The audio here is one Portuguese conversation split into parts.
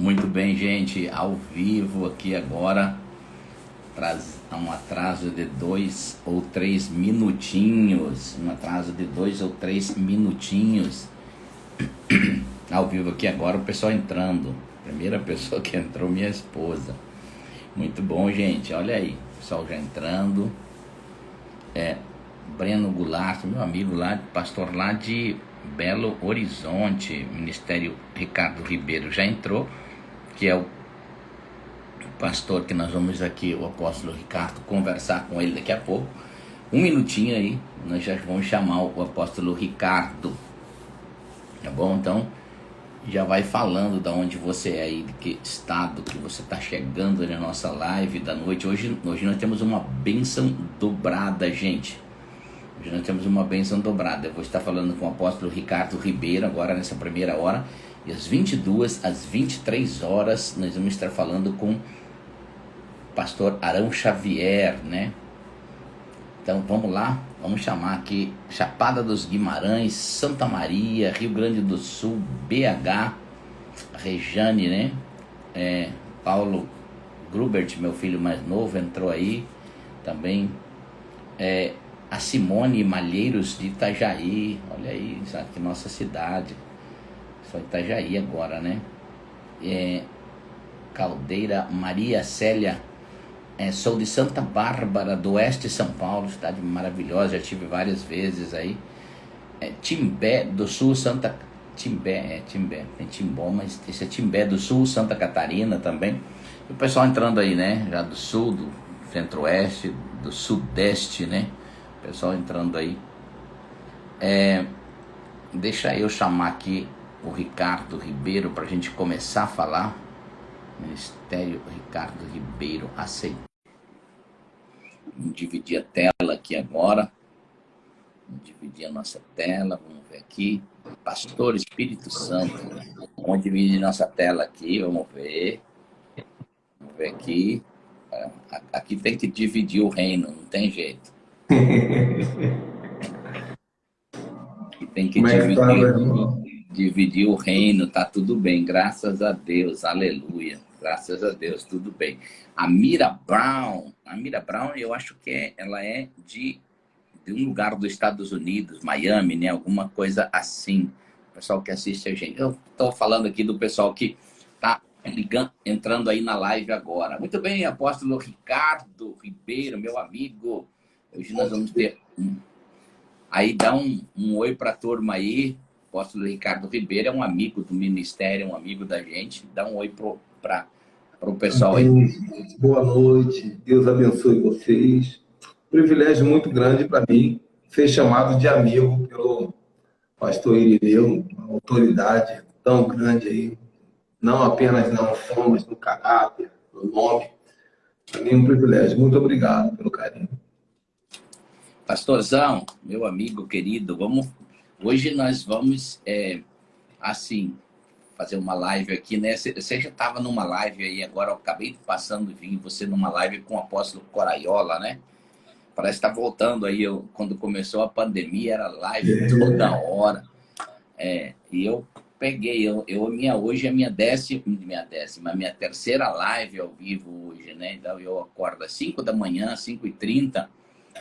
Muito bem, gente, ao vivo aqui agora, um atraso de 2 ou 3 minutinhos, ao vivo aqui agora, o pessoal entrando, primeira pessoa que entrou, minha esposa. Muito bom, gente, olha aí, o pessoal já entrando. Breno Goulart, meu amigo lá, pastor lá de Belo Horizonte, Ministério Ricardo Ribeiro, já entrou, que é o pastor que nós vamos aqui, o apóstolo Ricardo, conversar com ele daqui a pouco. Um minutinho aí, nós já vamos chamar o apóstolo Ricardo, tá bom? Então, já vai falando da onde você é aí, de que estado que você está chegando na nossa live da noite. Hoje nós temos uma bênção dobrada, gente. Hoje nós temos uma bênção dobrada. Eu vou estar falando com o apóstolo Ricardo Ribeiro agora nessa primeira hora. E às 22 às 23 horas nós vamos estar falando com o pastor Arão Xavier, né? Então vamos lá, vamos chamar aqui Chapada dos Guimarães, Santa Maria, Rio Grande do Sul, BH, Rejane, né? Paulo Grubert, meu filho mais novo, entrou aí também. A Simone Malheiros de Itajaí, olha aí, sabe que nossa cidade, só Itajaí agora, né? Caldeira, Maria Célia, sou de Santa Bárbara, do oeste de São Paulo, cidade maravilhosa, já tive várias vezes aí. Timbé do Sul, Timbé, tem Timbó, mas esse é Timbé do Sul, Santa Catarina também. E o pessoal entrando aí, né? Já do Sul, do Centro-Oeste, do Sudeste, né? O pessoal entrando aí. Deixa eu chamar aqui o Ricardo Ribeiro para a gente começar a falar. Ministério Ricardo Ribeiro, aceita. Vamos dividir a tela aqui agora. Vamos dividir a nossa tela. Vamos ver aqui. Pastor Espírito Santo. Vamos dividir nossa tela aqui. Vamos ver. Vamos ver aqui. Aqui tem que dividir o reino. Não tem jeito. Aqui tem que dividir o reino. Tá tudo bem. Graças a Deus. Aleluia. Graças a Deus, tudo bem. A Mira Brown, eu acho que ela é de um lugar dos Estados Unidos, Miami, né? Alguma coisa assim. O pessoal que assiste a gente. Eu estou falando aqui do pessoal que está entrando aí na live agora. Muito bem, apóstolo Ricardo Ribeiro, meu amigo. Hoje nós vamos ter... Aí dá um oi para a turma aí. Apóstolo Ricardo Ribeiro é um amigo do ministério, um amigo da gente. Dá um oi para o pessoal aí. Boa noite, Deus abençoe vocês. Privilégio muito grande para mim ser chamado de amigo pelo pastor Irineu, uma autoridade tão grande aí, não apenas na unção, mas no caráter, no nome. Para mim é um privilégio. Muito obrigado pelo carinho. Pastorzão, meu amigo querido, hoje nós vamos, assim, fazer uma live aqui, né? Você já estava numa live aí, agora eu acabei passando de vir você numa live com o apóstolo Coraiola, né? Parece que está voltando aí, quando começou a pandemia, era live toda hora. E eu peguei, hoje é minha terceira live ao vivo hoje, né? Então eu acordo às 5 da manhã, 5h30,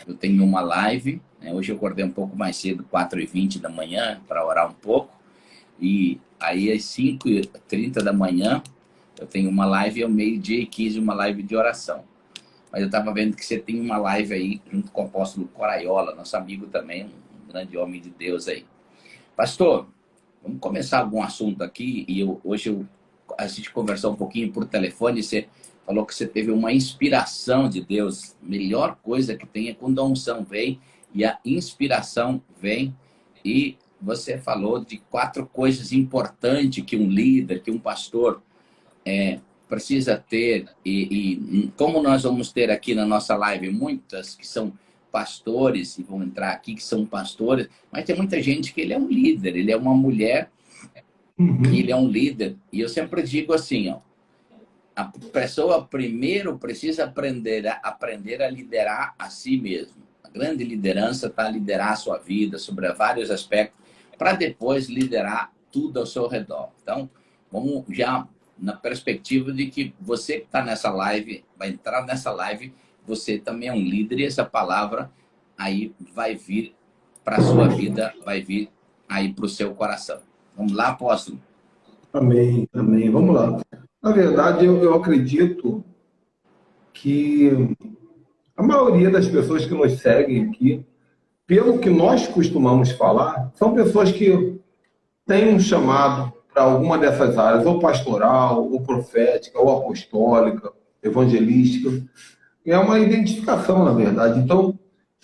eu tenho uma live, né? Hoje eu acordei um pouco mais cedo, 4h20 da manhã, para orar um pouco. E aí às 5h30 da manhã, eu tenho uma live, ao 12h15, uma live de oração. Mas eu estava vendo que você tem uma live aí, junto com o apóstolo Coraiola, nosso amigo também, um grande homem de Deus aí. Pastor, vamos começar algum assunto aqui, e hoje a gente conversou um pouquinho por telefone, você falou que você teve uma inspiração de Deus. Melhor coisa que tem é quando a unção vem e a inspiração vem. E você falou de 4 coisas importantes que um líder, que um pastor precisa ter. E como nós vamos ter aqui na nossa live muitas que são pastores, e vão entrar aqui que são pastores, mas tem muita gente que ele é um líder, ele é uma mulher, ele é um líder. E eu sempre digo assim, ó, a pessoa primeiro precisa aprender a liderar a si mesmo. A grande liderança está a liderar a sua vida sobre vários aspectos, para depois liderar tudo ao seu redor. Então, vamos já na perspectiva de que você que está nessa live, vai entrar nessa live, você também é um líder e essa palavra aí vai vir para a sua vida, vai vir aí para o seu coração. Vamos lá, apóstolo? Amém, amém. Vamos lá. Na verdade, eu acredito que a maioria das pessoas que nos seguem aqui, pelo que nós costumamos falar, são pessoas que têm um chamado para alguma dessas áreas, ou pastoral, ou profética, ou apostólica, evangelística. É uma identificação, na verdade. Então,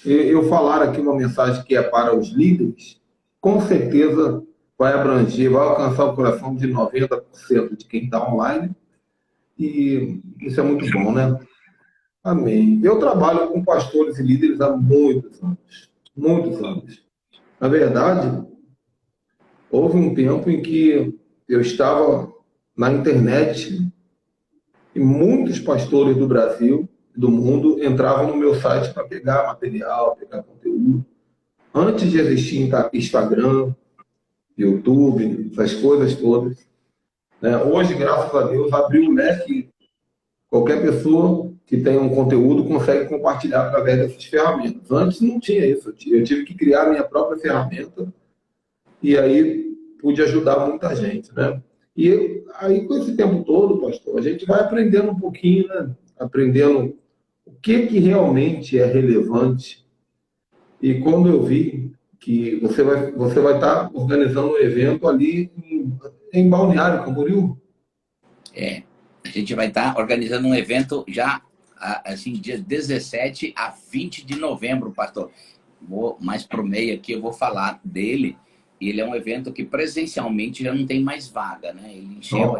eu falar aqui uma mensagem que é para os líderes, com certeza vai abranger, vai alcançar o coração de 90% de quem está online, e isso é muito bom, né? Amém. Eu trabalho com pastores e líderes há muitos anos. Muitos anos. Na verdade, houve um tempo em que eu estava na internet e muitos pastores do Brasil, do mundo, entravam no meu site para pegar material, pegar conteúdo. Antes de existir Instagram, YouTube, essas coisas todas, né? Hoje, graças a Deus, abriu o leque. Qualquer pessoa que tem um conteúdo consegue compartilhar através dessas ferramentas. Antes não tinha isso. Eu tive que criar a minha própria ferramenta e aí pude ajudar muita gente, né? E aí, com esse tempo todo, pastor, a gente vai aprendendo um pouquinho, né? Aprendendo o que realmente é relevante. E quando eu vi que você vai estar organizando um evento ali em Balneário Camboriú. A gente vai estar organizando um evento já, assim, dia 17 a 20 de novembro, pastor. Vou mais pro meio aqui, eu vou falar dele. Ele é um evento que presencialmente já não tem mais vaga, né? Ele encheu, a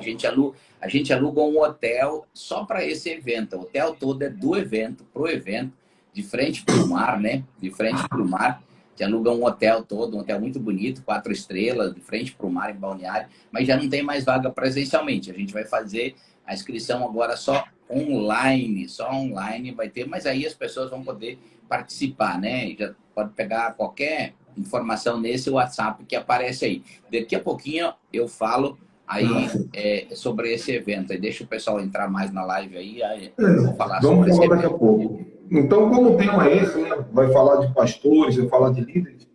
gente aluga um hotel só para esse evento. O hotel todo é do evento, pro evento, de frente para o mar, né? De frente para o mar. A gente aluga um hotel todo, um hotel muito bonito, 4 estrelas, de frente para o mar, em Balneário, mas já não tem mais vaga presencialmente. A gente vai fazer a inscrição agora só online vai ter, mas aí as pessoas vão poder participar, né? Já pode pegar qualquer informação nesse WhatsApp que aparece aí. Daqui a pouquinho eu falo aí sobre esse evento. Aí deixa o pessoal entrar mais na live aí eu vou falar sobre esse evento. Vamos falar daqui a pouco. Então, como o tema é esse, né? Vai falar de pastores, vai falar de líderes.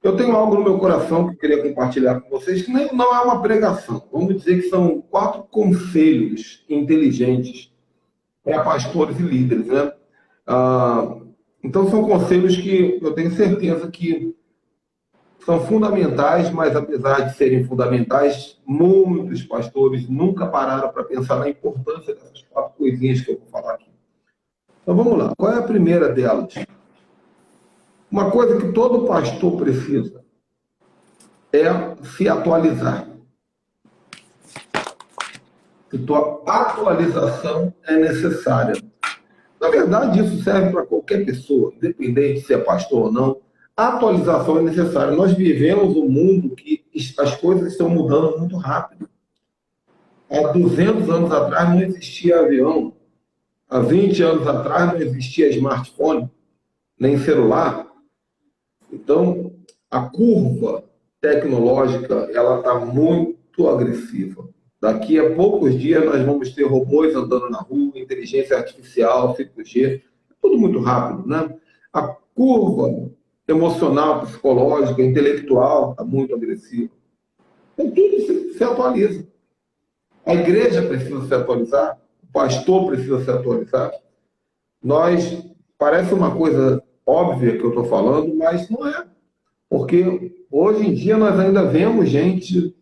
Eu tenho algo no meu coração que eu queria compartilhar com vocês, que não é uma pregação. Vamos dizer que são 4 conselhos inteligentes para pastores e líderes, né? Então, são conselhos que eu tenho certeza que são fundamentais, mas apesar de serem fundamentais, muitos pastores nunca pararam para pensar na importância dessas 4 coisinhas que eu vou falar aqui. Então, vamos lá. Qual é a primeira delas? Uma coisa que todo pastor precisa é se atualizar. A atualização é necessária. Na verdade, isso serve para qualquer pessoa, independente se é pastor ou não. A atualização é necessária. Nós vivemos um mundo que as coisas estão mudando muito rápido. Há 200 anos atrás não existia avião. Há 20 anos atrás não existia smartphone, nem celular. Então, a curva tecnológica ela está muito agressiva. Daqui a poucos dias nós vamos ter robôs andando na rua, inteligência artificial, 5G, tudo muito rápido, né? A curva emocional, psicológica, intelectual está muito agressiva. Então, tudo se atualiza. A igreja precisa se atualizar, o pastor precisa se atualizar. Parece uma coisa óbvia que eu estou falando, mas não é. Porque hoje em dia nós ainda vemos gente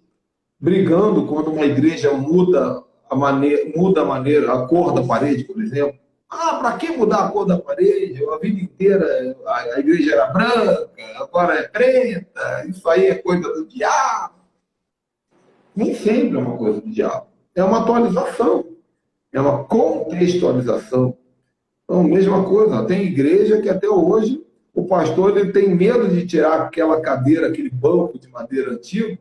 brigando quando uma igreja muda a maneira, a cor da parede, por exemplo. Para que mudar a cor da parede? A vida inteira a igreja era branca, agora é preta, isso aí é coisa do diabo. Nem sempre é uma coisa do diabo. É uma atualização, é uma contextualização. Então, mesma coisa, tem igreja que até hoje o pastor ele tem medo de tirar aquela cadeira, aquele banco de madeira antigo,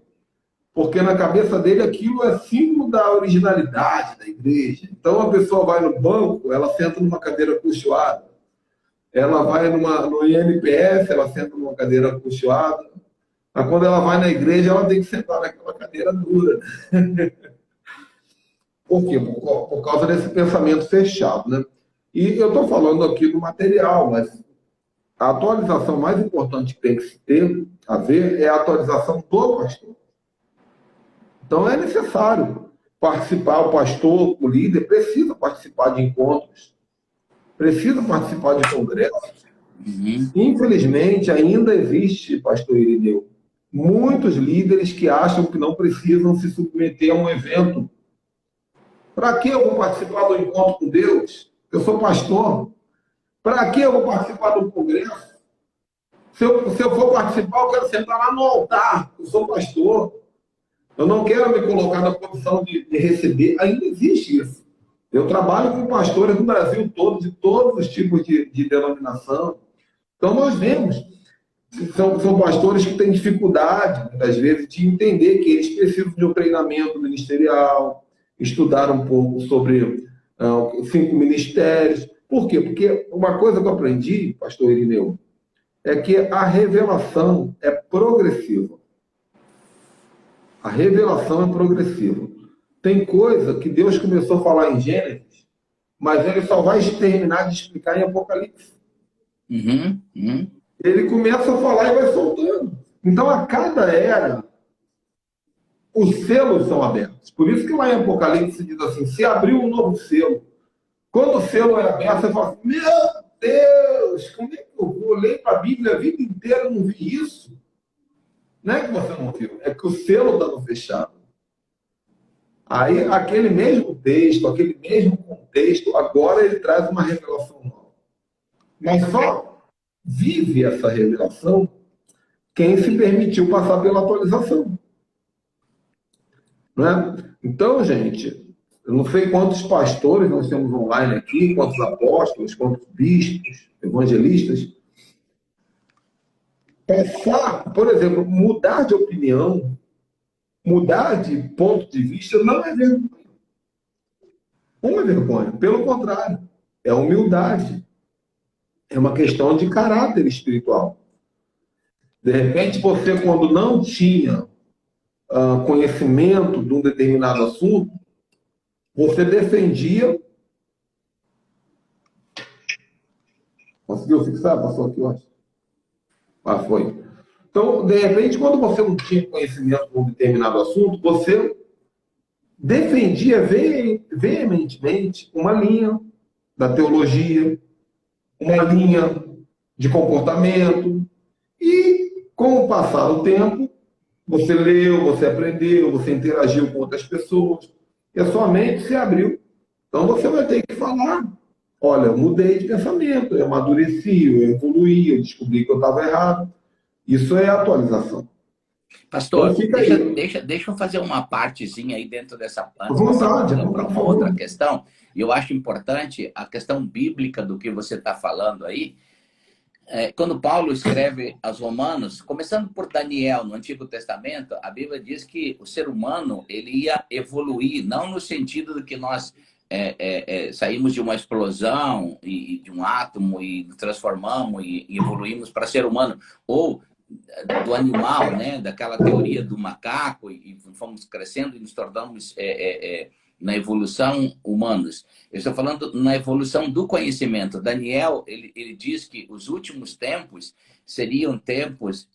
porque na cabeça dele aquilo é símbolo da originalidade da igreja. Então a pessoa vai no banco, ela senta numa cadeira acolchoada. Ela vai no INPS, ela senta numa cadeira acolchoada. Mas quando ela vai na igreja, ela tem que sentar naquela cadeira dura. Por quê? Por causa desse pensamento fechado, né? E eu estou falando aqui do material, mas a atualização mais importante que tem que se ter, a ver, é a atualização do pastor. Então é necessário participar, o pastor, o líder, precisa participar de encontros, precisa participar de congressos. Uhum. Infelizmente, ainda existe, pastor Irineu, muitos líderes que acham que não precisam se submeter a um evento. Para que eu vou participar do encontro com Deus? Eu sou pastor. Para que eu vou participar do congresso? Se eu for participar, eu quero sentar lá no altar. Eu sou pastor. Eu não quero me colocar na posição de receber. Ainda existe isso. Eu trabalho com pastores do Brasil todo, de todos os tipos de denominação. Então, nós vemos que são pastores que têm dificuldade, muitas vezes, de entender que eles precisam de um treinamento ministerial, estudar um pouco sobre 5 ministérios. Por quê? Porque uma coisa que eu aprendi, pastor Irineu, é que a revelação é progressiva. A revelação é progressiva. Tem coisa que Deus começou a falar em Gênesis, mas ele só vai terminar de explicar em Apocalipse. Uhum. Uhum. Ele começa a falar e vai soltando. Então, a cada era, os selos são abertos. Por isso que lá em Apocalipse diz assim, se abriu um novo selo. Quando o selo é aberto, você fala assim, meu Deus, como é que eu vou ler para a Bíblia a vida inteira e não vi isso? Não é que você não viu, é que o selo estava fechado. Aí, aquele mesmo texto, aquele mesmo contexto, agora ele traz uma revelação nova. Mas só vive essa revelação quem se permitiu passar pela atualização. Né? Então, gente, eu não sei quantos pastores nós temos online aqui, quantos apóstolos, quantos bispos, evangelistas. Passar, por exemplo, mudar de opinião, mudar de ponto de vista não é vergonha. Não é vergonha. Pelo contrário, é humildade. É uma questão de caráter espiritual. De repente, você, quando não tinha conhecimento de um determinado assunto, você defendia. Conseguiu fixar? Passou aqui, eu acho. Ah, foi. Então, de repente, quando você não tinha conhecimento de um determinado assunto, você defendia veementemente uma linha da teologia, uma linha de comportamento. E, com o passar do tempo, você leu, você aprendeu, você interagiu com outras pessoas, e a sua mente se abriu. Então, você vai ter que falar. Olha, eu mudei de pensamento, eu amadureci, eu evoluí, eu descobri que eu estava errado. Isso é atualização. Pastor, Então, fica aí. deixa eu fazer uma partezinha aí dentro dessa À vontade, para por uma outra favor. questão. E eu acho importante a questão bíblica do que você está falando aí. Quando Paulo escreve aos Romanos, começando por Daniel, no Antigo Testamento, a Bíblia diz que o ser humano ele ia evoluir, não no sentido de que nós saímos de uma explosão e de um átomo e transformamos e evoluímos para ser humano, ou do animal, né? Daquela teoria do macaco, e fomos crescendo e nos tornamos na evolução humanos. Eu estou falando na evolução do conhecimento. Daniel, ele diz que os últimos tempos seriam tempos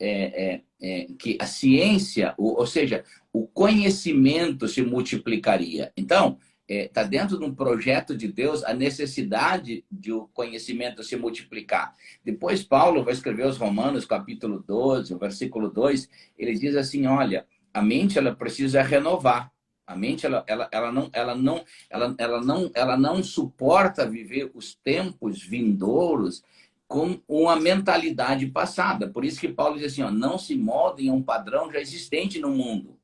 que a ciência, ou seja, o conhecimento se multiplicaria. Então, está dentro de um projeto de Deus a necessidade de o conhecimento se multiplicar. Depois Paulo vai escrever aos Romanos, capítulo 12, o versículo 2, ele diz assim, olha, a mente ela precisa renovar. A mente ela não suporta viver os tempos vindouros com uma mentalidade passada. Por isso que Paulo diz assim, ó, não se moldem a um padrão já existente no mundo.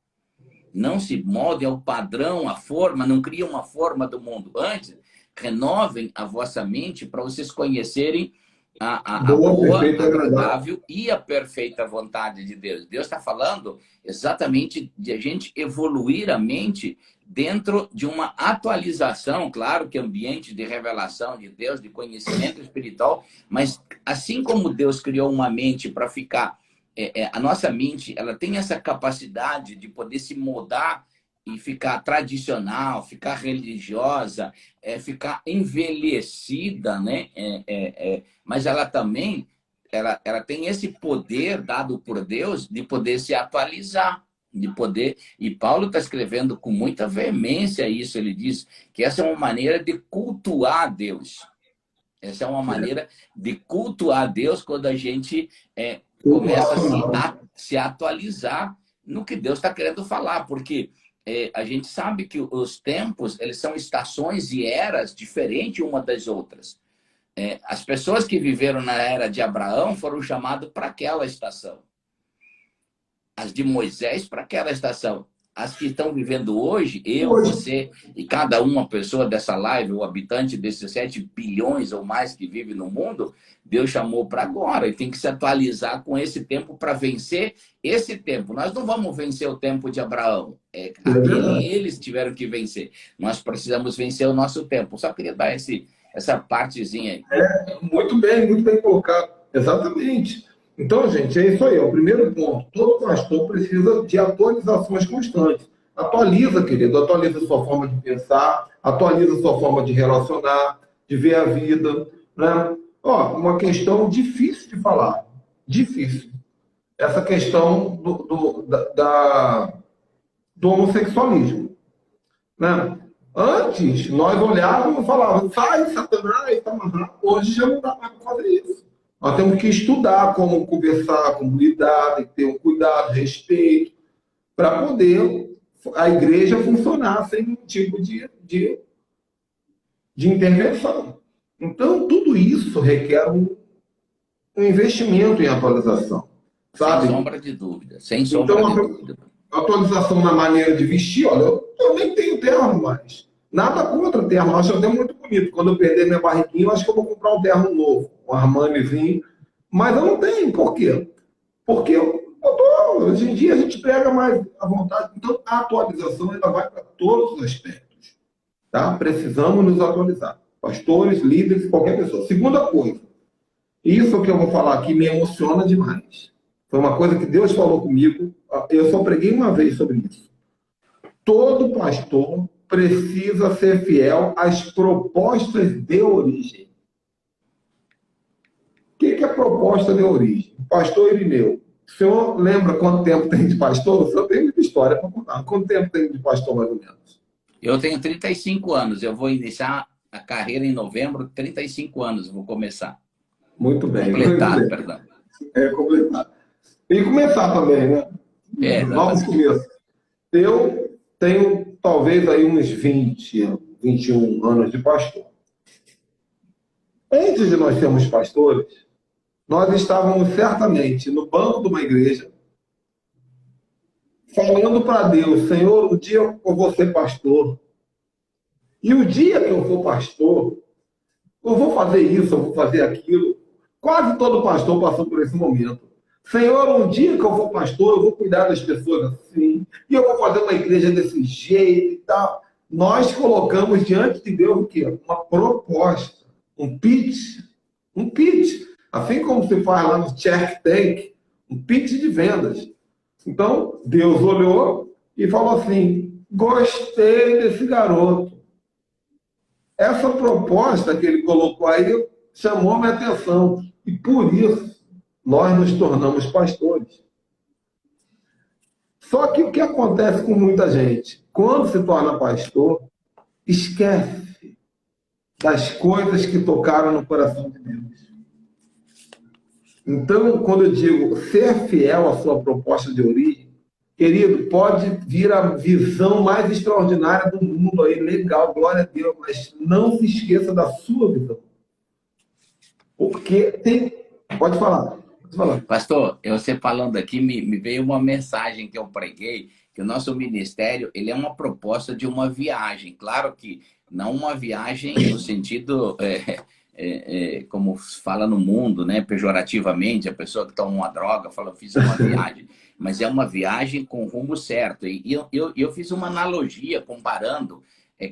Não se moldem ao padrão, à forma, não criem uma forma do mundo. Antes, renovem a vossa mente para vocês conhecerem a boa, agradável e a perfeita vontade de Deus. Deus está falando exatamente de a gente evoluir a mente dentro de uma atualização, claro que ambiente de revelação de Deus, de conhecimento espiritual, mas assim como Deus criou uma mente para ficar a nossa mente, ela tem essa capacidade de poder se moldar e ficar tradicional, ficar religiosa, ficar envelhecida, né? Mas ela também ela tem esse poder dado por Deus de poder se atualizar, de poder. E Paulo está escrevendo com muita veemência isso. Ele diz que essa é uma maneira de cultuar a Deus. Essa é uma maneira de cultuar a Deus quando a gente começa a se atualizar no que Deus está querendo falar, porque a gente sabe que os tempos, eles são estações e eras diferentes uma das outras. As pessoas que viveram na era de Abraão foram chamadas para aquela estação. As de Moisés para aquela estação. As que estão vivendo hoje, eu, você e cada uma pessoa dessa live, o habitante desses 7 bilhões ou mais que vive no mundo, Deus chamou para agora e tem que se atualizar com esse tempo para vencer esse tempo. Nós não vamos vencer o tempo de Abraão. Eles tiveram que vencer. Nós precisamos vencer o nosso tempo. Só queria dar essa partezinha aí. Muito bem colocado. Exatamente. Então, gente, é isso aí. O primeiro ponto. Todo pastor precisa de atualizações constantes. Atualiza, querido. Atualiza a sua forma de pensar. Atualiza a sua forma de relacionar, de ver a vida. Né? Uma questão difícil de falar. Difícil. Essa questão do homossexualismo. Né? Antes, nós olhávamos e falávamos, sai, Satanás, tá amarrado. Hoje já não dá mais para fazer isso. Nós temos que estudar como conversar, como lidar, tem que ter um cuidado, respeito, para poder a igreja funcionar sem nenhum tipo de intervenção. Então, tudo isso requer um investimento em atualização. Sabe? Sem sombra de dúvida. Sem sombra de dúvida. Atualização na maneira de vestir, olha, eu nem tenho terno mais. Nada contra terno, eu acho até muito bonito. Quando eu perder minha barriguinha, eu acho que eu vou comprar um terno novo, um Armanizinho. Mas eu não tenho. Por quê? Porque hoje em dia a gente pega mais à vontade. Então, a atualização ela vai para todos os aspectos. Tá? Precisamos nos atualizar. Pastores, líderes, qualquer pessoa. Segunda coisa, isso que eu vou falar aqui me emociona demais. Foi uma coisa que Deus falou comigo. Eu só preguei uma vez sobre isso. Todo pastor precisa ser fiel às propostas de origem. O que é proposta de origem? Pastor Irineu, o senhor lembra quanto tempo tem de pastor? O senhor tem muita história para contar. Quanto tempo tem de pastor, mais ou menos? Eu tenho 35 anos. Eu vou iniciar a carreira em novembro. 35 anos eu vou começar. Muito bem. Completar, perdão. Completar. E começar também, né? Vamos começar. Eu tenho talvez aí uns 20, 21 anos de pastor. Antes de nós sermos pastores, nós estávamos certamente no banco de uma igreja, falando para Deus, Senhor, o dia eu vou ser pastor. E o dia que eu for pastor, eu vou fazer isso, eu vou fazer aquilo. Quase todo pastor passou por esse momento. Senhor, um dia que eu for pastor, eu vou cuidar das pessoas assim, e eu vou fazer uma igreja desse jeito e tal. Nós colocamos diante de Deus o quê? Uma proposta, um pitch. Um pitch. Assim como se faz lá no Shark Tank, um pitch de vendas. Então, Deus olhou e falou assim, gostei desse garoto. Essa proposta que ele colocou aí chamou minha atenção. E por isso, nós nos tornamos pastores. Só que o que acontece com muita gente? Quando se torna pastor, esquece das coisas que tocaram no coração de Deus. Então, quando eu digo ser fiel à sua proposta de origem, querido, pode vir a visão mais extraordinária do mundo aí, legal, glória a Deus, mas não se esqueça da sua visão. Porque tem... Pode falar. Pastor, você falando aqui, me veio uma mensagem que eu preguei, que o nosso ministério ele é uma proposta de uma viagem. Claro que não uma viagem no sentido, como fala no mundo, né, pejorativamente, a pessoa que toma uma droga fala, eu fiz uma viagem. Mas é uma viagem com rumo certo. E eu fiz uma analogia comparando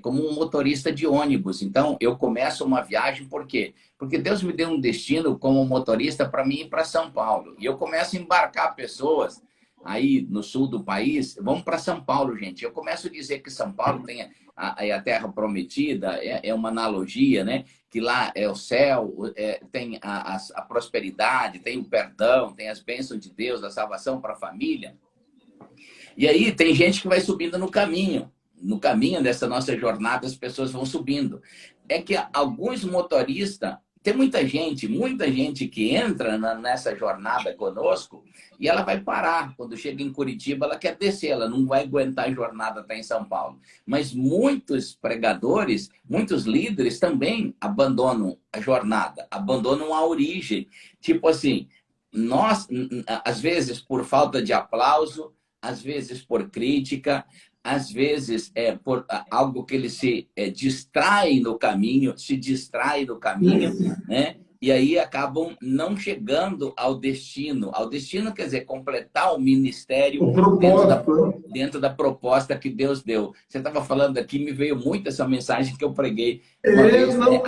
como um motorista de ônibus. Então, eu começo uma viagem, por quê? Porque Deus me deu um destino como motorista para mim ir para São Paulo. E eu começo a embarcar pessoas aí no sul do país, vamos para São Paulo, gente. Eu começo a dizer que São Paulo tem a terra prometida, é uma analogia, né? Que lá é o céu, tem a prosperidade, tem o perdão, tem as bênçãos de Deus, a salvação para a família. E aí tem gente que vai subindo no caminho. No caminho dessa nossa jornada, as pessoas vão subindo. É que alguns motoristas, tem muita gente que entra nessa jornada conosco e ela vai parar. Quando chega em Curitiba, ela quer descer, ela não vai aguentar a jornada até em São Paulo. Mas muitos pregadores, muitos líderes também abandonam a jornada, abandonam a origem. Tipo assim, nós, às vezes por falta de aplauso, às vezes por crítica, às vezes por algo que ele se distrai no caminho, né? E aí acabam não chegando ao destino. Ao destino quer dizer completar o ministério dentro da proposta que Deus deu. Você estava falando aqui, me veio muito essa mensagem que eu preguei uma vez, né?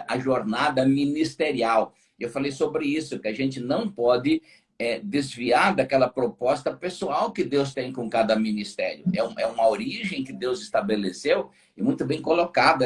A jornada ministerial. Eu falei sobre isso, que a gente não pode desviar daquela proposta pessoal que Deus tem com cada ministério. É uma origem que Deus estabeleceu e muito bem colocado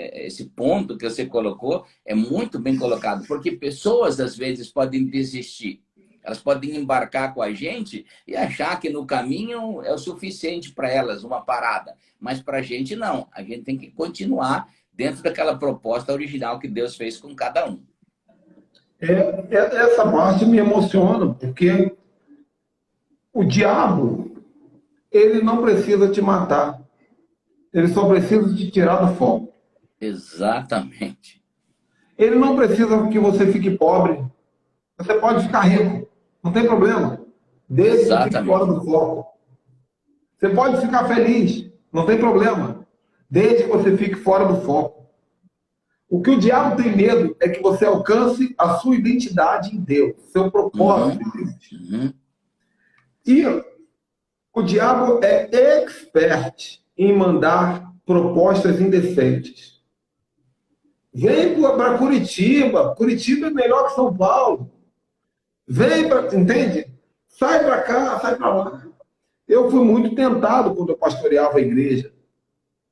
esse ponto que você colocou é muito bem colocado, porque pessoas às vezes podem desistir. Elas podem embarcar com a gente e achar que no caminho é o suficiente para elas, uma parada. Mas para a gente não. A gente tem que continuar dentro daquela proposta original que Deus fez com cada um. Essa parte me emociona, porque o diabo, ele não precisa te matar. Ele só precisa te tirar do foco. Exatamente. Ele não precisa que você fique pobre. Você pode ficar rico. Não tem problema. Desde que fique fora do foco. Você pode ficar feliz. Não tem problema. Desde que você fique fora do foco. O que o diabo tem medo é que você alcance a sua identidade em Deus, seu propósito em Deus. E o diabo é expert em mandar propostas indecentes. Vem para Curitiba. Curitiba é melhor que São Paulo. Vem para... Entende? Sai para cá, sai para lá. Eu fui muito tentado quando eu pastoreava a igreja.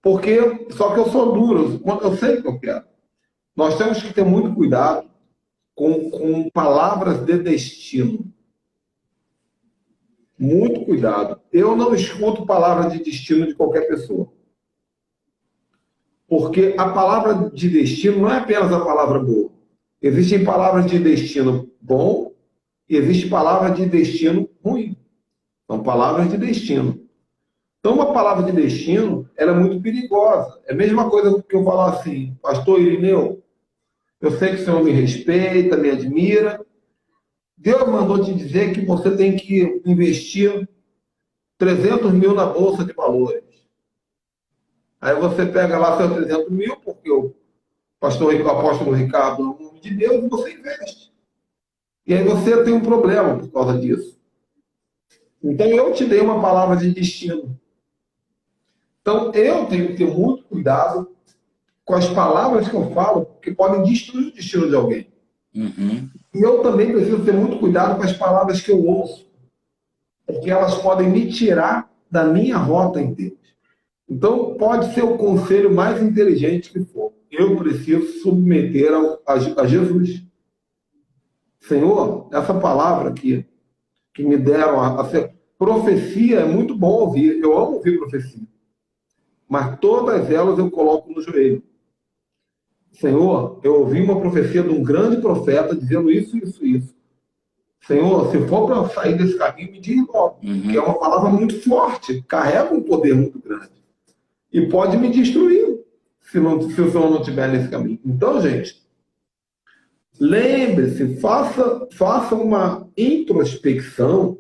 Só que eu sou duro. Eu sei o que eu quero. Nós temos que ter muito cuidado com palavras de destino. Muito cuidado. Eu não escuto palavra de destino de qualquer pessoa. Porque a palavra de destino não é apenas a palavra boa. Existem palavras de destino bom e existe palavra de destino ruim. São palavras de destino. Então, uma palavra de destino, ela é muito perigosa. É a mesma coisa que eu falar assim, pastor Irineu, eu sei que o senhor me respeita, me admira. Deus mandou te dizer que você tem que investir 300 mil na Bolsa de Valores. Aí você pega lá seus 300 mil, porque o apóstolo Ricardo é o nome de Deus, e você investe. E aí você tem um problema por causa disso. Então eu te dei uma palavra de destino. Então eu tenho que ter muito cuidado com as palavras que eu falo, que podem destruir o destino de alguém. E eu também preciso ter muito cuidado com as palavras que eu ouço, porque elas podem me tirar da minha rota em Deus. Então, pode ser o conselho mais inteligente que for. Eu preciso submeter a Jesus. Senhor, essa palavra aqui, que me deram, profecia é muito bom ouvir. Eu amo ouvir profecia. Mas todas elas eu coloco no joelho. Senhor, eu ouvi uma profecia de um grande profeta dizendo isso, isso, isso. Senhor, se for para eu sair desse caminho, me diga logo. Que é uma palavra muito forte, carrega um poder muito grande. E pode me destruir se o Senhor não estiver nesse caminho. Então, gente, lembre-se, faça uma introspecção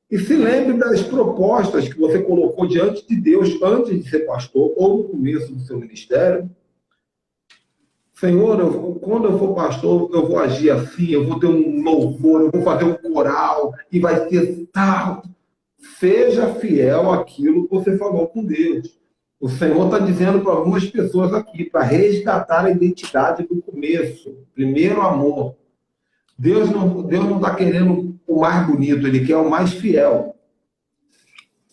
e se lembre das propostas que você colocou diante de Deus antes de ser pastor ou no começo do seu ministério. Senhor, quando eu for pastor, eu vou agir assim, eu vou ter um louvor, eu vou fazer um coral e vai ser tal. Seja fiel àquilo que você falou com Deus. O Senhor está dizendo para algumas pessoas aqui, para resgatar a identidade do começo, primeiro amor. Deus não está querendo o mais bonito, ele quer o mais fiel.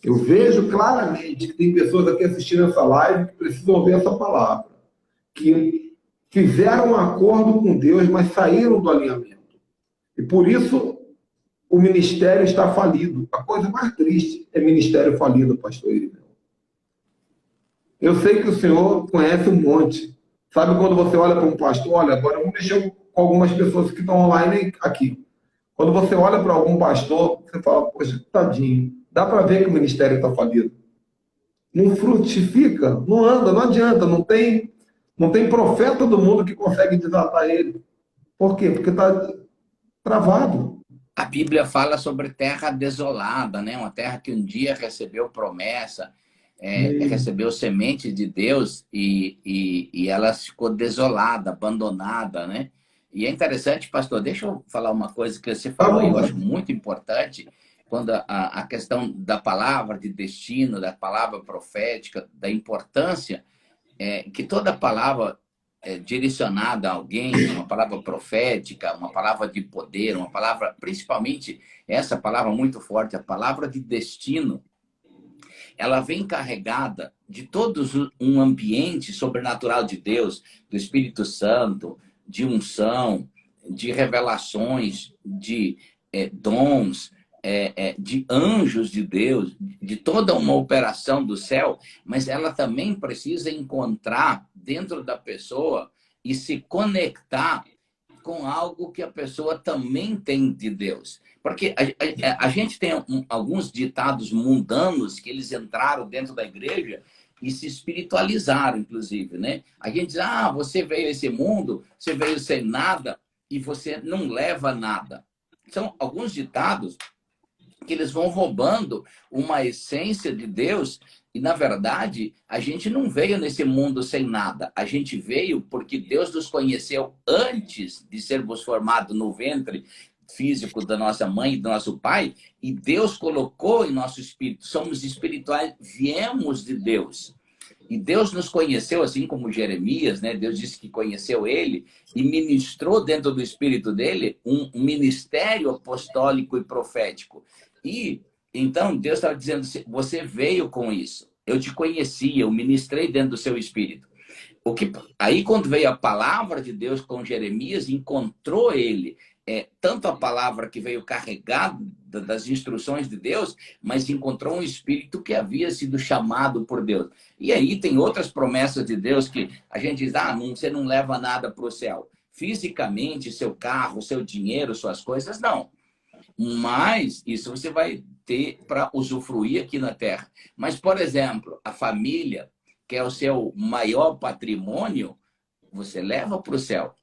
Eu vejo claramente que tem pessoas aqui assistindo essa live que precisam ouvir essa palavra, que fizeram um acordo com Deus, mas saíram do alinhamento. E por isso o ministério está falido. A coisa mais triste é ministério falido, pastor Irineu. Eu sei que o senhor conhece um monte. Sabe quando você olha para um pastor? Olha, agora vamos mexer com algumas pessoas que estão online aqui. Quando você olha para algum pastor, você fala, poxa, tadinho, dá para ver que o ministério está falido. Não frutifica, não anda, não adianta, não tem profeta do mundo que consegue desatar ele. Por quê? Porque está travado. A Bíblia fala sobre terra desolada, né? Uma terra que um dia recebeu promessa, recebeu semente de Deus e ela ficou desolada, abandonada, né? E é interessante, pastor, deixa eu falar uma coisa que você falou e eu acho muito importante, quando a questão da palavra de destino, da palavra profética, da importância, que toda palavra direcionada a alguém, uma palavra profética, uma palavra de poder, uma palavra, principalmente essa palavra muito forte, a palavra de destino, ela vem carregada de todo um ambiente sobrenatural de Deus, do Espírito Santo, de unção, de revelações, de dons, de anjos de Deus, de toda uma operação do céu, mas ela também precisa encontrar dentro da pessoa e se conectar com algo que a pessoa também tem de Deus. Porque a gente tem alguns ditados mundanos que eles entraram dentro da igreja e se espiritualizaram, inclusive, né? A gente diz, você veio a esse mundo, você veio sem nada e você não leva nada. São alguns ditados que eles vão roubando uma essência de Deus e, na verdade, a gente não veio nesse mundo sem nada. A gente veio porque Deus nos conheceu antes de sermos formados no ventre físico da nossa mãe e do nosso pai, e Deus colocou em nosso espírito. Somos espirituais, viemos de Deus. E Deus nos conheceu, assim como Jeremias, né? Deus disse que conheceu ele e ministrou dentro do espírito dele um ministério apostólico e profético. E então Deus estava dizendo assim, você veio com isso. Eu te conhecia, eu ministrei dentro do seu espírito. Aí quando veio a palavra de Deus com Jeremias, encontrou ele. Tanto a palavra que veio carregada das instruções de Deus, mas encontrou um espírito que havia sido chamado por Deus. E aí tem outras promessas de Deus que a gente diz, você não leva nada para o céu. Fisicamente, seu carro, seu dinheiro, suas coisas, não. Mas isso você vai ter para usufruir aqui na Terra. Mas, por exemplo, a família, que é o seu maior patrimônio, você leva para o céu.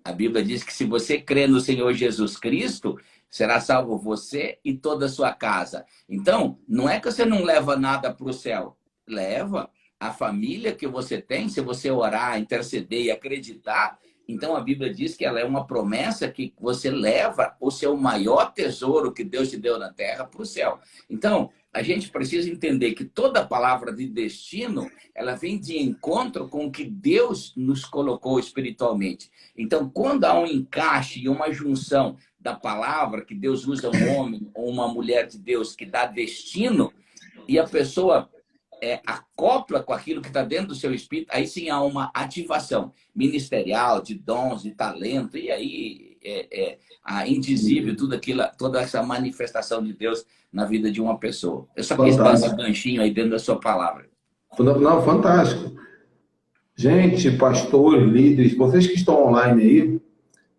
A Bíblia diz que se você crê no Senhor Jesus Cristo, será salvo você e toda a sua casa. Então, não é que você não leva nada para o céu. Leva a família que você tem, se você orar, interceder e acreditar. Então, a Bíblia diz que ela é uma promessa que você leva o seu maior tesouro que Deus te deu na terra para o céu. Então, a gente precisa entender que toda palavra de destino, ela vem de encontro com o que Deus nos colocou espiritualmente. Então, quando há um encaixe e uma junção da palavra, que Deus usa um homem ou uma mulher de Deus que dá destino, e a pessoa acopla com aquilo que está dentro do seu espírito, aí sim há uma ativação ministerial, de dons, de talento, e aí a indizível, tudo aquilo, toda essa manifestação de Deus na vida de uma pessoa. Eu só quis dar esse ganchinho aí dentro da sua palavra. Não, fantástico. Gente, pastores, líderes, vocês que estão online aí,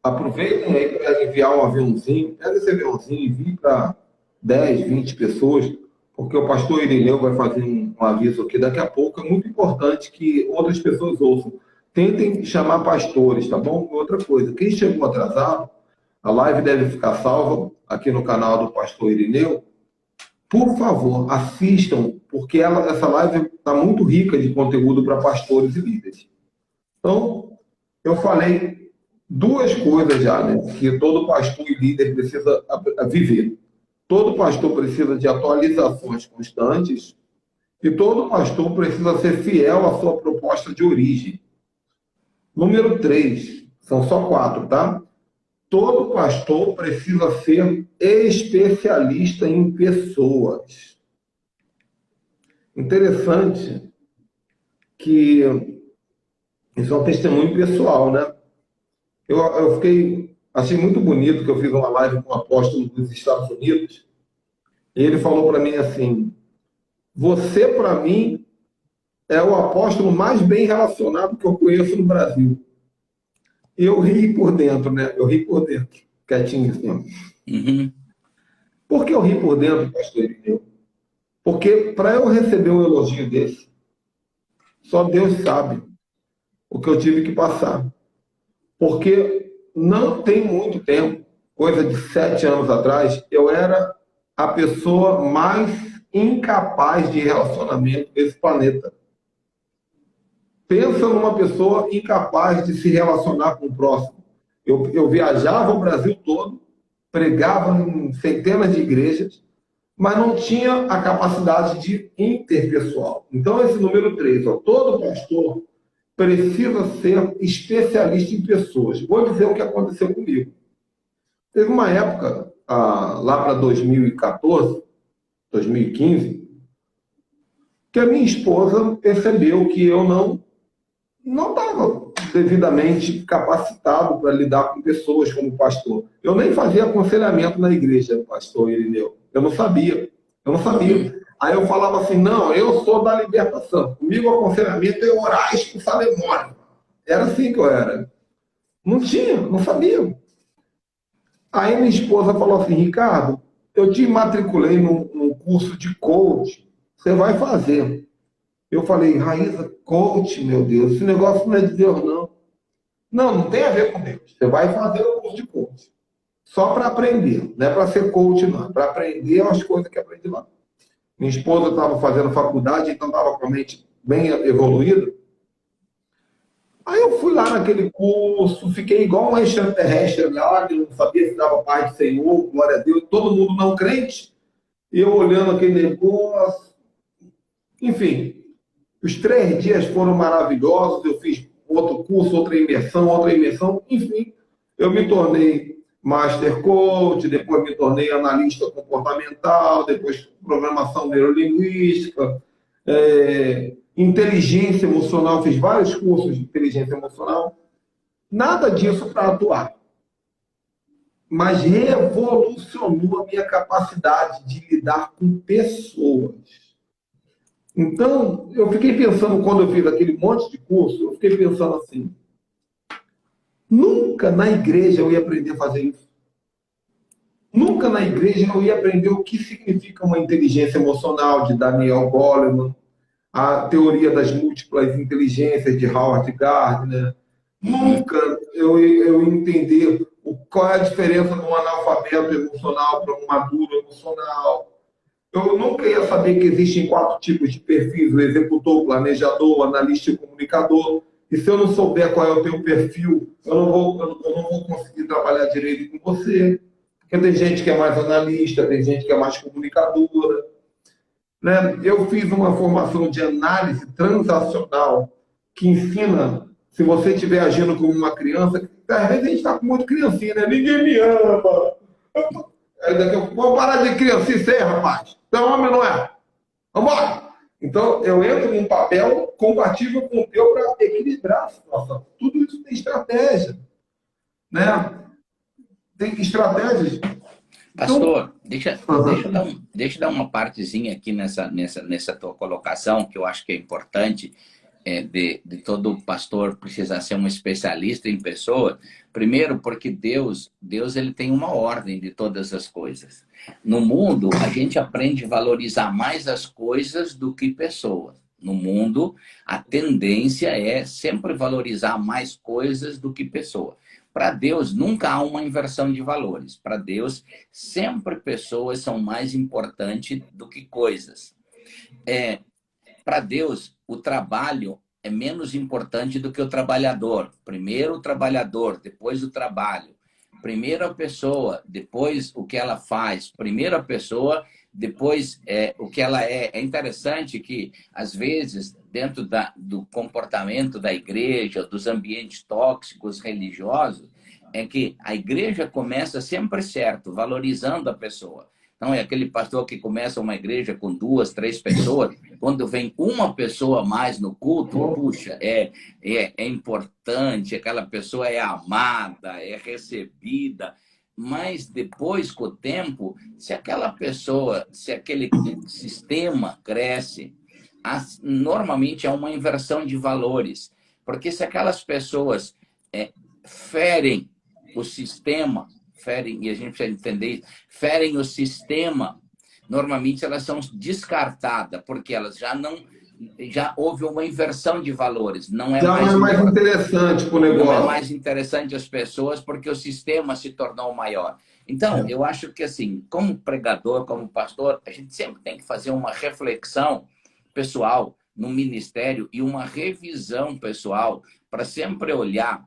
aproveitem aí para enviar um aviãozinho, pega esse aviãozinho e envie para 10, 20 pessoas, porque o pastor Irineu vai fazer um aviso aqui daqui a pouco. É muito importante que outras pessoas ouçam. Tentem chamar pastores, tá bom? Outra coisa, quem chegou atrasado, a live deve ficar salva aqui no canal do pastor Irineu. Por favor, assistam, porque essa live está muito rica de conteúdo para pastores e líderes. Então, eu falei duas coisas já, né, que todo pastor e líder precisa viver. Todo pastor precisa de atualizações constantes e todo pastor precisa ser fiel à sua proposta de origem. Número 3, são só 4, tá? todo pastor precisa ser especialista em pessoas. Interessante que isso é um testemunho pessoal, né? Achei muito bonito que eu fiz uma live com um apóstolo dos Estados Unidos e ele falou para mim assim: você, para mim, é o apóstolo mais bem relacionado que eu conheço no Brasil. E eu ri por dentro, né? Eu ri por dentro, quietinho assim. Uhum. Por que eu ri por dentro, pastor Irineu? Porque para eu receber um elogio desse, só Deus sabe o que eu tive que passar. Porque não tem muito tempo, coisa de 7 anos atrás, eu era a pessoa mais incapaz de relacionamento desse planeta. Pensa numa pessoa incapaz de se relacionar com o próximo. Eu viajava o Brasil todo, pregava em centenas de igrejas, mas não tinha a capacidade de interpessoal. Então, esse número 3, ó, todo pastor precisa ser especialista em pessoas. Vou dizer o que aconteceu comigo. Teve uma época, lá para 2014, 2015, que a minha esposa percebeu que eu não estava devidamente capacitado para lidar com pessoas como pastor. Eu nem fazia aconselhamento na igreja, pastor Irineu. Eu não sabia. Eu não sabia. Aí eu falava assim, não, eu sou da libertação. Comigo o aconselhamento é orar e expulsar demônio. Era assim que eu era. Não tinha, não sabia. Aí minha esposa falou assim, Ricardo, eu te matriculei num curso de coach. Você vai fazer. Eu falei, Raíza, coach, meu Deus, esse negócio não é de Deus, não. Não, não tem a ver com Deus. Você vai fazer o curso de coach. Só para aprender. Não é para ser coach, não. É para aprender as coisas que aprendi lá. Minha esposa estava fazendo faculdade, então estava com a mente bem evoluída. Aí eu fui lá naquele curso, fiquei igual um extraterrestre lá, que não sabia se dava paz do Senhor, glória a Deus, todo mundo não crente. E eu olhando aquele negócio. Enfim, os 3 dias foram maravilhosos, eu fiz outro curso, outra imersão, enfim, eu me tornei Master Coach, depois me tornei analista comportamental, depois programação neurolinguística, inteligência emocional, fiz vários cursos de inteligência emocional, nada disso para atuar, mas revolucionou a minha capacidade de lidar com pessoas. Então, eu fiquei pensando, quando eu fiz aquele monte de curso, eu fiquei pensando assim, nunca na igreja eu ia aprender a fazer isso. Nunca na igreja eu ia aprender o que significa uma inteligência emocional de Daniel Goleman, a teoria das múltiplas inteligências de Howard Gardner. Nunca eu ia entender qual é a diferença de um analfabeto emocional para um maduro emocional. Eu nunca ia saber que existem 4 tipos de perfis: o executor, o planejador, o analista e o comunicador. E se eu não souber qual é o teu perfil, eu não vou conseguir trabalhar direito com você. Porque tem gente que é mais analista, tem gente que é mais comunicadora. Né? Eu fiz uma formação de análise transacional que ensina, se você estiver agindo como uma criança, às vezes a gente está com muito criancinha, né? Ninguém me ama. Vamos parar de criancice aí, rapaz. Tu é homem, não é? Vambora! Então, eu entro num papel compatível com o teu para equilibrar a situação. Tudo isso tem estratégia. Né? Tem estratégias. Pastor, deixa eu dar uma partezinha aqui nessa tua colocação, que eu acho que é importante, de todo pastor precisar ser um especialista em pessoa. Primeiro, porque Deus ele tem uma ordem de todas as coisas. No mundo, a gente aprende a valorizar mais as coisas do que pessoas. No mundo, a tendência é sempre valorizar mais coisas do que pessoas. Para Deus, nunca há uma inversão de valores. Para Deus, sempre pessoas são mais importantes do que coisas. Para Deus, o trabalho é menos importante do que o trabalhador. Primeiro o trabalhador, depois o trabalho. Primeiro a pessoa, depois o que ela faz. Primeiro a pessoa, depois o que ela é. É interessante que, às vezes, dentro do comportamento da igreja, dos ambientes tóxicos religiosos, é que a igreja começa sempre certo, valorizando a pessoa. Então, é aquele pastor que começa uma igreja com 2, 3 pessoas, quando vem uma pessoa a mais no culto, puxa, é importante, aquela pessoa é amada, é recebida, mas depois, com o tempo, se aquela pessoa, se aquele sistema cresce, normalmente é uma inversão de valores, porque se aquelas pessoas ferem o sistema, ferem, e a gente precisa entender, ferem o sistema, normalmente elas são descartadas, porque elas já houve uma inversão de valores, não é Já não é mais interessante para o não é negócio. mais interessante as pessoas porque o sistema se tornou maior. Então, eu acho que assim, como pregador, como pastor, a gente sempre tem que fazer uma reflexão pessoal no ministério e uma revisão pessoal para sempre olhar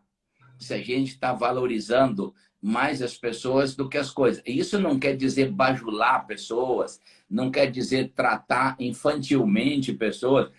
se a gente está valorizando mais as pessoas do que as coisas. E isso não quer dizer bajular pessoas, não quer dizer tratar infantilmente pessoas,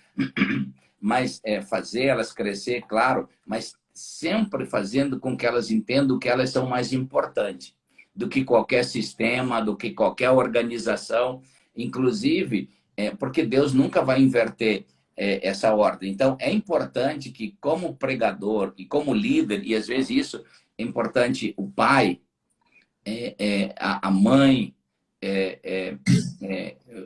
mas fazer elas crescer, claro, mas sempre fazendo com que elas entendam que elas são mais importantes do que qualquer sistema, do que qualquer organização, inclusive, porque Deus nunca vai inverter essa ordem. Então, é importante que, como pregador e como líder, e às vezes isso é importante, o pai, a mãe,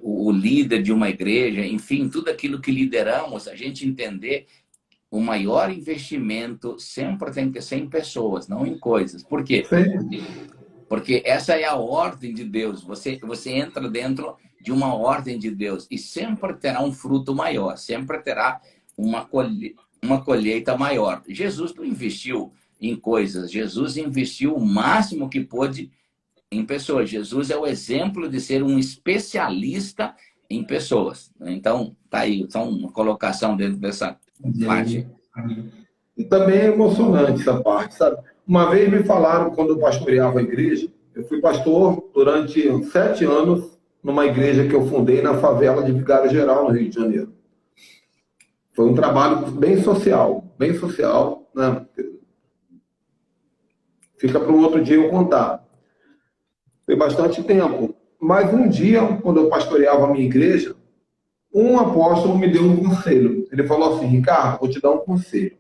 o líder de uma igreja, enfim, tudo aquilo que lideramos, a gente entender o maior investimento sempre tem que ser em pessoas, não em coisas. Por quê? Sim. Porque essa é a ordem de Deus. Você entra dentro de uma ordem de Deus e sempre terá um fruto maior, sempre terá uma colheita maior. Jesus não investiu em coisas, Jesus investiu o máximo que pôde em pessoas. Jesus é o exemplo de ser um especialista em pessoas. Então, tá aí, só uma colocação dentro dessa parte. E também é emocionante essa parte, sabe? Uma vez me falaram, quando eu pastoreava a igreja, eu fui pastor durante 7 anos numa igreja que eu fundei na favela de Vigário Geral, no Rio de Janeiro. Foi um trabalho bem social, né? Fica para um outro dia eu contar. Foi bastante tempo. Mas um dia, quando eu pastoreava a minha igreja, um apóstolo me deu um conselho. Ele falou assim: Ricardo, vou te dar um conselho.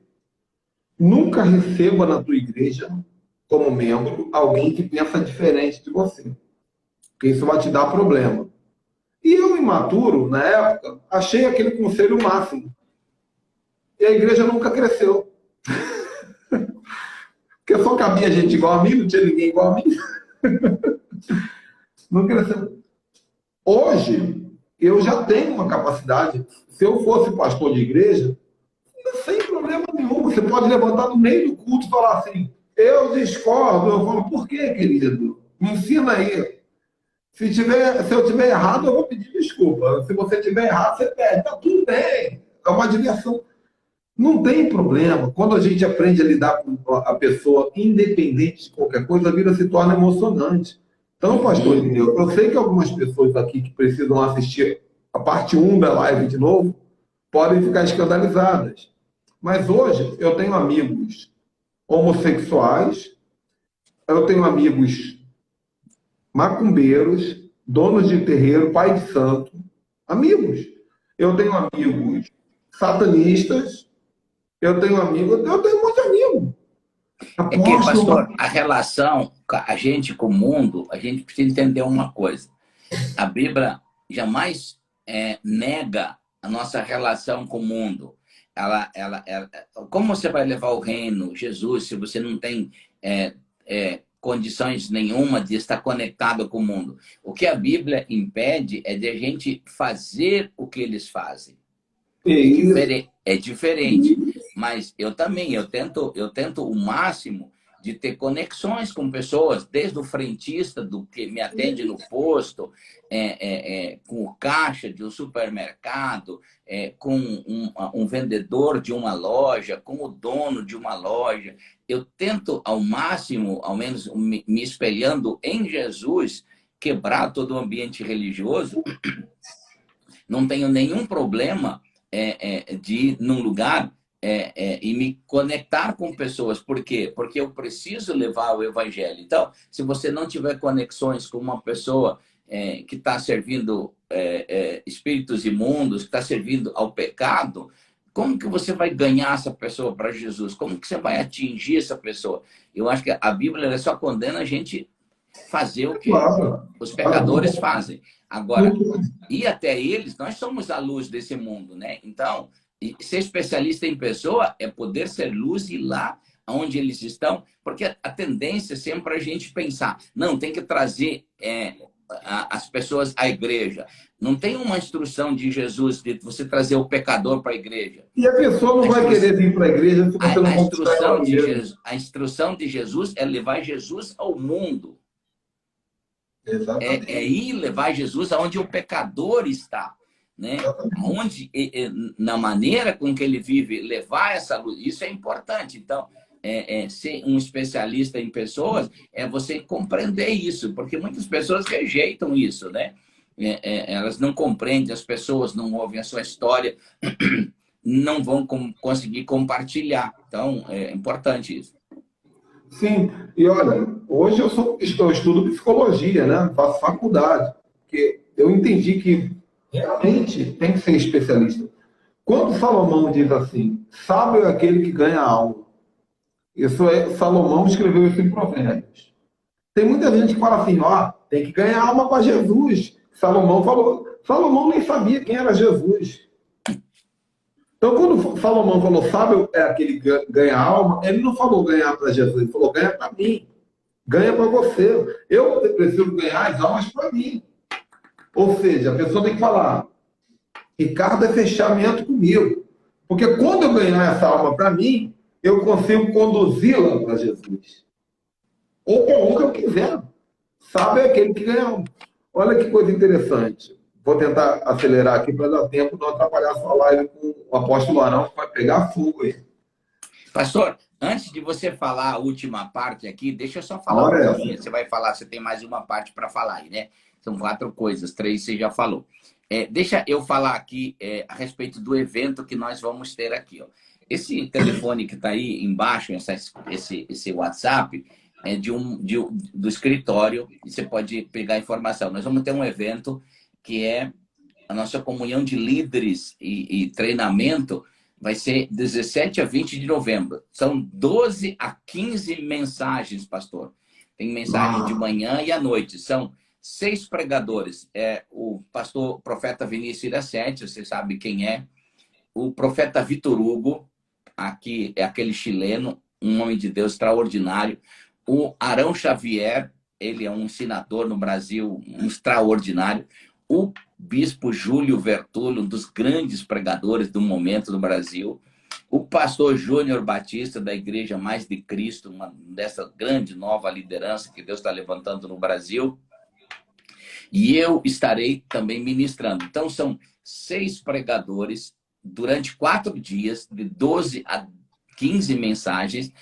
Nunca receba na tua igreja, como membro, alguém que pensa diferente de você. Porque isso vai te dar problema. E eu, imaturo, na época, achei aquele conselho máximo. E a igreja nunca cresceu. Porque só cabia gente igual a mim, não tinha ninguém igual a mim. Não cresceu. Hoje, eu já tenho uma capacidade. Se eu fosse pastor de igreja, sem problema nenhum, você pode levantar no meio do culto e falar assim: eu discordo. Eu falo: por quê, querido? Me ensina aí. Se eu tiver errado, eu vou pedir desculpa. Se você tiver errado, você pede. Tá tudo bem. É uma diversão. Não tem problema. Quando a gente aprende a lidar com a pessoa, independente de qualquer coisa, a vida se torna emocionante. Então, pastor Irineu, eu sei que algumas pessoas aqui que precisam assistir a parte 1 da live de novo podem ficar escandalizadas. Mas hoje eu tenho amigos homossexuais, eu tenho amigos macumbeiros, donos de terreiro, pai de santo, amigos. Eu tenho amigos satanistas, eu tenho um monte de amigo. É que, pastor, a relação, a gente com o mundo, a gente precisa entender uma coisa. A Bíblia jamais nega a nossa relação com o mundo. Como você vai levar o reino, Jesus, se você não tem condições nenhuma de estar conectado com o mundo? O que a Bíblia impede é de a gente fazer o que eles fazem. É diferente. Mas eu também, eu tento o máximo de ter conexões com pessoas, desde o frentista do que me atende no posto, com o caixa de um supermercado, com um vendedor de uma loja, com o dono de uma loja. Eu tento ao máximo, ao menos me espelhando em Jesus, quebrar todo o ambiente religioso. Não tenho nenhum problema de ir num lugar e me conectar com pessoas. Por quê? Porque eu preciso levar o evangelho. Então, se você não tiver conexões com uma pessoa que está servindo espíritos imundos, que está servindo ao pecado, como que você vai ganhar essa pessoa para Jesus? Como que você vai atingir essa pessoa? Eu acho que a Bíblia ela só condena a gente fazer o que Claro, os claro. pecadores fazem. Agora, ir até eles, nós somos a luz desse mundo, né? Então, ser especialista em pessoa é poder ser luz e ir lá onde eles estão, porque a tendência é sempre a gente pensar, não, tem que trazer as pessoas à igreja. Não tem uma instrução de Jesus de você trazer o pecador para a igreja. E a pessoa não vai querer vir para a igreja se você não conquistar ela mesmo. A instrução de Jesus é levar Jesus ao mundo. Exatamente. É ir levar Jesus aonde o pecador está, né? Onde, na maneira com que ele vive, levar essa luz. Isso é importante. Então, ser um especialista em pessoas é você compreender isso, porque muitas pessoas rejeitam isso, né? Elas não compreendem as pessoas, não ouvem a sua história, não vão conseguir compartilhar. Então, é importante isso. Sim, e olha, hoje eu estudo psicologia, né? Faço faculdade, porque eu entendi que realmente tem que ser especialista. Quando Salomão diz assim, sábio é aquele que ganha a alma. Isso é, Salomão escreveu isso em Provérbios. Tem muita gente que fala assim, ó, tem que ganhar alma para Jesus. Salomão falou, Salomão nem sabia quem era Jesus. Então, quando Salomão falou, sábio é aquele que ganha alma, ele não falou ganhar para Jesus, ele falou ganha para mim, ganha para você. Eu preciso ganhar as almas para mim. Ou seja, a pessoa tem que falar, Ricardo é fechamento comigo. Porque quando eu ganhar essa alma para mim, eu consigo conduzi-la para Jesus. Ou para onde eu quiser. Sábio é aquele que ganha alma. Olha que coisa interessante. Vou tentar acelerar aqui para dar tempo de não atrapalhar a sua live com o apóstolo Arão, que vai pegar fogo aí. Pastor, antes de você falar a última parte aqui, deixa eu só falar Olha uma coisinha. Você vai falar, você tem mais uma parte para falar aí, né? São 4 coisas, 3 você já falou. Deixa eu falar aqui a respeito do evento que nós vamos ter aqui. Ó. Esse telefone que está aí embaixo, esse WhatsApp, é do escritório, e você pode pegar informação. Nós vamos ter um evento que é a nossa comunhão de líderes e treinamento, vai ser 17 a 20 de novembro. São 12 a 15 mensagens, pastor. Tem mensagem de manhã e à noite. São 6 pregadores. O pastor profeta Vinícius Iracete, você sabe quem é. O profeta Vitor Hugo, aqui é aquele chileno, um homem de Deus extraordinário. O Arão Xavier, ele é um ensinador no Brasil, um extraordinário. O bispo Júlio Vertulho, um dos grandes pregadores do momento no Brasil. O pastor Júnior Batista, da Igreja Mais de Cristo, uma dessa grande nova liderança que Deus está levantando no Brasil. E eu estarei também ministrando. Então, são 6 pregadores durante 4 dias, de 12 a 15 mensagens,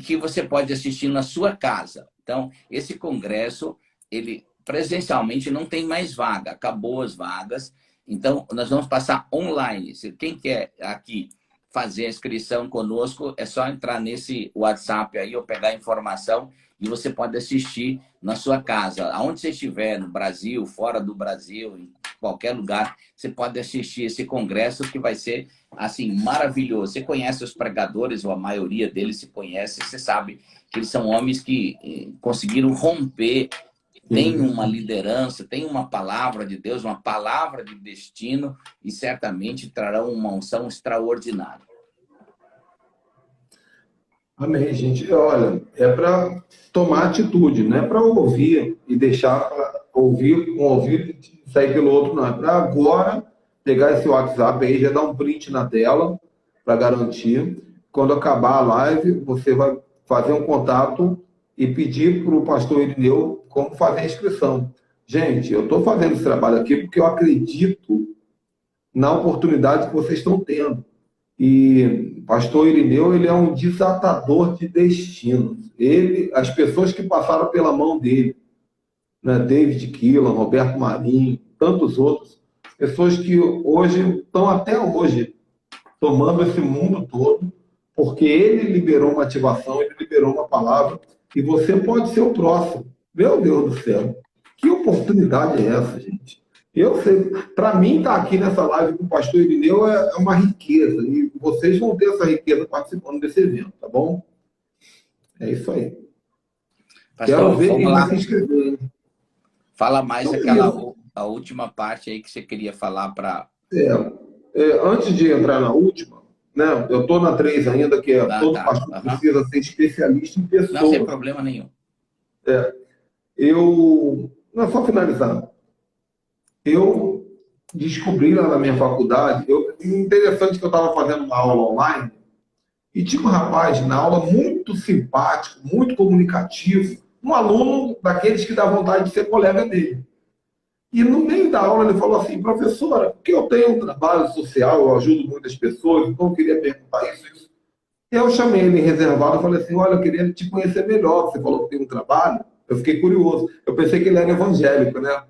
que você pode assistir na sua casa. Então, esse congresso, ele presencialmente não tem mais vaga, acabou as vagas. Então, nós vamos passar online. Quem quer aqui fazer a inscrição conosco, é só entrar nesse WhatsApp aí ou pegar a informação e você pode assistir na sua casa. Aonde você estiver, no Brasil, fora do Brasil, em qualquer lugar, você pode assistir esse congresso que vai ser, assim, maravilhoso. Você conhece os pregadores, ou a maioria deles se conhece, você sabe que eles são homens que conseguiram romper, tem uma liderança, tem uma palavra de Deus, uma palavra de destino e certamente trarão uma unção extraordinária. Amém, gente. Olha, é para tomar atitude, não é para ouvir e deixar para ouvir com ouvido e sair pelo outro, não. É para agora pegar esse WhatsApp aí, já dar um print na tela para garantir. Quando acabar a live, você vai fazer um contato e pedir para o pastor Irineu como fazer a inscrição. Gente, eu estou fazendo esse trabalho aqui porque eu acredito na oportunidade que vocês estão tendo. E pastor Irineu, ele é um desatador de destinos. As pessoas que passaram pela mão dele, né? David Keelan, Roberto Marinho, tantos outros, pessoas que hoje estão até hoje tomando esse mundo todo, porque ele liberou uma ativação, ele liberou uma palavra, e você pode ser o próximo. Meu Deus do céu, que oportunidade é essa, gente? Eu sei, para mim, estar aqui nessa live com o pastor Irineu é uma riqueza, e vocês vão ter essa riqueza participando desse evento, tá bom? É isso aí. Pastor, Quero ver vamos quem vai lá. se inscrever. Fala mais Então, aquela a última parte aí que você queria falar para... antes de entrar na última, né, eu estou na 3 ainda, que é Ah, todo tá. pastor Aham. precisa ser especialista em Não, sem pessoas. problema nenhum. Não é só finalizar. Eu descobri lá na minha faculdade, interessante que eu estava fazendo uma aula online, e tinha um rapaz na aula muito simpático, muito comunicativo, um aluno daqueles que dá vontade de ser colega dele. E no meio da aula ele falou assim: professora, porque eu tenho um trabalho social, eu ajudo muitas pessoas, então eu queria perguntar isso. E eu chamei ele em reservado e falei assim: olha, eu queria te conhecer melhor, você falou que tem um trabalho. Eu fiquei curioso, eu pensei que ele era evangélico, né?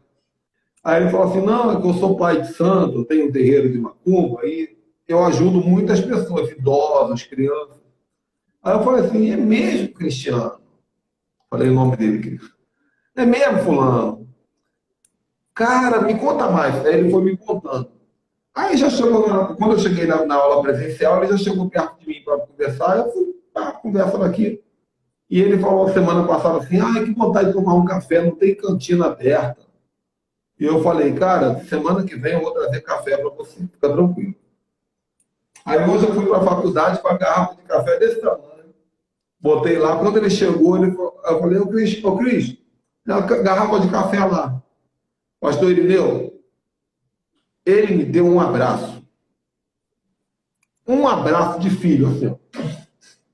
Aí ele falou assim: não, é que eu sou pai de santo, eu tenho um terreiro de macumba, e eu ajudo muitas pessoas, idosos, crianças. Aí eu falei assim: é mesmo, Cristiano? Falei o nome dele, Cristo. É mesmo, fulano? Cara, me conta mais. Aí ele foi me contando. Aí já chegou, quando eu cheguei na aula presencial, ele já chegou perto de mim para conversar, eu fui, conversando aqui. E ele falou semana passada assim: ai, que vontade de tomar um café, não tem cantina aberta. E eu falei: cara, semana que vem eu vou trazer café para você, fica tranquilo. Aí hoje eu fui para a faculdade com a garrafa de café desse tamanho. Botei lá, quando ele chegou, eu falei: ô Cris, tem uma garrafa de café lá. Pastor Irineu, ele me deu um abraço. Um abraço de filho, assim.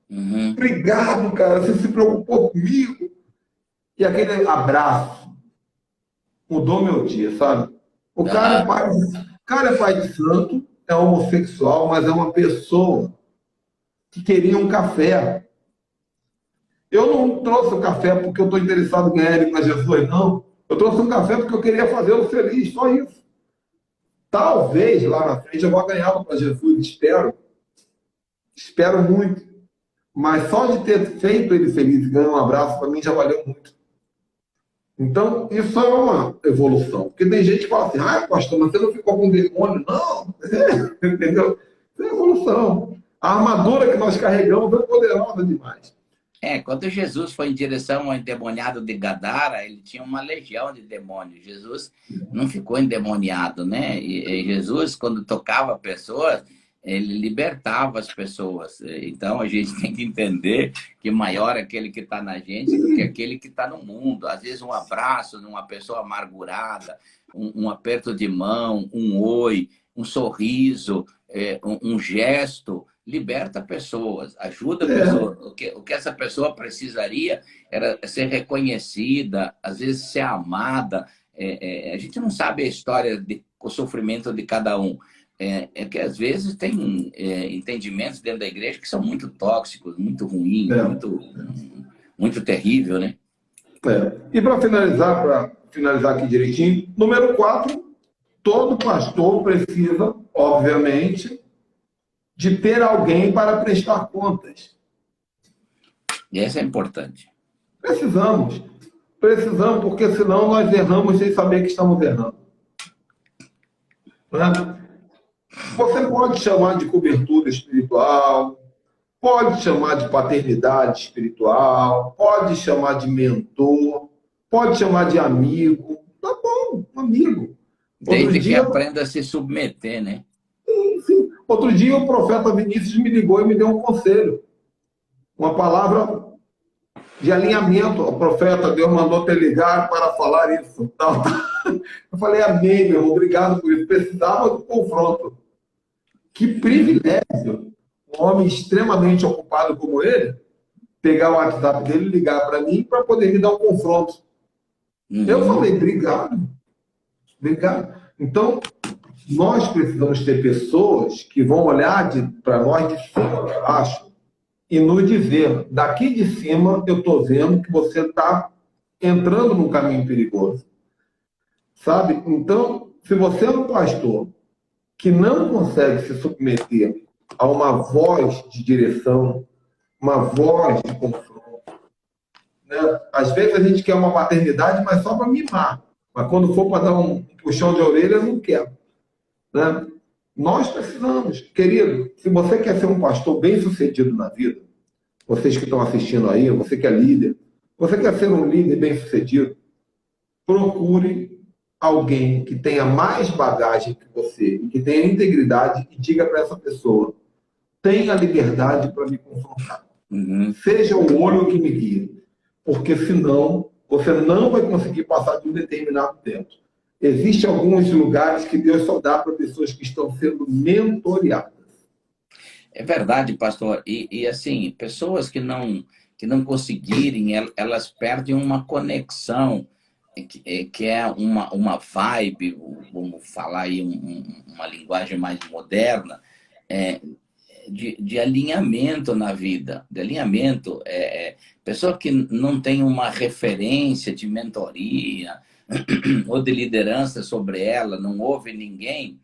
Uhum. Obrigado, cara, você se preocupou comigo. E aquele abraço mudou meu dia, sabe? O cara é pai de santo, é homossexual, mas é uma pessoa que queria um café. Eu não trouxe o café porque eu estou interessado em ganhar ele para Jesus, não. Eu trouxe um café porque eu queria fazê-lo feliz, só isso. Talvez lá na frente eu vá ganhá-lo para Jesus, espero. Espero muito. Mas só de ter feito ele feliz e ganhar um abraço, para mim já valeu muito. Então, isso é uma evolução. Porque tem gente que fala assim: ah, pastor, mas você não ficou com demônio? Não. Entendeu? Isso é evolução. A armadura que nós carregamos é poderosa demais. Quando Jesus foi em direção ao endemoniado de Gadara, ele tinha uma legião de demônios. Jesus não ficou endemoniado, né? E Jesus, quando tocava pessoas, ele libertava as pessoas. Então, a gente tem que entender que maior é aquele que está na gente do que aquele que está no mundo. Às vezes, um abraço de uma pessoa amargurada, um aperto de mão, um oi, um sorriso, um gesto, liberta pessoas, ajuda pessoas. O que essa pessoa precisaria era ser reconhecida, às vezes ser amada. A gente não sabe a história, o sofrimento de cada um. Que às vezes tem entendimentos dentro da igreja que são muito tóxicos, muito ruins, muito terrível, né? E para finalizar aqui direitinho, número 4, todo pastor precisa, obviamente, de ter alguém para prestar contas. E essa é importante. Precisamos, porque senão nós erramos sem saber que estamos errando. Né? Você pode chamar de cobertura espiritual, pode chamar de paternidade espiritual, pode chamar de mentor, pode chamar de amigo. Tá bom, amigo. Desde que aprenda a se submeter, né? Sim. Outro dia o profeta Vinícius me ligou e me deu um conselho. Uma palavra de alinhamento. O profeta, Deus mandou te ligar para falar isso. Eu falei: amém, meu irmão, obrigado por isso. Precisava do confronto. Que privilégio um homem extremamente ocupado como ele pegar o WhatsApp dele e ligar para mim para poder me dar um confronto. Eu falei: obrigado. Então, nós precisamos ter pessoas que vão olhar para nós de cima para baixo e nos dizer: daqui de cima eu estou vendo que você está entrando num caminho perigoso. Sabe? Então, se você é um pastor que não consegue se submeter a uma voz de direção, uma voz de confronto, né? Às vezes a gente quer uma paternidade, mas só para mimar. Mas quando for para dar um puxão de orelha, eu não quero, né? Nós precisamos, querido, se você quer ser um pastor bem-sucedido na vida, vocês que estão assistindo aí, você que é líder, você quer ser um líder bem-sucedido, procure alguém que tenha mais bagagem que você e que tenha integridade e diga para essa pessoa: tenha liberdade para me confrontar. Seja o olho que me guia. Porque senão você não vai conseguir passar de um determinado tempo. Existem alguns lugares que Deus só dá para pessoas que estão sendo mentoreadas. É verdade, pastor. E assim, pessoas que não conseguirem, elas perdem uma conexão, que é uma vibe, vamos falar aí uma linguagem mais moderna, é, de alinhamento na vida, de alinhamento. Pessoa que não tem uma referência de mentoria ou de liderança sobre ela, não ouve ninguém,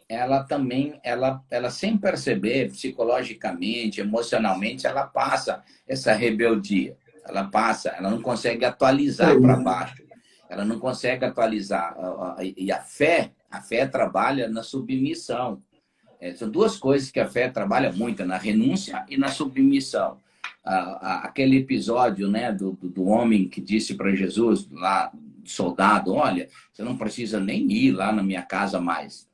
ela também, ela sem perceber, psicologicamente, emocionalmente, ela passa essa rebeldia. Ela não consegue atualizar para baixo. Ela não consegue atualizar. E a fé trabalha na submissão. São duas coisas que a fé trabalha muito, na renúncia e na submissão. Aquele episódio, né, do homem que disse para Jesus, lá, soldado: olha, você não precisa nem ir lá na minha casa mais.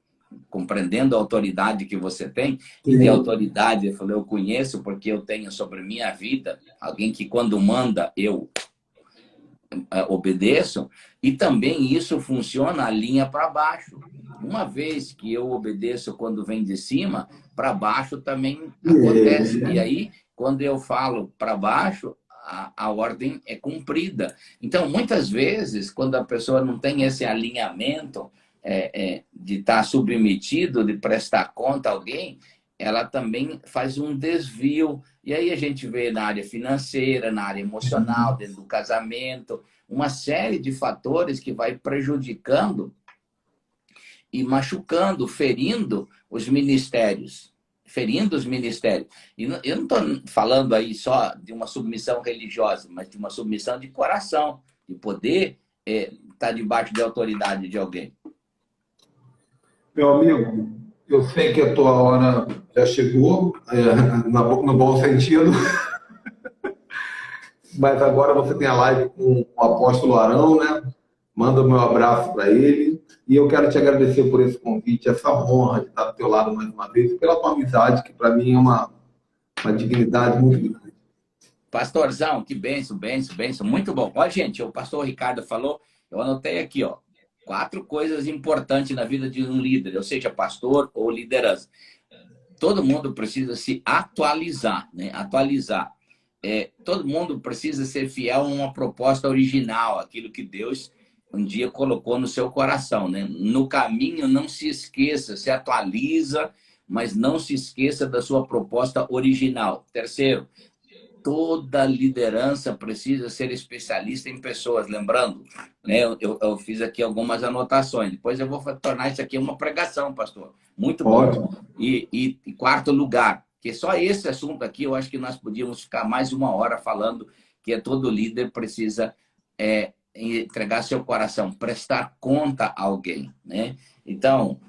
Compreendendo a autoridade que você tem, e de autoridade, eu falei, eu conheço porque eu tenho sobre minha vida alguém que quando manda, eu obedeço, e também isso funciona a linha para baixo. Uma vez que eu obedeço quando vem de cima, para baixo também acontece. E aí, quando eu falo para baixo, a ordem é cumprida. Então, muitas vezes, quando a pessoa não tem esse alinhamento de estar submetido, de prestar conta a alguém, ela também faz um desvio. E aí a gente vê na área financeira, na área emocional, dentro do casamento, uma série de fatores que vai prejudicando e machucando, ferindo os ministérios. Ferindo os ministérios. E eu não estou falando aí só de uma submissão religiosa, mas de uma submissão de coração, de poder estar debaixo da autoridade de alguém. Meu amigo, eu sei que a tua hora já chegou, no bom sentido, mas agora você tem a live com o apóstolo Arão, né? Manda o meu abraço para ele. E eu quero te agradecer por esse convite, essa honra de estar do teu lado mais uma vez, pela tua amizade, que para mim é uma dignidade muito grande. Pastorzão, que benção, benção, benção. Muito bom. Olha, gente, o pastor Ricardo falou, eu anotei aqui, ó, 4 coisas importantes na vida de um líder, ou seja, pastor ou liderança. Todo mundo precisa se atualizar, né? Atualizar. Todo mundo precisa ser fiel a uma proposta original, aquilo que Deus um dia colocou no seu coração, né? No caminho, não se esqueça, se atualiza, mas não se esqueça da sua proposta original. Terceiro, toda liderança precisa ser especialista em pessoas. Lembrando, né, eu fiz aqui algumas anotações. Depois eu vou tornar isso aqui uma pregação, pastor. Muito bom. Ótimo. E quarto lugar, que só esse assunto aqui, eu acho que nós podíamos ficar mais 1 hora falando, que todo líder precisa entregar seu coração, prestar conta a alguém, né? Então,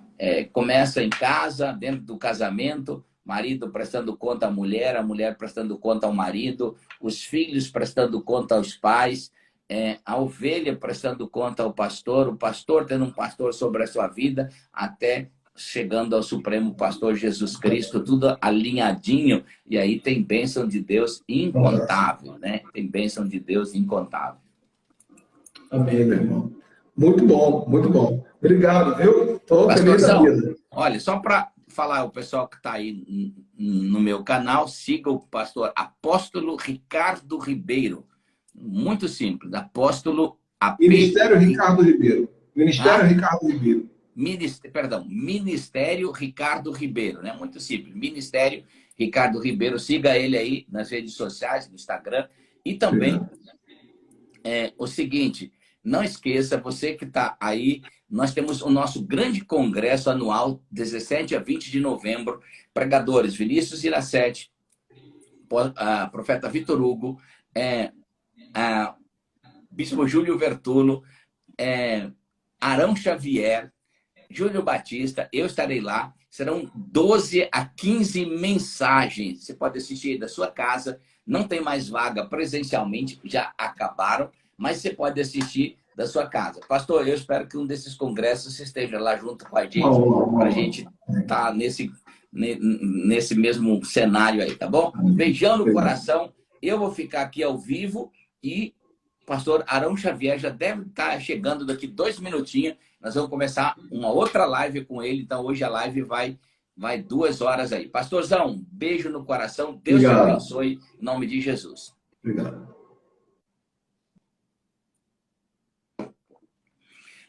começa em casa, dentro do casamento, marido prestando conta à mulher, a mulher prestando conta ao marido, os filhos prestando conta aos pais, a ovelha prestando conta ao pastor, o pastor tendo um pastor sobre a sua vida, até chegando ao Supremo Pastor Jesus Cristo, tudo alinhadinho, e aí tem bênção de Deus incontável, né? Tem bênção de Deus incontável. Amém, meu irmão. Muito bom, muito bom. Obrigado, viu? Estou feliz da vida. Olha, só para falar, o pessoal que está aí no meu canal, siga o pastor Apóstolo Ricardo Ribeiro. Muito simples, Apóstolo Ministério Ricardo Ribeiro. Ministério Ricardo Ribeiro. Ministério Ricardo Ribeiro, né? Muito simples. Ministério Ricardo Ribeiro, siga ele aí nas redes sociais, no Instagram. E também o seguinte, não esqueça, você que está aí, nós temos o nosso grande congresso anual, 17 a 20 de novembro. Pregadores Vinícius Iracete, profeta Vitor Hugo, Bispo Júlio Vertulo, Arão Xavier, Júlio Batista, eu estarei lá. Serão 12 a 15 mensagens. Você pode assistir da sua casa. Não tem mais vaga presencialmente, já acabaram, mas você pode assistir da sua casa. Pastor, eu espero que um desses congressos você esteja lá junto com a gente, para a gente estar nesse mesmo cenário aí, tá bom? Beijão no coração. Eu vou ficar aqui ao vivo e o pastor Arão Xavier já deve estar chegando daqui 2 minutinhos. Nós vamos começar uma outra live com ele. Então, hoje a live vai 2 horas aí. Pastorzão, beijo no coração. Deus te abençoe. Em nome de Jesus. Obrigado.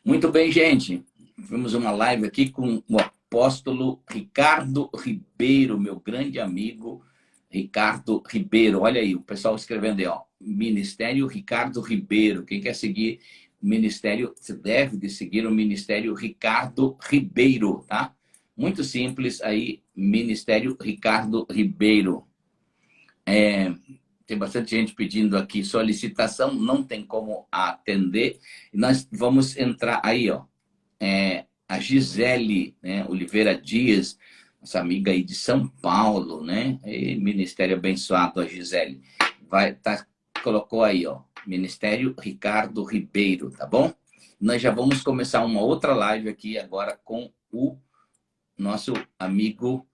Muito bem, gente. Vimos uma live aqui com o apóstolo Ricardo Ribeiro, meu grande amigo Ricardo Ribeiro. Olha aí, o pessoal escrevendo aí, ó. Ministério Ricardo Ribeiro. Quem quer seguir o ministério, você deve de seguir o Ministério Ricardo Ribeiro, tá? Muito simples aí, Ministério Ricardo Ribeiro. Tem bastante gente pedindo aqui solicitação, não tem como atender. Nós vamos entrar aí, ó. A Gisele, né, Oliveira Dias, nossa amiga aí de São Paulo, né? Ministério abençoado, a Gisele. Colocou aí, ó, Ministério Ricardo Ribeiro, tá bom? Nós já vamos começar uma outra live aqui agora com o nosso amigo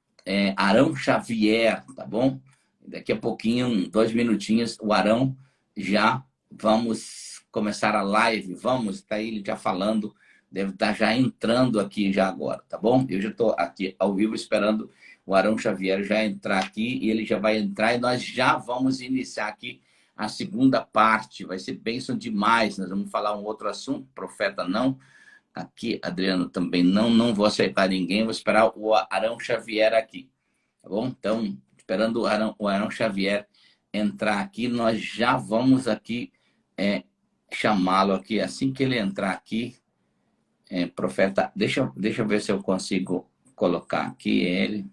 Arão Xavier, tá bom? Daqui a pouquinho, 2 minutinhos, o Arão já vamos começar a live. Vamos, tá ele já falando, deve estar já entrando aqui já agora, tá bom? Eu já estou aqui ao vivo esperando o Arão Xavier já entrar aqui e ele já vai entrar e nós já vamos iniciar aqui a segunda parte. Vai ser bênção demais. Nós vamos falar um outro assunto, profeta não. Aqui, Adriano, também não vou aceitar ninguém, vou esperar o Arão Xavier aqui, tá bom? Então, esperando o Arão Xavier entrar aqui, nós já vamos aqui chamá-lo aqui. Assim que ele entrar aqui, profeta, deixa eu ver se eu consigo colocar aqui ele.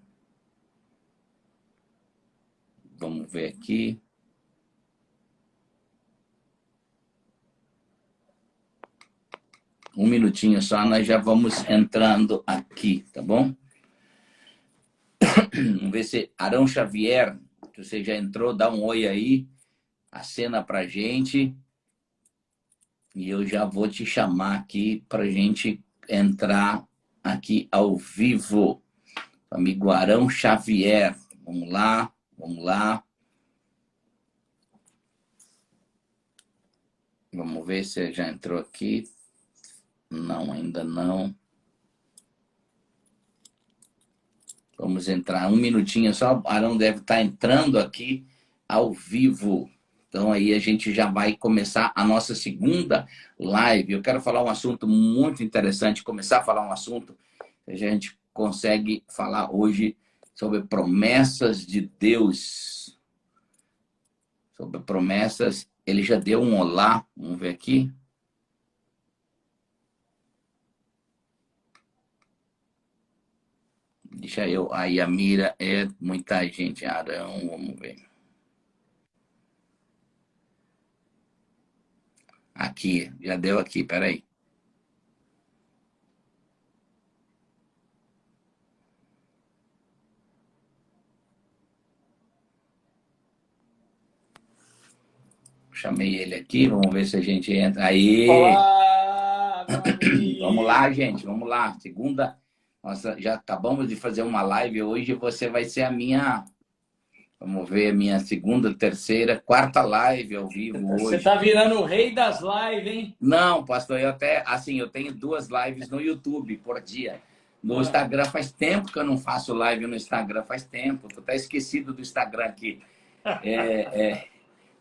Vamos ver aqui. Um minutinho só, nós já vamos entrando aqui, tá bom? Vamos ver se Arão Xavier, que você já entrou, dá um oi aí, acena pra gente. E eu já vou te chamar aqui pra gente entrar aqui ao vivo. Amigo Arão Xavier, vamos lá, vamos lá. Vamos ver se ele já entrou aqui. Não, ainda não. Vamos entrar um minutinho só. O Arão deve estar entrando aqui ao vivo. Então aí a gente já vai começar a nossa segunda live. Eu quero falar um assunto muito interessante, começar a falar um assunto que a gente consegue falar hoje sobre promessas de Deus. Sobre promessas. Ele já deu um olá. Vamos ver aqui. Deixa eu. Aí a mira muita gente. Arão, vamos ver. Aqui, já deu aqui, peraí. Chamei ele aqui, vamos ver se a gente entra. Aí! Olá, meu amigo. Vamos lá, gente, vamos lá. Segunda, nossa, já acabamos de fazer uma live hoje, você vai ser a minha, vamos ver, a minha segunda, terceira, quarta live ao vivo hoje. Você tá virando o rei das lives, hein? Não, pastor, eu até, assim, eu tenho 2 lives no YouTube por dia. No Instagram faz tempo que eu não faço live no Instagram, faz tempo. Tô até esquecido do Instagram aqui.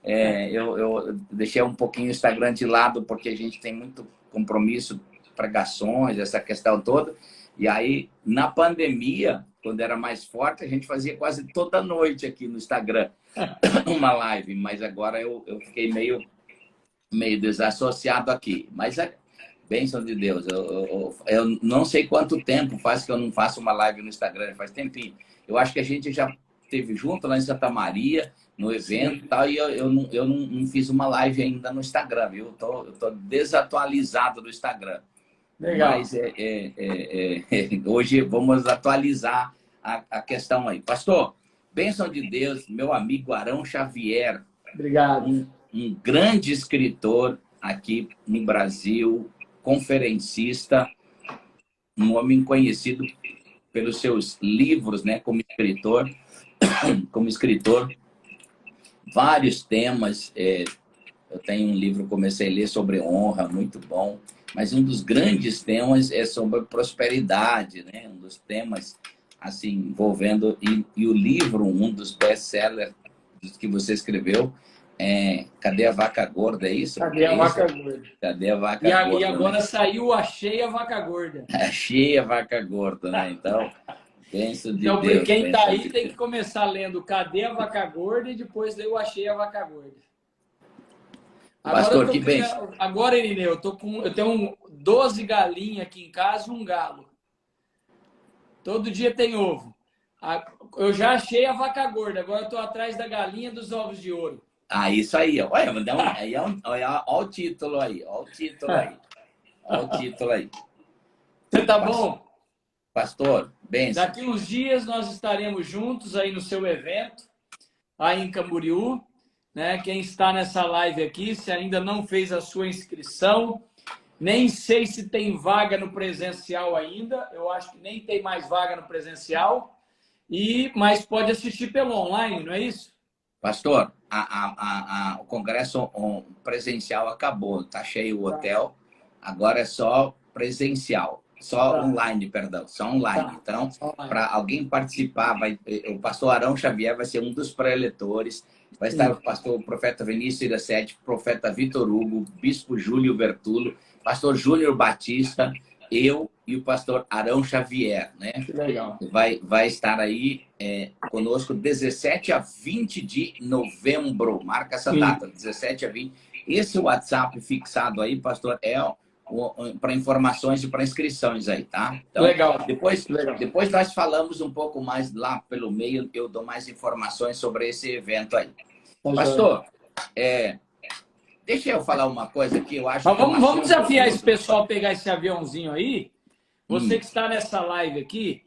Eu deixei um pouquinho o Instagram de lado porque a gente tem muito compromisso, pregações, essa questão toda. E aí, na pandemia, quando era mais forte, a gente fazia quase toda noite aqui no Instagram uma live. Mas agora eu fiquei meio meio desassociado aqui. Mas a bênção de Deus. Eu não sei quanto tempo faz que eu não faço uma live no Instagram, faz tempinho. Eu acho que a gente já esteve junto lá em Santa Maria, no evento e tal, e eu não fiz uma live ainda no Instagram, viu? Eu tô desatualizado do Instagram. Legal. Mas hoje vamos atualizar a questão aí. Pastor, bênção de Deus, meu amigo Arão Xavier, Obrigado. um grande escritor aqui no Brasil, conferencista, um homem conhecido pelos seus livros, né, como escritor, vários temas. Eu tenho um livro, comecei a ler sobre honra, muito bom, mas um dos grandes temas é sobre prosperidade, né? Um dos temas assim envolvendo e o livro, um dos best-sellers que você escreveu, Cadê a Vaca Gorda, é isso? Cadê a Vaca Gorda? Cadê a Vaca Gorda? E agora, né? saiu Achei a Vaca Gorda. Achei a Vaca Gorda, né? Então, bênção de Então, Deus. quem está aí de tem Deus. que começar lendo Cadê a Vaca Gorda e depois ler o Achei a Vaca Gorda. Agora, Pastor, que bênção. Agora, Irineu, eu tenho 12 galinhas aqui em casa e um galo. Todo dia tem ovo. Eu já achei a vaca gorda, agora eu estou atrás da galinha dos ovos de ouro. Ah, isso aí. Olha, olha o título aí. Olha o título aí. Olha o título aí. Você tá bom? Pastor, bênção. Daqui uns dias nós estaremos juntos aí no seu evento, aí em Camboriú. Né? Quem está nessa live aqui, se ainda não fez a sua inscrição, nem sei se tem vaga no presencial ainda, eu acho que nem tem mais vaga no presencial, mas pode assistir pelo online, não é isso? Pastor, o congresso presencial acabou, está cheio o hotel, agora é só presencial, só online, perdão, só online. Então, para alguém participar, o pastor Arão Xavier vai ser um dos pré-eletores. Vai estar o profeta Vinícius Iracete, o profeta Vitor Hugo, bispo Júlio Bertulo, pastor Júnior Batista, eu e o pastor Arão Xavier, né? Que legal. Vai estar aí conosco 17 a 20 de novembro. Marca essa data, 17 a 20. Esse WhatsApp fixado aí, pastor, para informações e para inscrições aí, tá? Então, legal. Depois nós falamos um pouco mais lá pelo meio, eu dou mais informações sobre esse evento aí. Pastor, deixa eu falar uma coisa aqui, eu acho que vamos desafiar esse pessoal a pegar esse aviãozinho aí. Você que está nessa live aqui,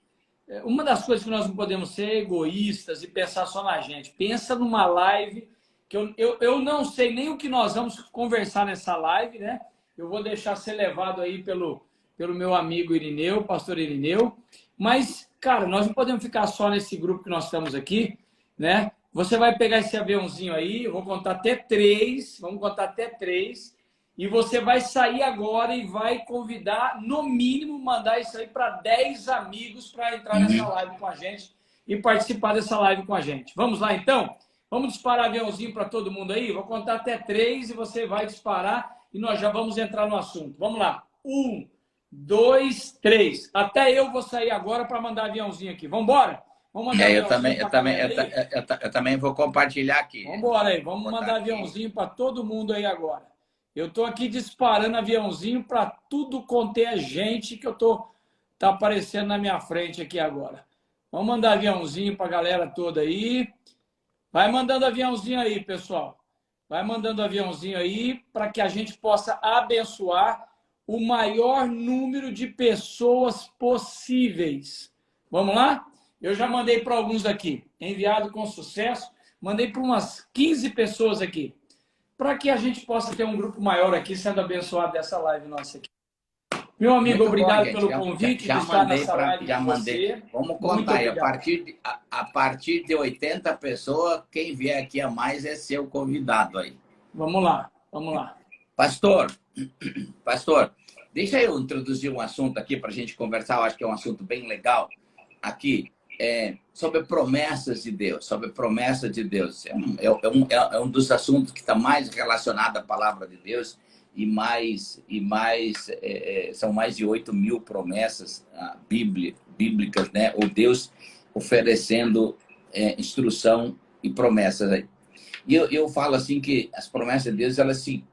uma das coisas que nós não podemos ser egoístas e pensar só na gente. Pensa numa live que eu não sei nem o que nós vamos conversar nessa live, né? Eu vou deixar ser levado aí pelo meu amigo Irineu, pastor Irineu. Mas, cara, nós não podemos ficar só nesse grupo que nós estamos aqui, né? Você vai pegar esse aviãozinho aí, eu vou contar até 3, vamos contar até 3, e você vai sair agora e vai convidar, no mínimo, mandar isso aí para 10 amigos para entrar nessa live com a gente e participar dessa live com a gente. Vamos lá, então? Vamos disparar aviãozinho para todo mundo aí? Vou contar até 3 e você vai disparar e nós já vamos entrar no assunto. Vamos lá. 1, 2, 3. Até eu vou sair agora para mandar aviãozinho aqui. Vamos embora? Vamos mandar eu também vou compartilhar aqui. Vamos embora aí. Vamos mandar aviãozinho para todo mundo aí agora. Eu estou aqui disparando aviãozinho para tudo quanto é gente que tá aparecendo na minha frente aqui agora. Vamos mandar aviãozinho para a galera toda aí. Vai mandando aviãozinho aí, pessoal. Vai mandando aviãozinho aí para que a gente possa abençoar o maior número de pessoas possíveis. Vamos lá? Eu já mandei para alguns aqui. Enviado com sucesso. Mandei para umas 15 pessoas aqui. Para que a gente possa ter um grupo maior aqui sendo abençoado dessa live nossa aqui. Meu amigo, muito obrigado bom, pelo convite de estar nessa live já mandei. Você. Vamos contar aí. A partir de 80 pessoas, quem vier aqui a mais é seu convidado aí. Vamos lá, vamos lá. Pastor, deixa eu introduzir um assunto aqui para a gente conversar. Eu acho que é um assunto bem legal aqui. Sobre promessas de Deus, sobre promessa de Deus. É um dos assuntos que está mais relacionado à palavra de Deus. São mais de 8.000 promessas bíblicas, né? Ou Deus oferecendo instrução e promessas aí. E eu falo assim que as promessas de Deus, elas se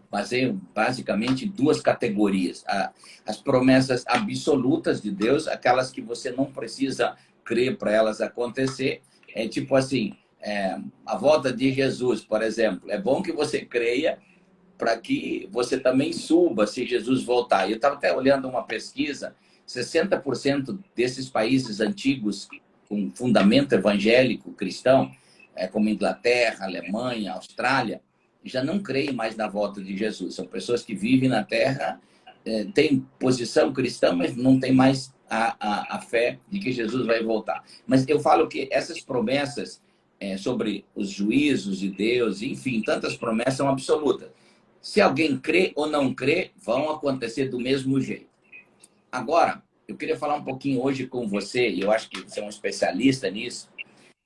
baseiam basicamente em duas categorias. As promessas absolutas de Deus, aquelas que você não precisa crer para elas acontecer. É tipo assim, a volta de Jesus, por exemplo. É bom que você creia para que você também suba se Jesus voltar. Eu estava até olhando uma pesquisa, 60% desses países antigos com fundamento evangélico cristão, como Inglaterra, Alemanha, Austrália, já não creem mais na volta de Jesus. São pessoas que vivem na Terra, têm posição cristã, mas não têm mais a fé de que Jesus vai voltar. Mas eu falo que essas promessas sobre os juízos de Deus, enfim, tantas promessas são absolutas. Se alguém crê ou não crê, vão acontecer do mesmo jeito. Agora, eu queria falar um pouquinho hoje com você, e eu acho que você é um especialista nisso,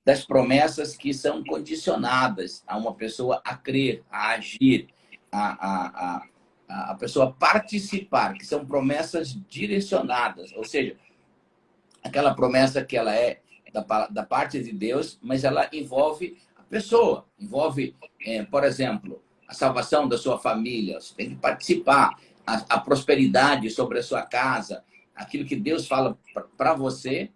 das promessas que são condicionadas a uma pessoa a crer, a agir, a pessoa participar, que são promessas direcionadas, ou seja, aquela promessa que ela é da parte de Deus, mas ela envolve a pessoa, envolve, por exemplo, a salvação da sua família, você tem que participar, a prosperidade sobre a sua casa, aquilo que Deus fala para você.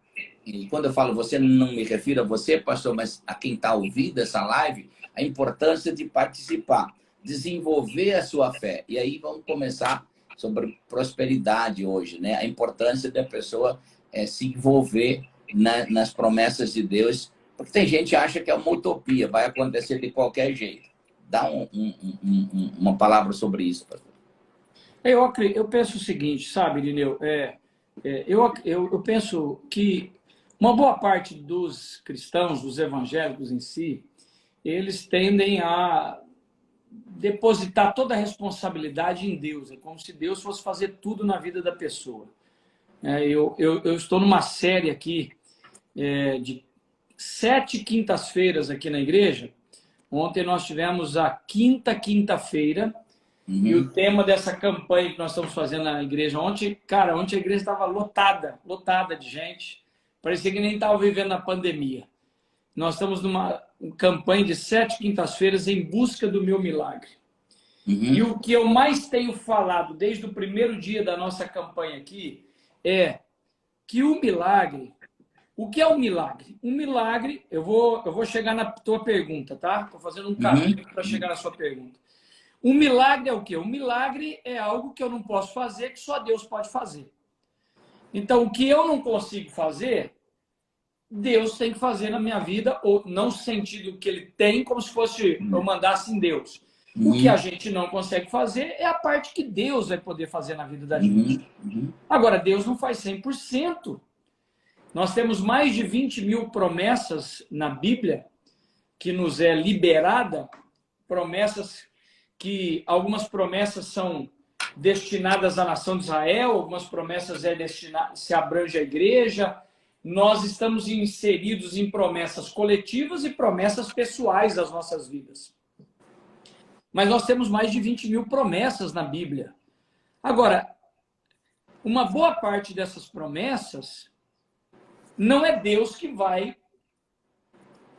E quando eu falo você, não me refiro a você, pastor, mas a quem está ouvindo essa live, a importância de participar, desenvolver a sua fé. E aí vamos começar sobre prosperidade hoje, né? A importância da pessoa se envolver nas promessas de Deus, porque tem gente que acha que é uma utopia, vai acontecer de qualquer jeito. Dá uma palavra sobre isso, pastor. Eu penso o seguinte, sabe, Irineu? Eu penso que uma boa parte dos cristãos, dos evangélicos em si, eles tendem a depositar toda a responsabilidade em Deus. É como se Deus fosse fazer tudo na vida da pessoa. Eu estou numa série aqui de 7 quintas-feiras aqui na igreja. Ontem nós tivemos a quinta-feira. E o tema dessa campanha que nós estamos fazendo na igreja ontem, cara, ontem a igreja estava lotada de gente. Parecia que nem estava vivendo na pandemia. Nós estamos numa campanha de 7 quintas-feiras em busca do meu milagre. E o que eu mais tenho falado desde o primeiro dia da nossa campanha aqui é que o milagre... O que é um milagre? Um milagre... Eu vou chegar na tua pergunta, tá? Estou fazendo um caminho para chegar na sua pergunta. Um milagre é o quê? Um milagre é algo que eu não posso fazer, que só Deus pode fazer. Então, o que eu não consigo fazer, Deus tem que fazer na minha vida, ou não no sentido que ele tem, como se fosse eu mandasse em Deus. O que a gente não consegue fazer é a parte que Deus vai poder fazer na vida da gente. Agora, Deus não faz 100%. Nós temos mais de 20 mil promessas na Bíblia que nos é liberada, promessas que algumas promessas são destinadas à nação de Israel, algumas promessas se abrange a igreja. Nós estamos inseridos em promessas coletivas e promessas pessoais das nossas vidas. Mas nós temos mais de 20 mil promessas na Bíblia. Agora, uma boa parte dessas promessas não é Deus que vai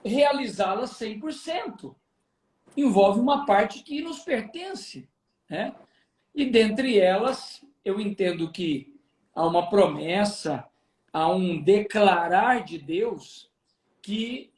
realizá-las 100%. Envolve uma parte que nos pertence, né? E dentre elas, eu entendo que há uma promessa, há um declarar de Deus que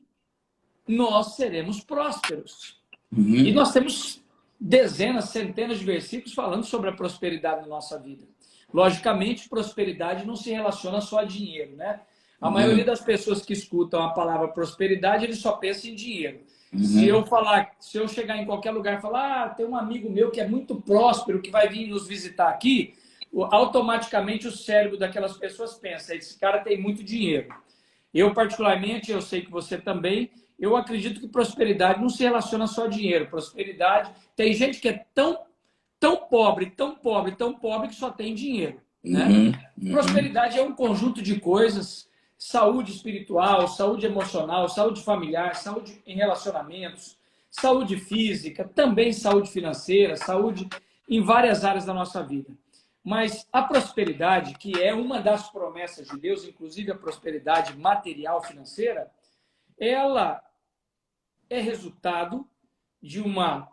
nós seremos prósperos. E nós temos dezenas, centenas de versículos falando sobre a prosperidade na nossa vida. Logicamente, prosperidade não se relaciona só a dinheiro, né? A maioria das pessoas que escutam a palavra prosperidade, eles só pensam em dinheiro. Se eu chegar em qualquer lugar e falar, tem um amigo meu que é muito próspero, que vai vir nos visitar aqui, automaticamente o cérebro daquelas pessoas pensa, esse cara tem muito dinheiro. Eu, particularmente, eu sei que você também, eu acredito que prosperidade não se relaciona só a dinheiro. Prosperidade, tem gente que é tão pobre, tão pobre, tão pobre que só tem dinheiro, né? Prosperidade é um conjunto de coisas. Saúde espiritual, saúde emocional, saúde familiar, saúde em relacionamentos, saúde física, também saúde financeira, saúde em várias áreas da nossa vida. Mas a prosperidade, que é uma das promessas de Deus, inclusive a prosperidade material financeira, ela é resultado de uma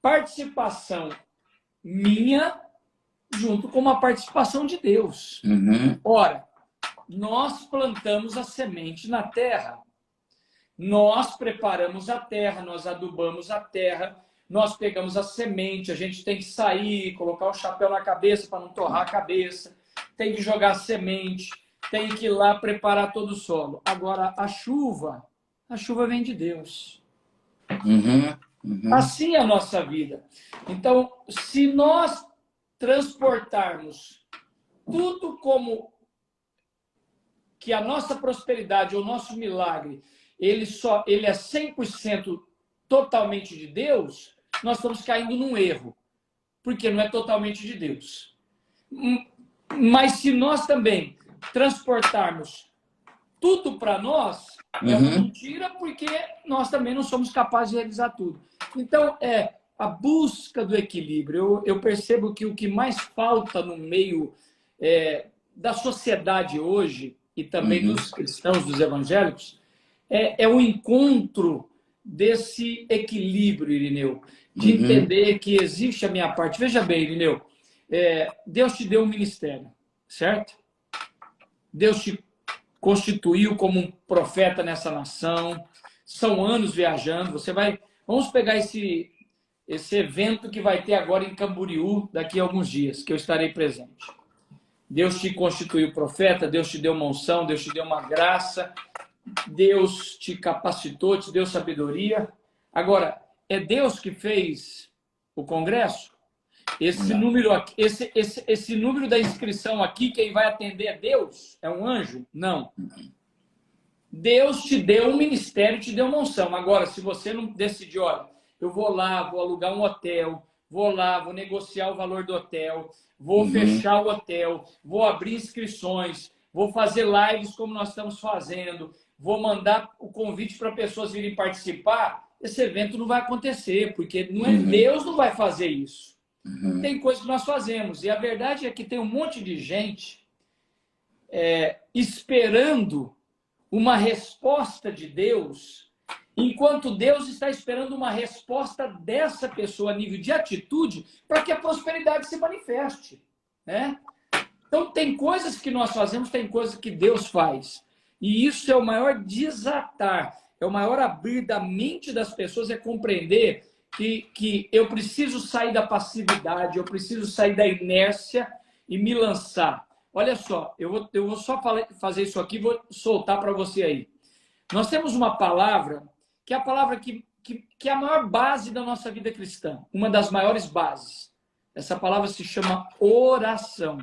participação minha junto com uma participação de Deus. Ora, nós plantamos a semente na terra. Nós preparamos a terra, nós adubamos a terra, nós pegamos a semente, a gente tem que sair, colocar o chapéu na cabeça para não torrar a cabeça, tem que jogar a semente, tem que ir lá preparar todo o solo. Agora, a chuva vem de Deus. Assim é a nossa vida. Então, se nós transportarmos tudo como que a nossa prosperidade, o nosso milagre, ele é 100% totalmente de Deus, nós estamos caindo num erro, porque não é totalmente de Deus. Mas se nós também transportarmos tudo para nós, é uma mentira, porque nós também não somos capazes de realizar tudo. Então, é a busca do equilíbrio. Eu percebo que o que mais falta no meio da sociedade hoje, e também dos cristãos, dos evangélicos, é o encontro desse equilíbrio, Irineu, de entender que existe a minha parte. Veja bem, Irineu, Deus te deu um ministério, certo? Deus te constituiu como um profeta nessa nação. São anos viajando. Vamos pegar esse evento que vai ter agora em Camboriú, daqui a alguns dias, que eu estarei presente. Deus te constituiu profeta, Deus te deu uma unção, Deus te deu uma graça, Deus te capacitou, te deu sabedoria. Agora, é Deus que fez o congresso? Esse número aqui, esse número da inscrição aqui, quem vai atender é Deus? É um anjo? Não. Deus te deu um ministério, te deu uma unção. Agora, se você não decidir, olha, eu vou lá, vou alugar um hotel, vou lá, vou negociar o valor do hotel, vou fechar o hotel, vou abrir inscrições, vou fazer lives como nós estamos fazendo, vou mandar o convite para pessoas virem participar, esse evento não vai acontecer, porque não é Deus não vai fazer isso. Tem coisas que nós fazemos, e a verdade é que tem um monte de gente esperando uma resposta de Deus, enquanto Deus está esperando uma resposta dessa pessoa a nível de atitude para que a prosperidade se manifeste, né? Então, tem coisas que nós fazemos, tem coisas que Deus faz. E isso é o maior desatar, é o maior abrir da mente das pessoas, é compreender que eu preciso sair da passividade, eu preciso sair da inércia e me lançar. Olha só, eu vou só fazer isso aqui, vou soltar para você aí. Nós temos uma palavra, que é a palavra que é a maior base da nossa vida cristã, uma das maiores bases. Essa palavra se chama oração.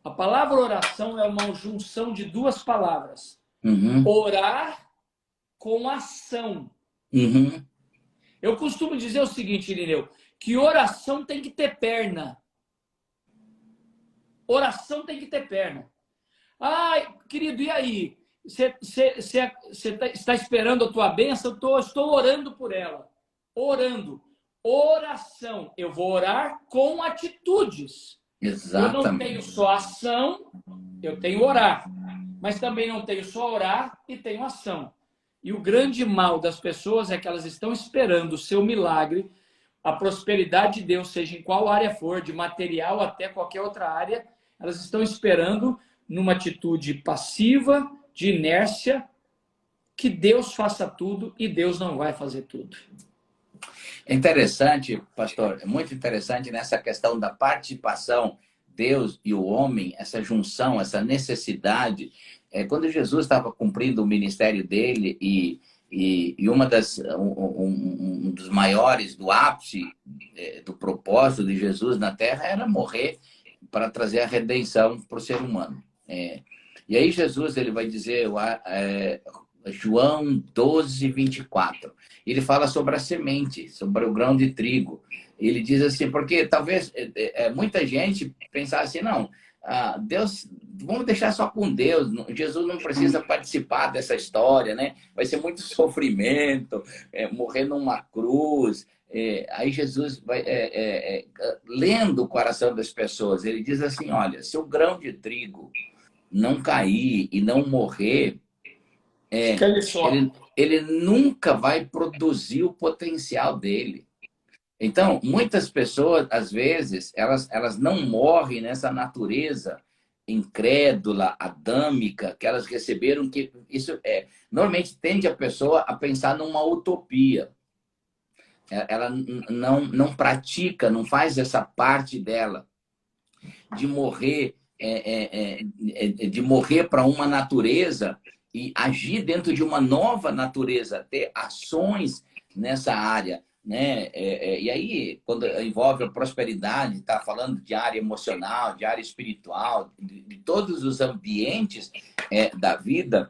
A palavra oração é uma junção de duas palavras. Orar com ação. Eu costumo dizer o seguinte, Irineu, que oração tem que ter perna. Oração tem que ter perna. Ai, querido, e aí? Você está esperando a tua bênção? Estou orando por ela. Orando. Oração. Eu vou orar com atitudes. Exatamente. Eu não tenho só ação, eu tenho orar. Mas também não tenho só orar e tenho ação. E o grande mal das pessoas é que elas estão esperando o seu milagre, a prosperidade de Deus, seja em qual área for, de material até qualquer outra área, elas estão esperando numa atitude passiva, de inércia, que Deus faça tudo e Deus não vai fazer tudo. É interessante, pastor, é muito interessante nessa questão da participação, Deus e o homem, essa junção, essa necessidade. Quando Jesus estava cumprindo o ministério dele e um dos maiores, do ápice do propósito de Jesus na Terra era morrer para trazer a redenção para o ser humano. E aí Jesus ele vai dizer, João 12, 24, ele fala sobre a semente, sobre o grão de trigo. Ele diz assim, porque talvez muita gente pensasse assim, não, Deus, vamos deixar só com Deus, Jesus não precisa participar dessa história, né? Vai ser muito sofrimento, morrer numa cruz. Aí Jesus vai lendo o coração das pessoas, ele diz assim, olha, se o grão de trigo não cair e não morrer, ele nunca vai produzir o potencial dele. Então, muitas pessoas, às vezes, elas não morrem nessa natureza incrédula, adâmica, que elas receberam, que isso normalmente tende a pessoa a pensar numa utopia. Ela não pratica, não faz essa parte dela de morrer, de morrer para uma natureza e agir dentro de uma nova natureza, ter ações nessa área, né? E aí, quando envolve a prosperidade, está falando de área emocional, de área espiritual, de todos os ambientes da vida,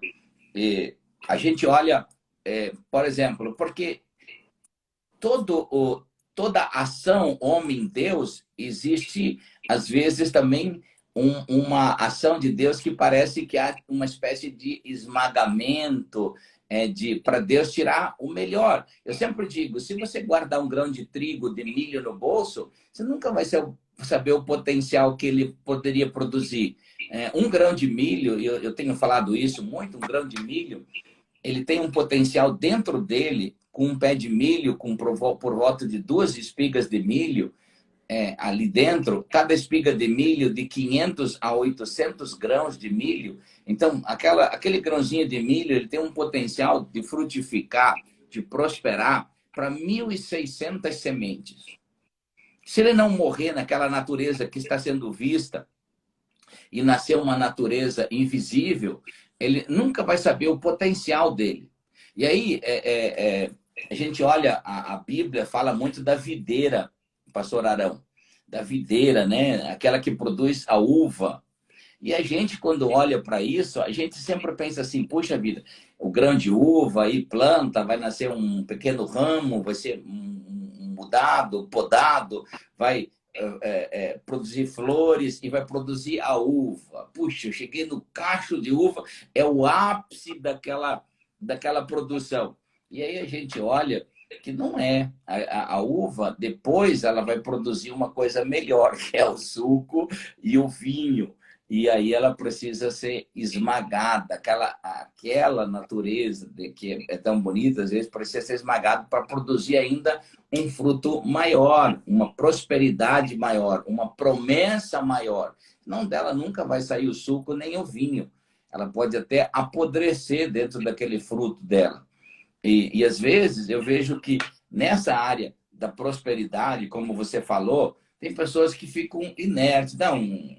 a gente olha, por exemplo, porque toda ação homem-Deus existe, às vezes, também uma ação de Deus que parece que há uma espécie de esmagamento para Deus tirar o melhor. Eu sempre digo, se você guardar um grão de trigo, de milho no bolso, você nunca vai saber o potencial que ele poderia produzir. Um grão de milho, eu tenho falado isso muito, um grão de milho, ele tem um potencial dentro dele, com um pé de milho, por volta de 2 espigas de milho, ali dentro, cada espiga de milho de 500 a 800 grãos de milho. Então, aquele grãozinho de milho, ele tem um potencial de frutificar, de prosperar para 1.600 sementes. Se ele não morrer naquela natureza que está sendo vista e nascer uma natureza invisível, ele nunca vai saber o potencial dele. E aí, a gente olha, a Bíblia fala muito da videira, pastor Arão, da videira, né? Aquela que produz a uva. E a gente, quando olha para isso, a gente sempre pensa assim, puxa vida, o grão de uva aí planta, vai nascer um pequeno ramo, vai ser mudado, podado, vai produzir flores e vai produzir a uva. Puxa, eu cheguei no cacho de uva, é o ápice daquela produção. E aí a gente olha que não é. A uva, depois, ela vai produzir uma coisa melhor, que é o suco e o vinho. E aí ela precisa ser esmagada. Aquela natureza que é tão bonita, às vezes, precisa ser esmagada para produzir ainda um fruto maior, uma prosperidade maior, uma promessa maior. Não dela nunca vai sair o suco nem o vinho. Ela pode até apodrecer dentro daquele fruto dela. E às vezes eu vejo que nessa área da prosperidade, como você falou, tem pessoas que ficam inertes. Não,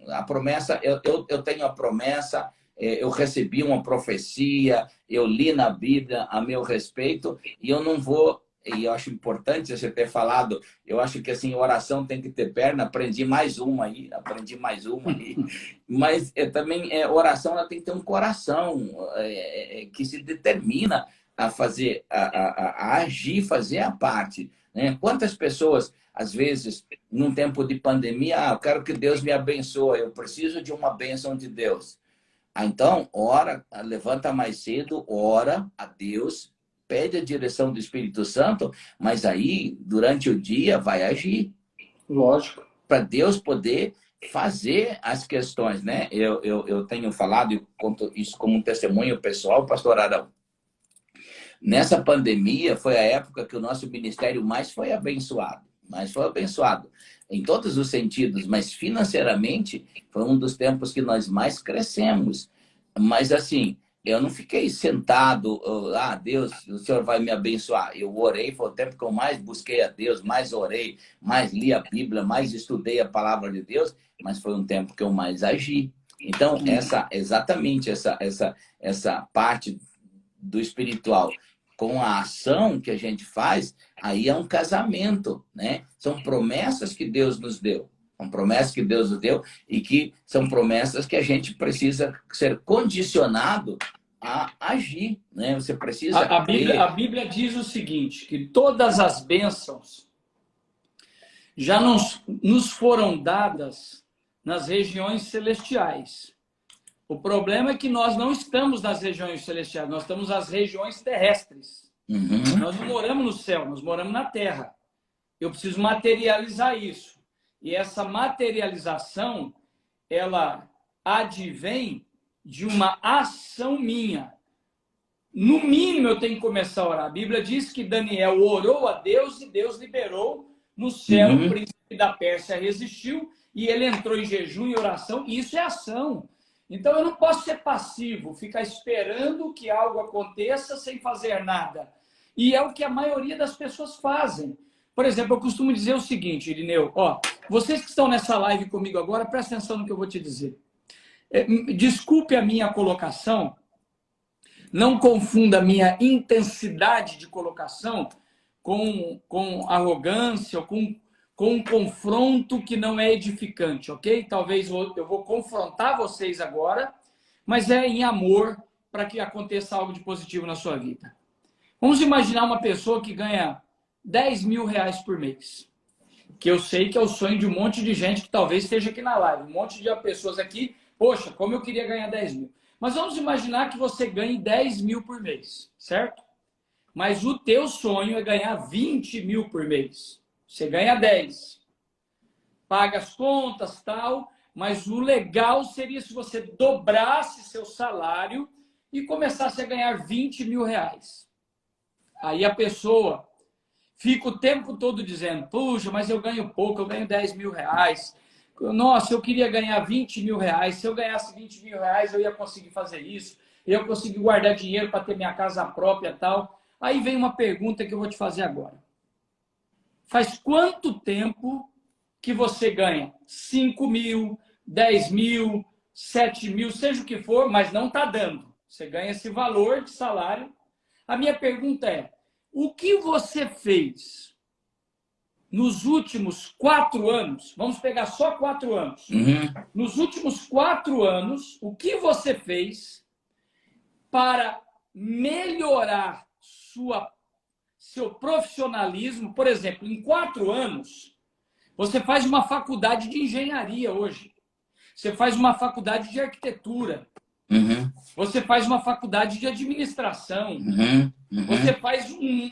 a promessa, eu tenho a promessa, eu recebi uma profecia, eu li na Bíblia a meu respeito, e eu não vou, e eu acho importante você ter falado, eu acho que assim, oração tem que ter perna, aprendi mais uma aí, mas também oração ela tem que ter um coração que se determina a fazer, a agir, fazer a parte, né? Quantas pessoas, às vezes, num tempo de pandemia, eu quero que Deus me abençoe, eu preciso de uma bênção de Deus. Então, ora, levanta mais cedo, ora a Deus, pede a direção do Espírito Santo, mas aí, durante o dia, vai agir. Lógico. Para Deus poder fazer as questões, né? Eu tenho falado, e conto isso como um testemunho pessoal, pastor Arão. Nessa pandemia, foi a época que o nosso ministério mais foi abençoado. Em todos os sentidos, mas financeiramente foi um dos tempos que nós mais crescemos. Mas assim, eu não fiquei sentado, Deus, o Senhor vai me abençoar. Eu orei, foi o tempo que eu mais busquei a Deus, mais orei, mais li a Bíblia, mais estudei a palavra de Deus, mas foi um tempo que eu mais agi. Então, exatamente essa parte do espiritual com a ação que a gente faz, aí é um casamento, né? São promessas que Deus nos deu. São promessas que Deus nos deu e que são promessas que a gente precisa ser condicionado a agir, né? Você precisa... A Bíblia diz o seguinte, que todas as bênçãos já nos foram dadas nas regiões celestiais. O problema é que nós não estamos nas regiões celestiais, nós estamos nas regiões terrestres. Uhum. Nós não moramos no céu, nós moramos na terra. Eu preciso materializar isso. E essa materialização, ela advém de uma ação minha. No mínimo, eu tenho que começar a orar. A Bíblia diz que Daniel orou a Deus e Deus liberou No céu, o príncipe da Pérsia resistiu e ele entrou em jejum e oração, e isso é ação. Então, eu não posso ser passivo, ficar esperando que algo aconteça sem fazer nada. E é o que a maioria das pessoas fazem. Por exemplo, eu costumo dizer o seguinte, Irineu, ó, vocês que estão nessa live comigo agora, presta atenção no que eu vou te dizer. Desculpe a minha colocação, não confunda a minha intensidade de colocação com arrogância ou com um confronto que não é edificante, ok? Talvez eu vou confrontar vocês agora, mas é em amor para que aconteça algo de positivo na sua vida. Vamos imaginar uma pessoa que ganha 10 mil reais por mês, que eu sei que é o sonho de um monte de gente que talvez esteja aqui na live, um monte de pessoas aqui, poxa, como eu queria ganhar 10 mil. Mas vamos imaginar que você ganhe 10 mil por mês, certo? Mas o teu sonho é ganhar 20 mil por mês. Você ganha 10. Paga as contas, tal, mas o legal seria se você dobrasse seu salário e começasse a ganhar 20 mil reais. Aí a pessoa fica o tempo todo dizendo, puxa, mas eu ganho pouco, eu ganho 10 mil reais. Nossa, eu queria ganhar 20 mil reais. Se eu ganhasse 20 mil reais, eu ia conseguir fazer isso. Eu ia conseguir guardar dinheiro para ter minha casa própria e tal. Aí vem uma pergunta que eu vou te fazer agora. Faz quanto tempo que você ganha 5 mil, 10 mil, 7 mil, seja o que for, mas não está dando. Você ganha esse valor de salário. A minha pergunta é, o que você fez nos últimos 4 anos? Vamos pegar só 4 anos. Nos últimos 4 anos, o que você fez para melhorar seu profissionalismo? Por exemplo, em 4 anos, você faz uma faculdade de engenharia hoje. Você faz uma faculdade de arquitetura. Você faz uma faculdade de administração. Você faz um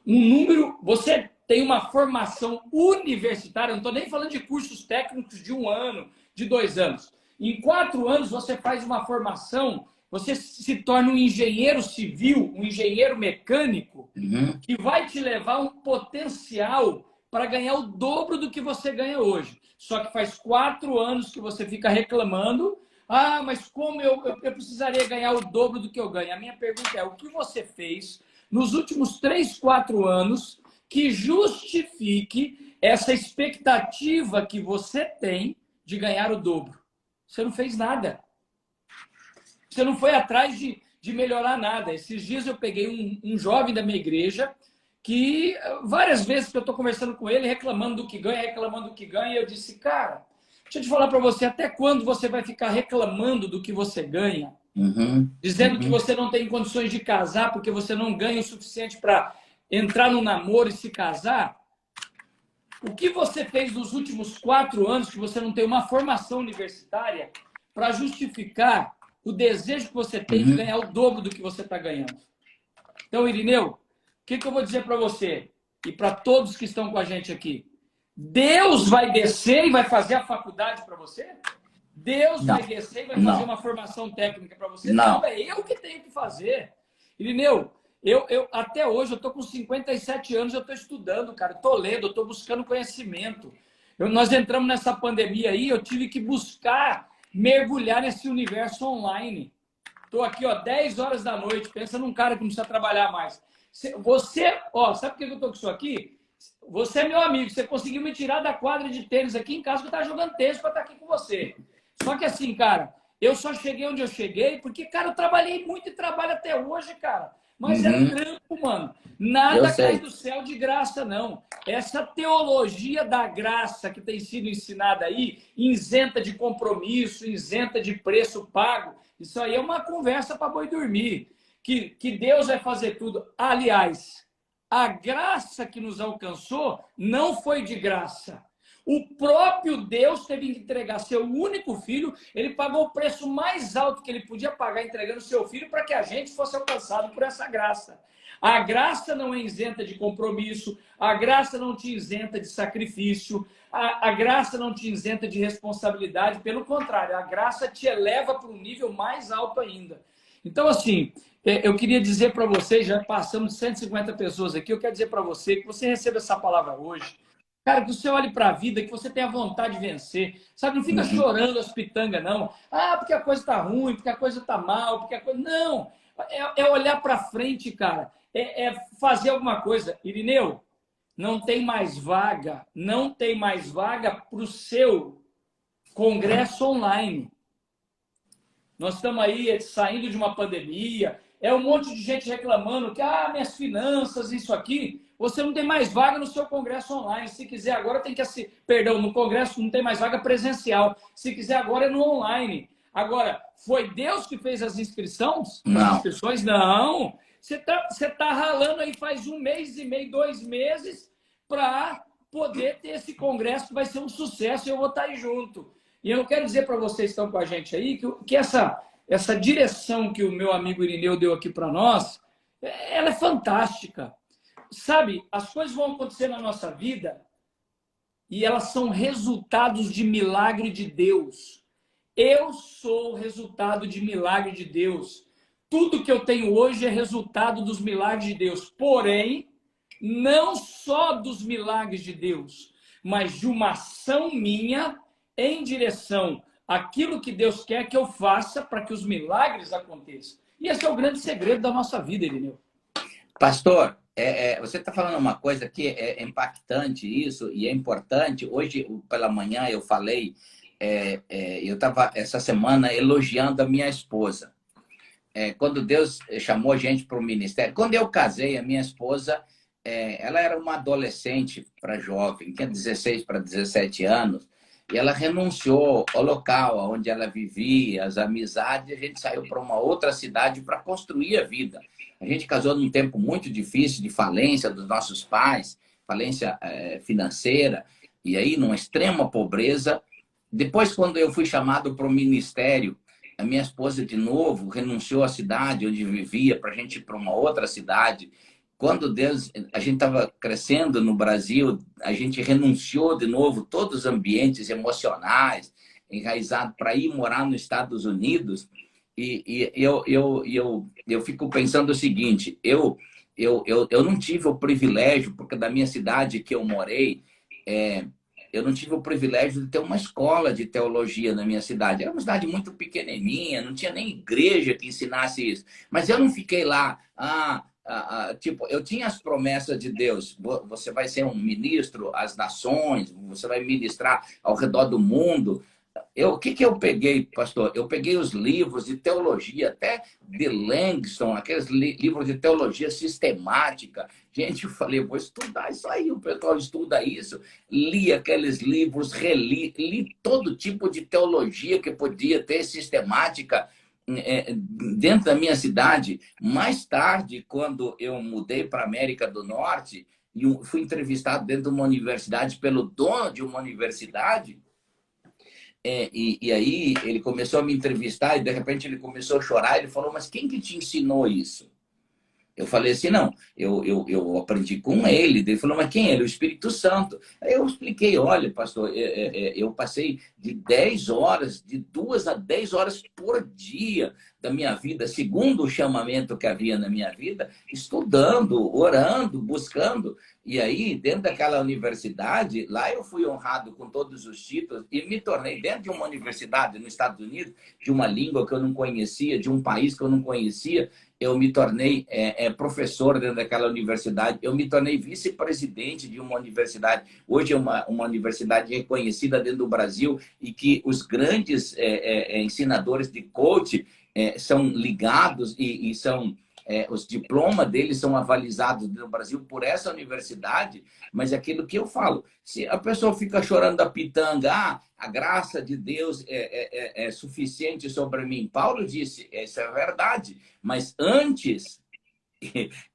número... Você tem uma formação universitária. Não estou nem falando de cursos técnicos de 1 ano, de 2 anos. Em 4 anos, você faz uma formação... Você se torna um engenheiro civil, um engenheiro mecânico, que vai te levar um potencial para ganhar o dobro do que você ganha hoje. Só que faz 4 anos que você fica reclamando, ah, mas como eu precisaria ganhar o dobro do que eu ganho? A minha pergunta é, o que você fez nos últimos 3, 4 anos que justifique essa expectativa que você tem de ganhar o dobro? Você não fez nada. Você não foi atrás de melhorar nada. Esses dias eu peguei um jovem da minha igreja que várias vezes que eu estou conversando com ele, reclamando do que ganha, eu disse, cara, deixa eu te falar para você, até quando você vai ficar reclamando do que você ganha? Dizendo que você não tem condições de casar porque você não ganha o suficiente para entrar no namoro e se casar? O que você fez nos últimos 4 anos que você não tem uma formação universitária para justificar o desejo que você tem de ganhar o dobro do que você está ganhando? Então, Irineu, o que eu vou dizer para você e para todos que estão com a gente aqui? Deus vai descer e vai fazer a faculdade para você? Deus vai descer e vai fazer uma formação técnica para você? Não, é eu que tenho que fazer. Irineu, até hoje, eu estou com 57 anos, eu estou estudando, cara, estou lendo, estou buscando conhecimento. Nós entramos nessa pandemia aí, eu tive que buscar mergulhar nesse universo online. Estou aqui, ó, 10 horas da noite, pensa num cara que não precisa trabalhar mais. Você, ó, sabe por que eu estou com isso aqui? Você é meu amigo, você conseguiu me tirar da quadra de tênis aqui em casa que eu estava jogando tênis para estar aqui com você. Só que assim, cara, eu só cheguei onde eu cheguei porque, cara, eu trabalhei muito e trabalho até hoje, cara. Mas é trampo, mano. Nada cai do céu de graça, não. Essa teologia da graça que tem sido ensinada aí, isenta de compromisso, isenta de preço pago, isso aí é uma conversa para boi dormir. Que Deus vai fazer tudo. Aliás, a graça que nos alcançou não foi de graça. O próprio Deus teve que entregar seu único filho, ele pagou o preço mais alto que ele podia pagar entregando seu filho para que a gente fosse alcançado por essa graça. A graça não é isenta de compromisso, a graça não te isenta de sacrifício, a graça não te isenta de responsabilidade, pelo contrário, a graça te eleva para um nível mais alto ainda. Então, assim, eu queria dizer para vocês, já passamos de 150 pessoas aqui, eu quero dizer para você que você receba essa palavra hoje, Cara, que você olhe para a vida, que você tenha vontade de vencer. Sabe, não fica chorando as pitangas, não. Ah, porque a coisa tá ruim, porque a coisa tá mal, porque a coisa... Não! É olhar para frente, cara. É fazer alguma coisa. Irineu, não tem mais vaga, não tem mais vaga para o seu congresso online. Nós estamos aí saindo de uma pandemia, um monte de gente reclamando que, minhas finanças, isso aqui. Você não tem mais vaga no seu congresso online. Se quiser agora, tem que... Perdão, no congresso não tem mais vaga presencial. Se quiser agora, é no online. Agora, foi Deus que fez as inscrições? Não. As inscrições? Não. Você tá ralando aí faz 1 mês e meio, 2 meses, para poder ter esse congresso que vai ser um sucesso e eu vou estar aí junto. E eu quero dizer para vocês que estão com a gente aí que essa direção que o meu amigo Irineu deu aqui para nós, ela é fantástica. Sabe, as coisas vão acontecer na nossa vida e elas são resultados de milagre de Deus. Eu sou o resultado de milagre de Deus. Tudo que eu tenho hoje é resultado dos milagres de Deus. Porém, não só dos milagres de Deus, mas de uma ação minha em direção àquilo que Deus quer que eu faça para que os milagres aconteçam. E esse é o grande segredo da nossa vida, Irineu. Pastor, você está falando uma coisa que é impactante isso e é importante. Hoje, pela manhã, eu falei, eu estava essa semana elogiando a minha esposa. Quando Deus chamou a gente para o ministério, quando eu casei, a minha esposa, ela era uma adolescente para jovem, tinha 16 para 17 anos, e ela renunciou ao local onde ela vivia, as amizades, e a gente saiu para uma outra cidade para construir a vida. A gente casou num tempo muito difícil de falência dos nossos pais, falência financeira, e aí numa extrema pobreza. Depois, quando eu fui chamado para o ministério, a minha esposa, de novo, renunciou à cidade onde vivia para a gente ir para uma outra cidade. Quando a gente estava crescendo no Brasil, a gente renunciou de novo todos os ambientes emocionais, enraizados para ir morar nos Estados Unidos. E eu fico pensando o seguinte, eu não tive o privilégio, porque da minha cidade que eu morei, eu não tive o privilégio de ter uma escola de teologia na minha cidade. Era uma cidade muito pequenininha, não tinha nem igreja que ensinasse isso. Mas eu não fiquei lá, tipo, eu tinha as promessas de Deus. Você vai ser um ministro às nações, você vai ministrar ao redor do mundo. O que eu peguei, pastor? Eu peguei os livros de teologia, até de Langston, aqueles livros de teologia sistemática. Gente, eu falei, vou estudar isso aí, o pessoal estuda isso. Li aqueles livros, li todo tipo de teologia que podia ter sistemática dentro da minha cidade. Mais tarde, quando eu mudei para a América do Norte, e fui entrevistado dentro de uma universidade pelo dono de uma universidade, e aí ele começou a me entrevistar e de repente ele começou a chorar. Ele falou, mas quem que te ensinou isso? Eu falei assim, não, eu aprendi com ele. Ele falou, mas quem é ele? O Espírito Santo. Aí eu expliquei, olha, pastor, eu passei de 10 horas, de 2 a 10 horas por dia da minha vida, segundo o chamamento que havia na minha vida, estudando, orando, buscando. E aí, dentro daquela universidade, lá eu fui honrado com todos os títulos e me tornei, dentro de uma universidade nos Estados Unidos, de uma língua que eu não conhecia, de um país que eu não conhecia, eu me tornei professor dentro daquela universidade, eu me tornei vice-presidente de uma universidade. Hoje é uma universidade reconhecida dentro do Brasil e que os grandes ensinadores de coach são ligados e são... os diplomas deles são avalizados no Brasil por essa universidade, mas é aquilo que eu falo, se a pessoa fica chorando da pitanga, a graça de Deus é suficiente sobre mim. Paulo disse, isso é verdade, mas antes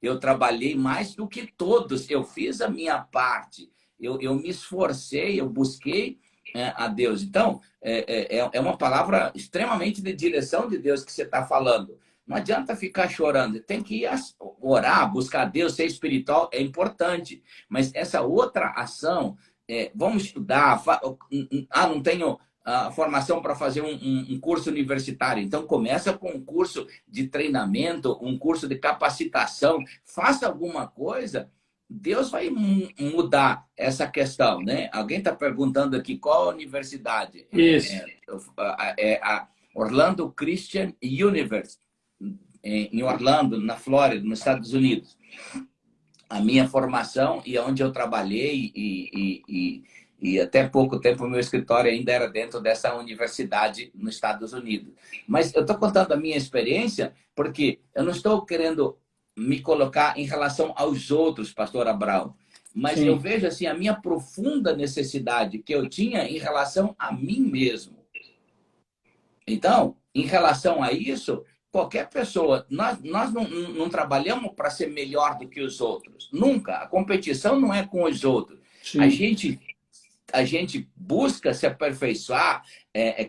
eu trabalhei mais do que todos, eu fiz a minha parte, eu me esforcei, eu busquei a Deus. Então, é uma palavra extremamente de direção de Deus que você está falando. Não adianta ficar chorando, tem que ir orar, buscar Deus, ser espiritual, é importante. Mas essa outra ação, vamos estudar, não tenho formação para fazer um curso universitário, então começa com um curso de treinamento, um curso de capacitação, faça alguma coisa Deus vai mudar essa questão, né? Alguém está perguntando aqui qual a universidade? Isso. É a Orlando Christian University, em Orlando, na Flórida, nos Estados Unidos. A minha formação e onde eu trabalhei e até pouco tempo o meu escritório ainda era dentro dessa universidade nos Estados Unidos. Mas eu estou contando a minha experiência porque eu não estou querendo me colocar em relação aos outros, pastor Abraão, mas Sim. eu vejo assim a minha profunda necessidade que eu tinha em relação a mim mesmo. Então, em relação a isso, qualquer pessoa, nós não trabalhamos para ser melhor do que os outros. Nunca. A competição não é com os outros. A gente busca se aperfeiçoar,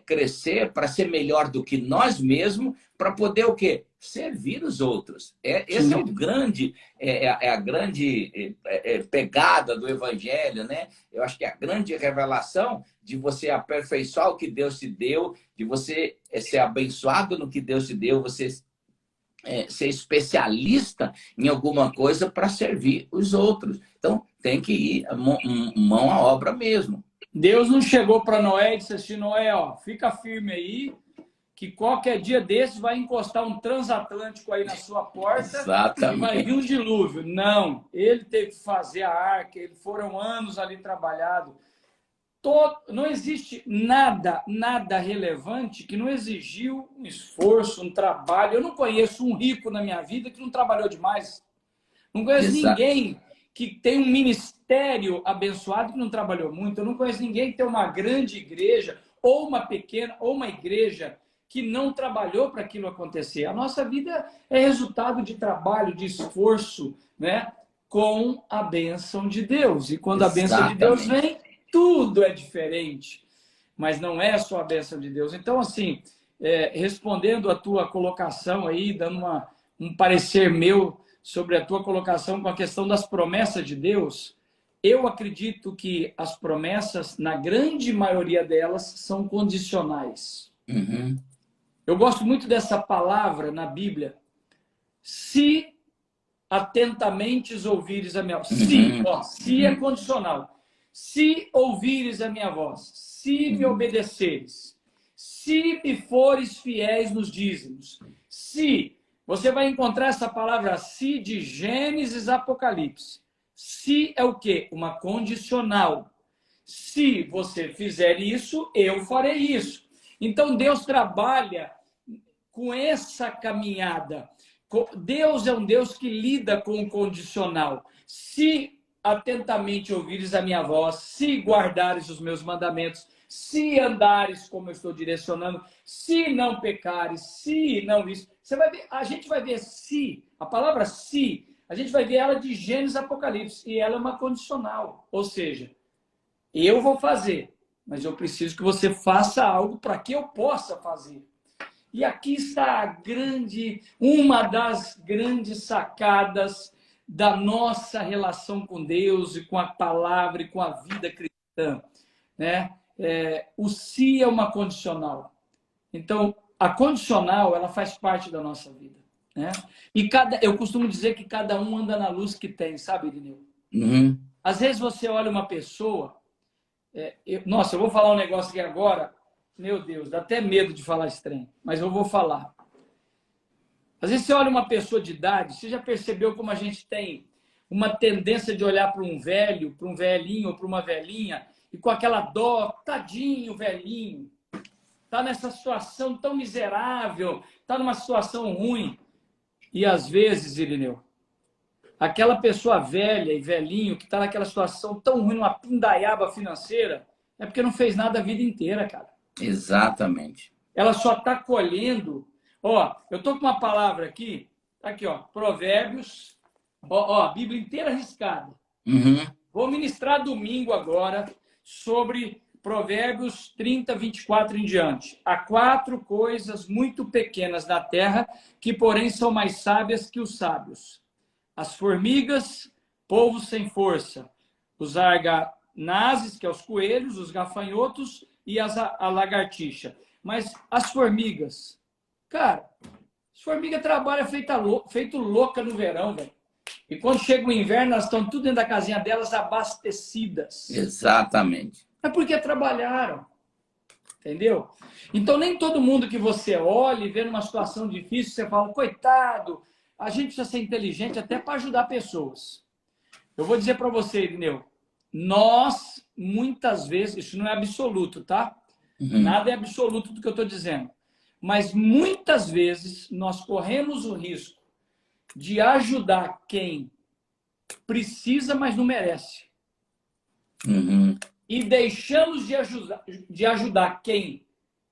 crescer para ser melhor do que nós mesmos, para poder o quê? Servir os outros. Esse é o grande, a grande pegada do Evangelho, né? Eu acho que a grande revelação de você aperfeiçoar o que Deus te deu, de você ser abençoado no que Deus te deu, você ser especialista em alguma coisa para servir os outros. Então, tem que ir mão à obra mesmo. Deus não chegou para Noé e disse assim, Noé, ó, fica firme aí, que qualquer dia desses vai encostar um transatlântico aí na sua porta. Exatamente. E vai vir um dilúvio. Não, ele teve que fazer a arca, foram anos ali trabalhado. Não existe nada relevante que não exigiu um esforço, um trabalho. Eu não conheço um rico na minha vida que não trabalhou demais. Não conheço ninguém que tem um ministério abençoado que não trabalhou muito. Eu não conheço ninguém que tem uma grande igreja, ou uma pequena, ou uma igreja que não trabalhou para aquilo acontecer. A nossa vida é resultado de trabalho, de esforço, né? Com a bênção de Deus. E quando a bênção de Deus vem, tudo é diferente. Mas não é só a bênção de Deus. Então, assim, respondendo a tua colocação aí, dando um parecer meu sobre a tua colocação com a questão das promessas de Deus, eu acredito que as promessas, na grande maioria delas, são condicionais. Uhum. Eu gosto muito dessa palavra na Bíblia. Se atentamente ouvires a minha voz. Se é condicional. Se ouvires a minha voz, se me obedeceres, se me fores fiéis nos dízimos, se... Você vai encontrar essa palavra se de Gênesis Apocalipse. Se é o quê? Uma condicional. Se você fizer isso, eu farei isso. Então, Deus trabalha com essa caminhada. Deus é um Deus que lida com o condicional. Se atentamente ouvires a minha voz, se guardares os meus mandamentos, se andares como eu estou direcionando, se não pecares, se não isso. Você vai ver, a gente vai ver se, a palavra se, a gente vai ver ela de Gênesis Apocalipse, e ela é uma condicional. Ou seja, eu vou fazer, mas eu preciso que você faça algo para que eu possa fazer. E aqui está uma das grandes sacadas da nossa relação com Deus e com a palavra e com a vida cristã, né? O se é uma condicional. Então, a condicional, ela faz parte da nossa vida, né? E eu costumo dizer que cada um anda na luz que tem, sabe, Irineu? Uhum. Às vezes você olha uma pessoa... Nossa, eu vou falar um negócio aqui agora, meu Deus, dá até medo de falar estranho, mas eu vou falar. Às vezes você olha uma pessoa de idade, você já percebeu como a gente tem uma tendência de olhar para um velho, para um velhinho ou para uma velhinha, e com aquela dó, tadinho, velhinho, está nessa situação tão miserável, está numa situação ruim. E às vezes, Irineu, aquela pessoa velha e velhinho que está naquela situação tão ruim, numa pindaiaba financeira, é porque não fez nada a vida inteira, cara. Exatamente. Ela só está colhendo. Ó, eu estou com uma palavra aqui, ó, Provérbios, ó, a Bíblia inteira riscada. Uhum. Vou ministrar domingo agora sobre Provérbios 30, 24 em diante. Há 4 coisas muito pequenas na terra que, porém, são mais sábias que os sábios. As formigas, povo sem força. Os arganazes, que é os coelhos, os gafanhotos e a lagartixa. Mas as formigas, cara, as formigas trabalham feito louca no verão, velho. E quando chega o inverno, elas estão tudo dentro da casinha delas abastecidas. Exatamente. É porque trabalharam. Entendeu? Então, nem todo mundo que você olha e vê numa situação difícil, você fala, coitado, a gente precisa ser inteligente até para ajudar pessoas. Eu vou dizer para você, Irineu, nós, muitas vezes, isso não é absoluto, tá? Nada é absoluto do que eu estou dizendo. Mas muitas vezes nós corremos o risco de ajudar quem precisa, mas não merece. E deixamos de ajudar quem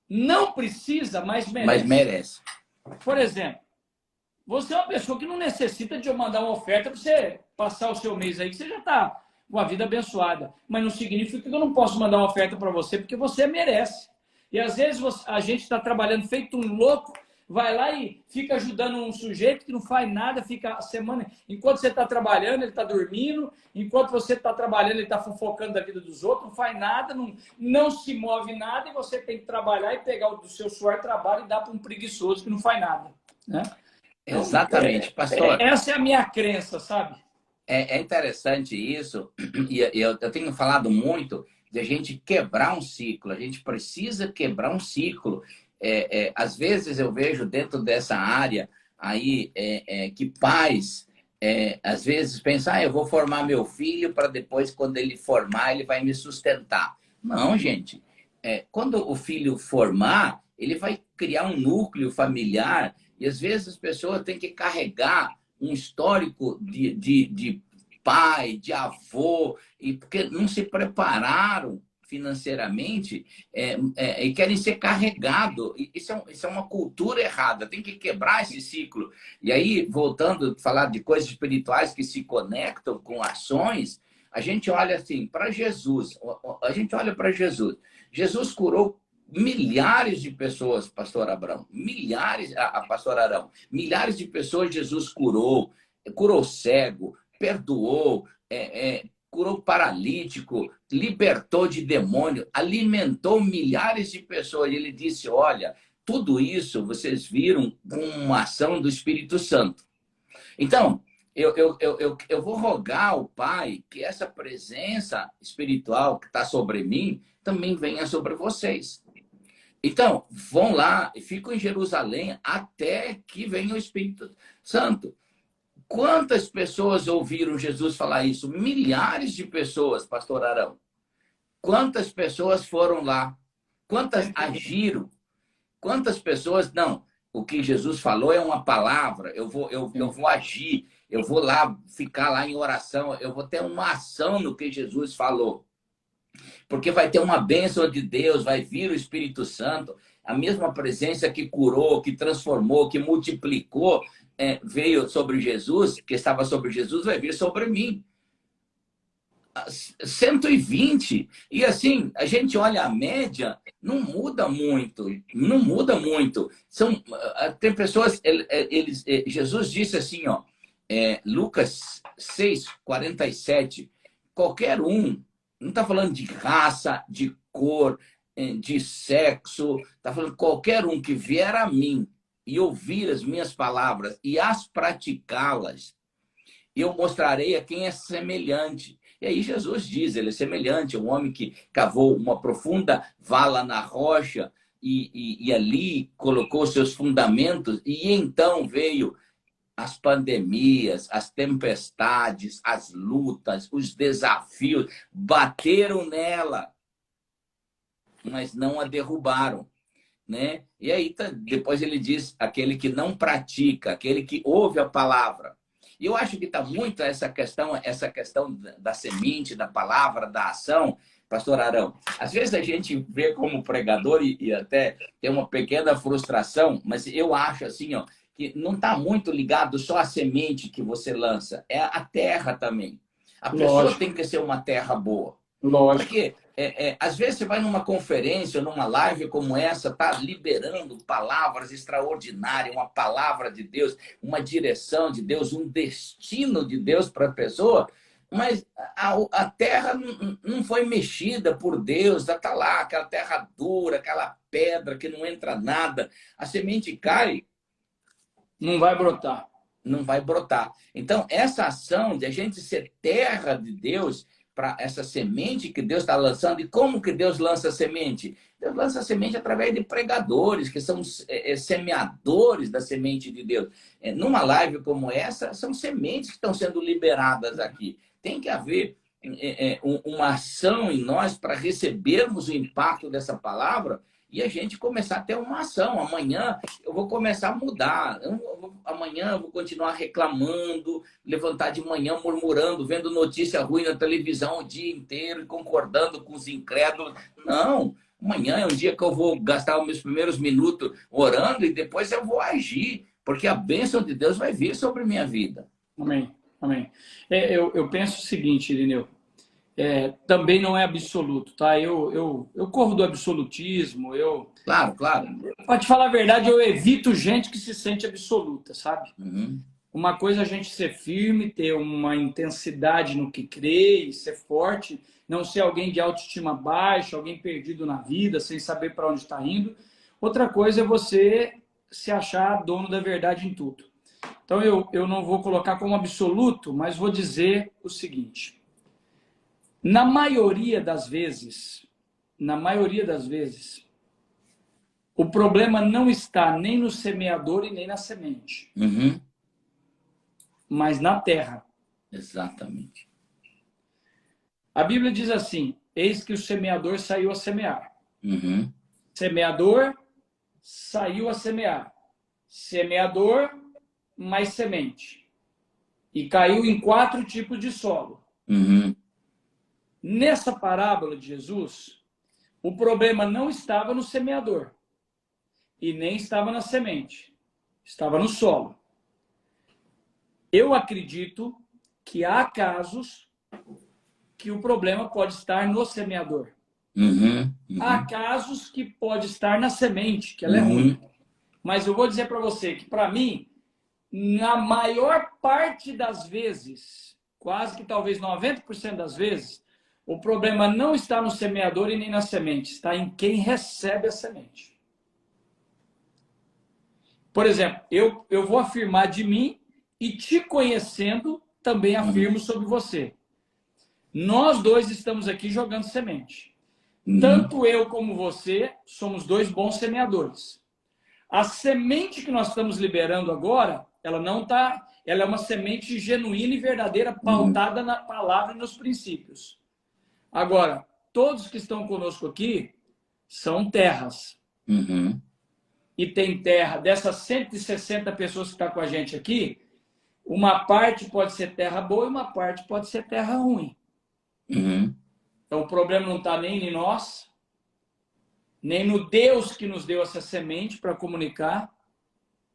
não precisa, mas merece. Mas merece. Por exemplo, você é uma pessoa que não necessita de eu mandar uma oferta para você passar o seu mês aí, que você já está com a vida abençoada. Mas não significa que eu não posso mandar uma oferta para você, porque você merece. E às vezes a gente está trabalhando feito um louco, vai lá e fica ajudando um sujeito que não faz nada, fica a semana... Enquanto você está trabalhando, ele está dormindo. Enquanto você está trabalhando, ele está fofocando da vida dos outros, não faz nada, não se move nada, e você tem que trabalhar e pegar o do seu suor trabalho e dar para um preguiçoso que não faz nada. Né? Então, Exatamente, pastor. Essa é a minha crença, sabe? É interessante isso, e eu tenho falado muito de a gente quebrar um ciclo. A gente precisa quebrar um ciclo. Às vezes eu vejo dentro dessa área aí que pais às vezes pensam, eu vou formar meu filho para depois, quando ele formar, ele vai me sustentar. Não, gente. Quando o filho formar, ele vai criar um núcleo familiar, e às vezes as pessoas têm que carregar um histórico de pai, de avô, e porque não se prepararam financeiramente e querem ser carregados. Isso é uma cultura errada, tem que quebrar esse ciclo. E aí, voltando a falar de coisas espirituais que se conectam com ações, a gente olha assim para Jesus. A gente olha para Jesus. Jesus curou milhares de pessoas, pastor Abrão. Milhares, pastor Arão. Milhares de pessoas Jesus curou. Curou cego, perdoou, curou paralítico, libertou de demônio, alimentou milhares de pessoas. E ele disse, olha, tudo isso vocês viram com uma ação do Espírito Santo. Então, eu vou rogar ao Pai que essa presença espiritual que está sobre mim também venha sobre vocês. Então, vão lá e ficam em Jerusalém até que venha o Espírito Santo. Quantas pessoas ouviram Jesus falar isso? Milhares de pessoas, pastor Arão. Quantas pessoas foram lá? Quantas agiram? Quantas pessoas... Não, o que Jesus falou é uma palavra. Eu vou agir. Eu vou lá, ficar lá em oração. Eu vou ter uma ação no que Jesus falou. Porque vai ter uma bênção de Deus, vai vir o Espírito Santo. A mesma presença que curou, que transformou, que multiplicou, veio sobre Jesus, que estava sobre Jesus, vai vir sobre mim. 120. E assim, a gente olha a média, não muda muito. Não muda muito. Tem pessoas... Jesus disse assim, ó, Lucas 6:47, qualquer um, não está falando de raça, de cor, de sexo, está falando qualquer um que vier a mim e ouvir as minhas palavras e as praticá-las, eu mostrarei a quem é semelhante. E aí Jesus diz, ele é semelhante a um homem que cavou uma profunda vala na rocha e ali colocou seus fundamentos, e então veio as pandemias, as tempestades, as lutas, os desafios, bateram nela, mas não a derrubaram, né? E aí depois ele diz, aquele que não pratica, aquele que ouve a palavra. E eu acho que está muito essa questão da semente, da palavra, da ação, pastor Arão. Às vezes a gente vê como pregador e até tem uma pequena frustração, mas eu acho assim, ó, que não está muito ligado só à semente que você lança, é a terra também. A pessoa tem que ser uma terra boa. Lógico. Porque às vezes você vai numa conferência, numa live como essa, tá liberando palavras extraordinárias, uma palavra de Deus, uma direção de Deus, um destino de Deus para a pessoa, mas a terra não foi mexida por Deus, está lá, aquela terra dura, aquela pedra que não entra nada, a semente cai, não vai brotar. não vai brotar. Então, essa ação de a gente ser terra de Deus, para essa semente que Deus está lançando, e como que Deus lança a semente? Deus lança a semente através de pregadores, que são semeadores da semente de Deus. Numa live como essa, são sementes que estão sendo liberadas aqui. Tem que haver uma ação em nós para recebermos o impacto dessa palavra e a gente começar a ter uma ação. Amanhã eu vou começar a mudar. Amanhã eu vou continuar reclamando, levantar de manhã murmurando, vendo notícia ruim na televisão o dia inteiro e concordando com os incrédulos. Não. Amanhã é um dia que eu vou gastar os meus primeiros minutos orando e depois eu vou agir, porque a bênção de Deus vai vir sobre a minha vida. Amém. Amém. Eu penso o seguinte, Irineu. Também não é absoluto, tá? Eu corro do absolutismo, Claro. Pra te falar a verdade, eu evito gente que se sente absoluta, sabe? Uhum. Uma coisa é a gente ser firme, ter uma intensidade no que crê e ser forte, não ser alguém de autoestima baixa, alguém perdido na vida, sem saber para onde está indo. Outra coisa é você se achar dono da verdade em tudo. Então, eu não vou colocar como absoluto, mas vou dizer o seguinte. Na maioria das vezes, o problema não está nem no semeador e nem na semente, Uhum. mas na terra. Exatamente. A Bíblia diz assim, eis que o semeador saiu a semear. Uhum. Semeador saiu a semear. Semeador mais semente. E caiu em 4 tipos de solo. Uhum. Nessa parábola de Jesus, o problema não estava no semeador e nem estava na semente, estava no solo. Eu acredito que há casos que o problema pode estar no semeador. Uhum. Há casos que pode estar na semente, que ela é ruim. Mas eu vou dizer para você que, para mim, na maior parte das vezes, quase que talvez 90% das vezes, o problema não está no semeador e nem na semente, está em quem recebe a semente. Por exemplo, eu vou afirmar de mim e te conhecendo, também afirmo sobre você. Nós dois estamos aqui jogando semente. Tanto eu como você somos 2 bons semeadores. A semente que nós estamos liberando agora, ela não tá, ela é uma semente genuína e verdadeira, pautada na palavra e nos princípios. Agora, todos que estão conosco aqui são terras. Uhum. E tem terra, dessas 160 pessoas que estão com a gente aqui, uma parte pode ser terra boa e uma parte pode ser terra ruim. Uhum. Então, o problema não está nem em nós, nem no Deus que nos deu essa semente para comunicar,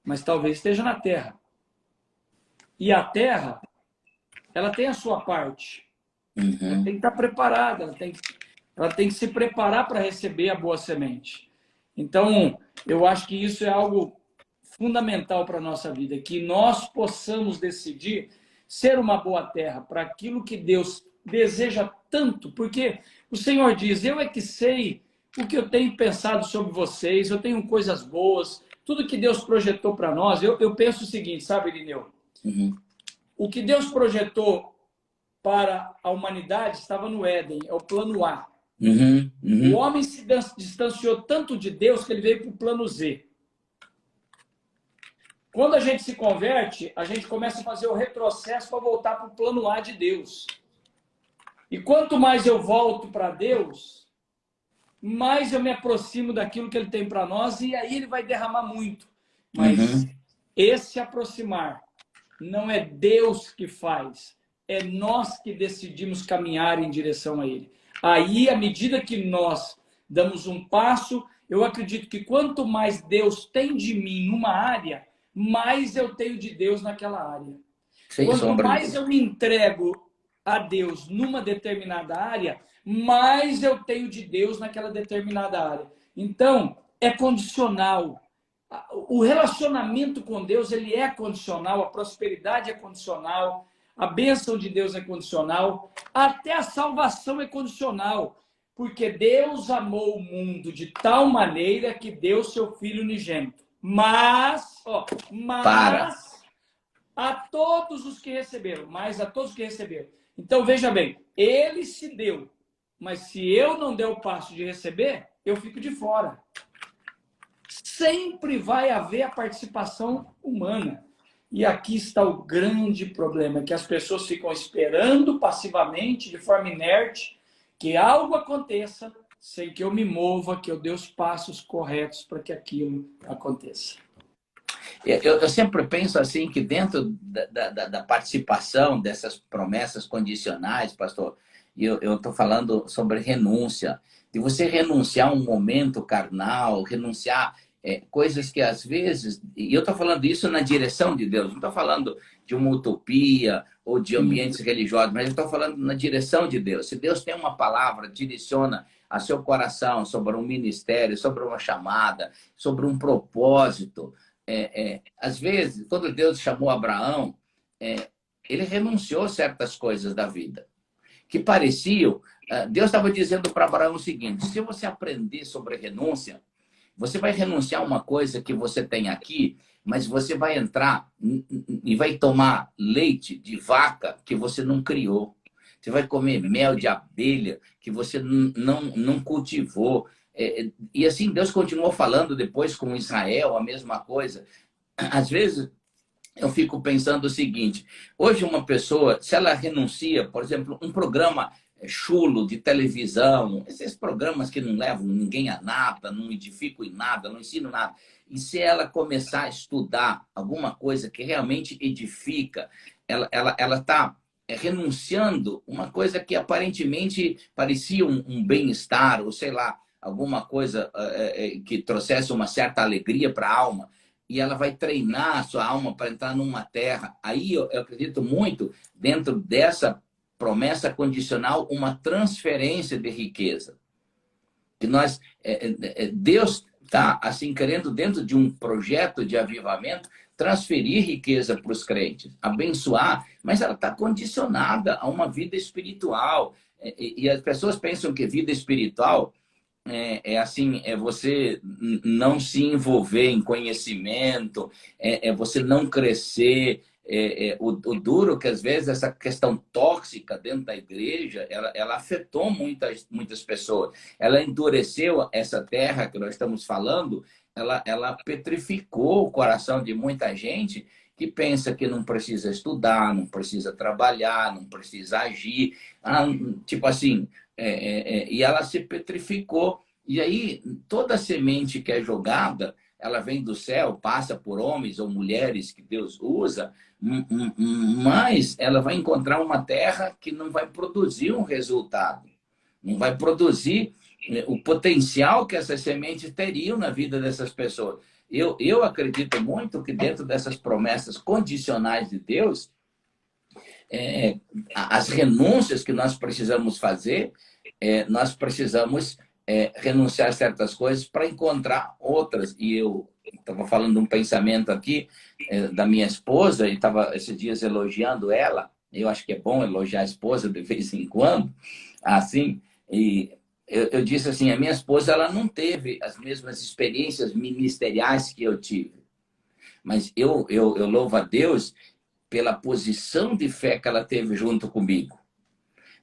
mas talvez esteja na terra. E a terra, ela tem a sua parte. Ela tem que estar preparada, ela tem que se preparar para receber a boa semente. Então, eu acho que isso é algo fundamental para a nossa vida, que nós possamos decidir ser uma boa terra para aquilo que Deus deseja tanto, porque o Senhor diz, eu é que sei o que eu tenho pensado sobre vocês, eu tenho coisas boas, tudo que Deus projetou para nós. Eu penso o seguinte, sabe, Irineu? O que Deus projetou para a humanidade estava no Éden, é o plano A. O homem se distanciou tanto de Deus que ele veio para o plano Z. Quando a gente se converte, a gente começa a fazer o retrocesso para voltar para o plano A de Deus. E quanto mais eu volto para Deus, mais eu me aproximo daquilo que Ele tem para nós, e aí Ele vai derramar muito. Mas esse aproximar não é Deus que faz, é nós que decidimos caminhar em direção a Ele. Aí, à medida que nós damos um passo, eu acredito que quanto mais Deus tem de mim numa área, mais eu tenho de Deus naquela área. Quanto mais eu me entrego a Deus numa determinada área, mais eu tenho de Deus naquela determinada área. Então, é condicional. O relacionamento com Deus, ele é condicional, a prosperidade é condicional, a bênção de Deus é condicional, até a salvação é condicional, porque Deus amou o mundo de tal maneira que deu seu Filho unigênito. Mas a todos os que receberam, mas a todos que receberam. Então, veja bem, ele se deu, mas se eu não der o passo de receber, eu fico de fora. Sempre vai haver a participação humana. E aqui está o grande problema, que as pessoas ficam esperando passivamente, de forma inerte, que algo aconteça, sem que eu me mova, que eu dê os passos corretos para que aquilo aconteça. Eu sempre penso assim, que dentro da participação dessas promessas condicionais, pastor, eu estou falando sobre renúncia, de você renunciar a um momento carnal, renunciar coisas que às vezes, e eu estou falando isso na direção de Deus, não estou falando de uma utopia ou de ambientes religiosos, mas eu estou falando na direção de Deus. Se Deus tem uma palavra, direciona a seu coração sobre um ministério, sobre uma chamada, sobre um propósito. Às vezes, quando Deus chamou Abraão, ele renunciou a certas coisas da vida que pareciam. Deus estava dizendo para Abraão o seguinte: se você aprender sobre renúncia, você vai renunciar a uma coisa que você tem aqui, mas você vai entrar e vai tomar leite de vaca que você não criou. Você vai comer mel de abelha que você não cultivou. E assim, Deus continuou falando depois com Israel a mesma coisa. Às vezes, eu fico pensando o seguinte: hoje uma pessoa, se ela renuncia, por exemplo, um programa chulo de televisão, esses programas que não levam ninguém a nada, não edificam em nada, não ensinam nada, e se ela começar a estudar alguma coisa que realmente edifica, ela está renunciando uma coisa que aparentemente parecia um bem-estar, ou sei lá, alguma coisa que trouxesse uma certa alegria para a alma, e ela vai treinar a sua alma para entrar numa terra. Aí eu acredito muito, dentro dessa promessa condicional, uma transferência de riqueza. Que Deus está assim querendo, dentro de um projeto de avivamento, transferir riqueza para os crentes, abençoar, mas ela está condicionada a uma vida espiritual. E as pessoas pensam que vida espiritual assim, você não se envolver em conhecimento, você não crescer. O duro que às vezes essa questão tóxica dentro da igreja, ela afetou muitas pessoas. Ela endureceu essa terra que nós estamos falando, ela petrificou o coração de muita gente que pensa que não precisa estudar, não precisa trabalhar, não precisa agir. Tipo assim, e ela se petrificou. E aí, toda semente que é jogada, ela vem do céu, passa por homens ou mulheres que Deus usa, mas ela vai encontrar uma terra que não vai produzir um resultado, não vai produzir o potencial que essas sementes teriam na vida dessas pessoas. Eu acredito muito que dentro dessas promessas condicionais de Deus, as renúncias que nós precisamos fazer, nós precisamos renunciar a certas coisas para encontrar outras. E eu estava falando de um pensamento aqui da minha esposa, e estava esses dias elogiando ela. Eu acho que é bom elogiar a esposa de vez em quando, assim, e eu disse assim: a minha esposa, ela não teve as mesmas experiências ministeriais que eu tive, mas eu louvo a Deus pela posição de fé que ela teve junto comigo,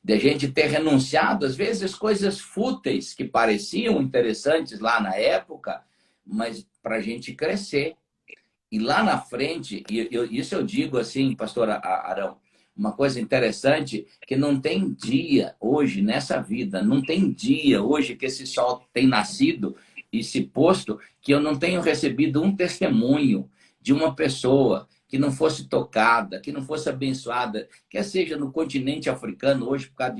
de a gente ter renunciado, às vezes, coisas fúteis que pareciam interessantes lá na época, mas para a gente crescer. E lá na frente, isso eu digo assim, pastor Arão, uma coisa interessante, que não tem dia hoje nessa vida, não tem dia hoje que esse sol tem nascido e se posto, que eu não tenho recebido um testemunho de uma pessoa que não fosse tocada, que não fosse abençoada, quer seja no continente africano, hoje por causa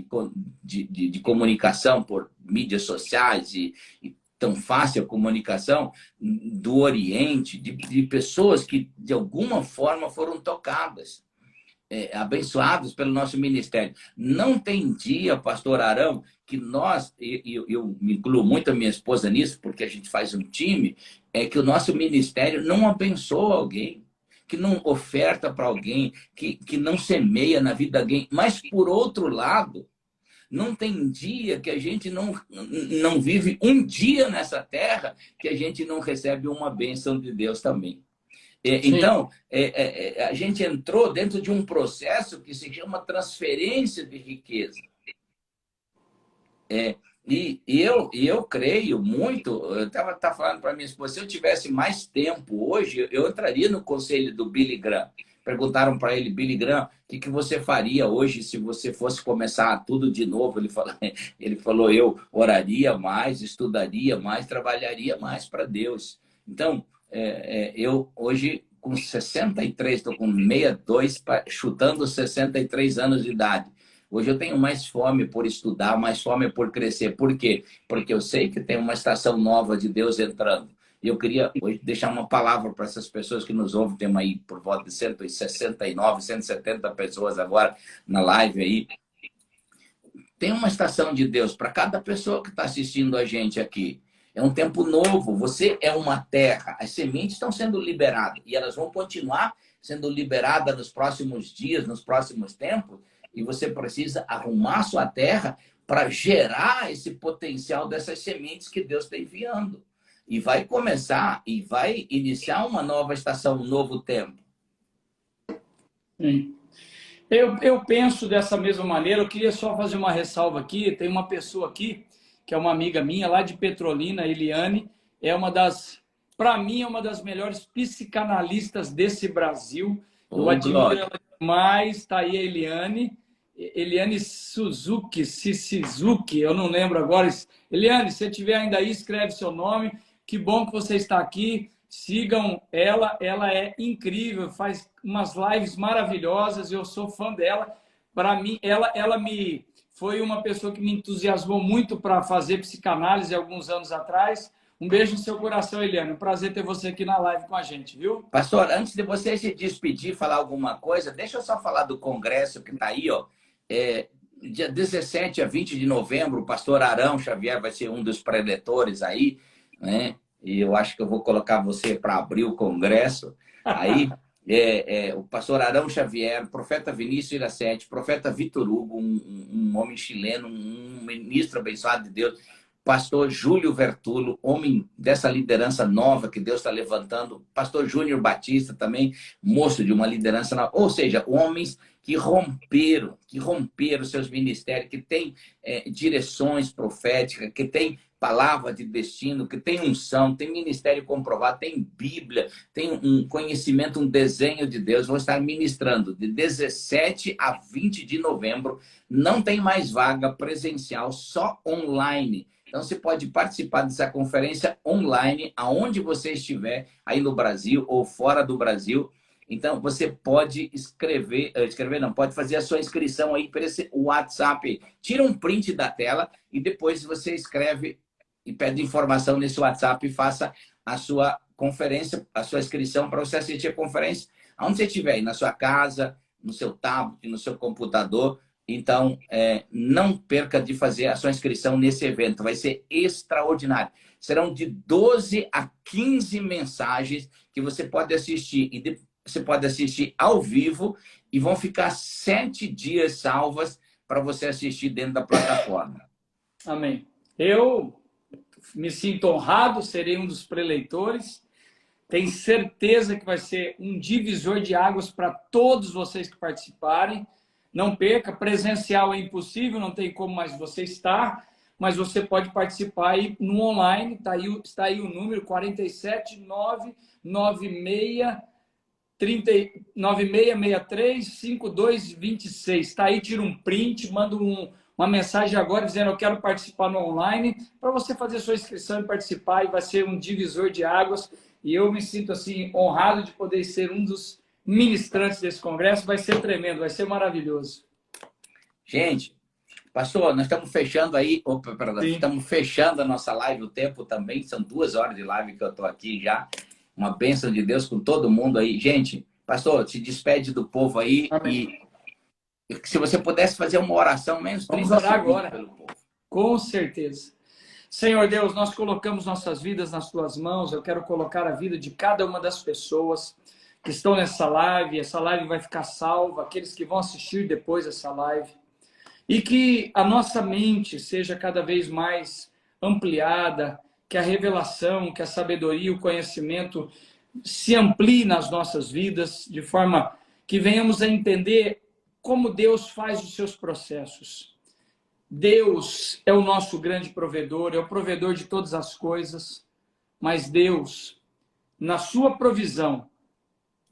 de comunicação por mídias sociais e tão fácil a comunicação, do Oriente, de pessoas que de alguma forma foram tocadas, abençoados pelo nosso ministério. Não tem dia, pastor Arão, que nós, eu me incluo muito a minha esposa nisso, porque a gente faz um time, que o nosso ministério não abençoa alguém, que não oferta para alguém, que não semeia na vida de alguém. Mas, por outro lado, não tem dia que a gente não vive um dia nessa terra que a gente não recebe uma bênção de Deus também. Então, a gente entrou dentro de um processo que se chama transferência de riqueza. E eu creio muito, eu estava falando para minha esposa, se eu tivesse mais tempo hoje, eu entraria no conselho do Billy Graham. Perguntaram para ele, Billy Graham, o que você faria hoje se você fosse começar tudo de novo? Ele falou, eu oraria mais, estudaria mais, trabalharia mais para Deus. Então, eu hoje, com 63, estou com 62, chutando 63 anos de idade. Hoje eu tenho mais fome por estudar, mais fome por crescer. Por quê? Porque eu sei que tem uma estação nova de Deus entrando. E eu queria hoje deixar uma palavra para essas pessoas que nos ouvem. Temos aí por volta de 169, 170 pessoas agora na live aí. Tem uma estação de Deus para cada pessoa que está assistindo a gente aqui. É um tempo novo. Você é uma terra. As sementes estão sendo liberadas. E elas vão continuar sendo liberadas nos próximos dias, nos próximos tempos. E você precisa arrumar sua terra para gerar esse potencial dessas sementes que Deus está enviando. E vai começar, e vai iniciar uma nova estação, um novo tempo. Sim. Eu penso dessa mesma maneira. Eu queria só fazer uma ressalva aqui. Tem uma pessoa aqui, que é uma amiga minha, lá de Petrolina, Eliane. Para mim, é uma das melhores psicanalistas desse Brasil. Eu admiro ela demais. Está aí a Eliane Suzuki, eu não lembro agora. Eliane, se você estiver ainda aí, escreve seu nome. Que bom que você está aqui. Sigam ela é incrível, faz umas lives maravilhosas, eu sou fã dela. Para mim, ela foi uma pessoa que me entusiasmou muito para fazer psicanálise alguns anos atrás. Um beijo no seu coração, Eliane. Um prazer ter você aqui na live com a gente, viu? Pastor, antes de você se despedir, falar alguma coisa, deixa eu só falar do congresso que está aí, ó. Dia 17 a 20 de novembro, o pastor Arão Xavier vai ser um dos preletores aí, né? E eu acho que eu vou colocar você para abrir o congresso. Aí, o pastor Arão Xavier, o profeta Vinícius Iracete, o profeta Vitor Hugo, um homem chileno, um ministro abençoado de Deus, pastor Júlio Vertulo, homem dessa liderança nova que Deus está levantando, pastor Júnior Batista também, moço de uma liderança nova, ou seja, homens que romperam seus ministérios, que têm direções proféticas, que têm palavra de destino, que tem unção, tem ministério comprovado, tem Bíblia, tem um conhecimento, um desenho de Deus. Vou estar ministrando de 17 a 20 de novembro. Não tem mais vaga presencial, só online. Então, você pode participar dessa conferência online, aonde você estiver, aí no Brasil ou fora do Brasil. Então, você pode pode fazer a sua inscrição aí por esse WhatsApp. Tira um print da tela e depois você escreve e pede informação nesse WhatsApp e faça a sua conferência, a sua inscrição para você assistir a conferência aonde você estiver, aí na sua casa, no seu tablet, no seu computador. Então, não perca de fazer a sua inscrição nesse evento. Vai ser extraordinário. Serão de 12 a 15 mensagens que você pode assistir. E você pode assistir ao vivo e vão ficar 7 dias salvas para você assistir dentro da plataforma. Amém. Eu me sinto honrado, serei um dos preleitores. Tenho certeza que vai ser um divisor de águas para todos vocês que participarem. Não perca, presencial é impossível, não tem como mais você estar, mas você pode participar aí no online. Está aí o número 47996635226. Está aí, tira um print, manda uma mensagem agora dizendo eu quero participar no online, para você fazer sua inscrição e participar, e vai ser um divisor de águas. E eu me sinto assim honrado de poder ser um dos ministrantes desse congresso. Vai ser tremendo, vai ser maravilhoso. Gente, pastor, nós estamos fechando aí, estamos fechando a nossa live, o tempo também, são 2 horas de live que eu estou aqui já. Uma bênção de Deus com todo mundo aí. Gente, pastor, se despede do povo aí. Amém. E se você pudesse fazer uma oração, menos 30 Vamos orar agora pelo povo. Com certeza. Senhor Deus, nós colocamos nossas vidas nas tuas mãos. Eu quero colocar a vida de cada uma das pessoas que estão nessa live. Essa live vai ficar salva, aqueles que vão assistir depois essa live. E que a nossa mente seja cada vez mais ampliada, que a revelação, que a sabedoria, o conhecimento se amplie nas nossas vidas, de forma que venhamos a entender como Deus faz os seus processos. Deus é o nosso grande provedor, é o provedor de todas as coisas, mas Deus, na sua provisão,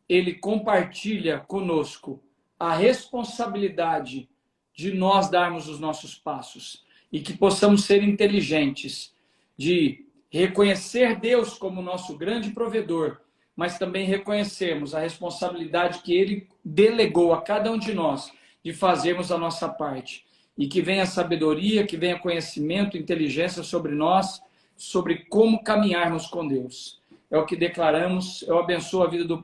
Ele compartilha conosco a responsabilidade de nós darmos os nossos passos e que possamos ser inteligentes de reconhecer Deus como nosso grande provedor, mas também reconhecermos a responsabilidade que Ele delegou a cada um de nós de fazermos a nossa parte. E que venha sabedoria, que venha conhecimento, inteligência sobre nós, sobre como caminharmos com Deus. É o que declaramos. Eu abençoo a vida do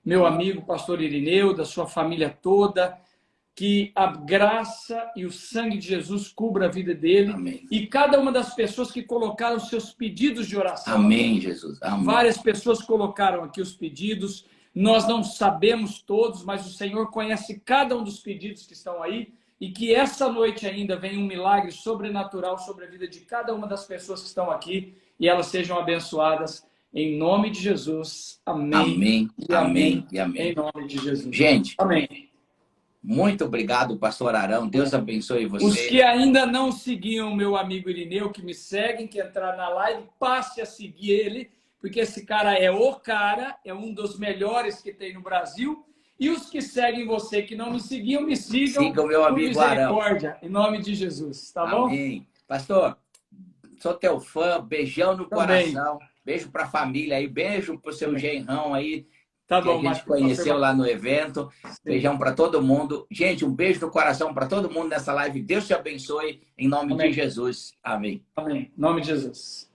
meu amigo, pastor Irineu, da sua família toda, que a graça e o sangue de Jesus cubra a vida dele. Amém. E cada uma das pessoas que colocaram seus pedidos de oração. Amém, Jesus. Amém. Várias pessoas colocaram aqui os pedidos. Nós não sabemos todos, mas o Senhor conhece cada um dos pedidos que estão aí. E que essa noite ainda venha um milagre sobrenatural sobre a vida de cada uma das pessoas que estão aqui e elas sejam abençoadas em nome de Jesus. Amém. Amém. E Amém. E amém. Em nome de Jesus. Gente, amém. Muito obrigado, pastor Arão. Deus abençoe você. Os que ainda não seguiam meu amigo Irineu, que me seguem, que entrar na live, passe a seguir ele, porque esse cara é o cara, é um dos melhores que tem no Brasil. E os que seguem você, que não me seguiam, me sigam. Siga o meu amigo Arão. Em nome de Jesus, tá bom? Amém. Pastor, sou teu fã, beijão no coração. Beijo pra família aí, beijo pro seu genrão aí, tá que bom, a gente conheceu lá no evento. Sim. Beijão pra todo mundo. Gente, um beijo no coração pra todo mundo nessa live. Deus te abençoe, em nome de Jesus. Amém. Amém. Em nome de Jesus.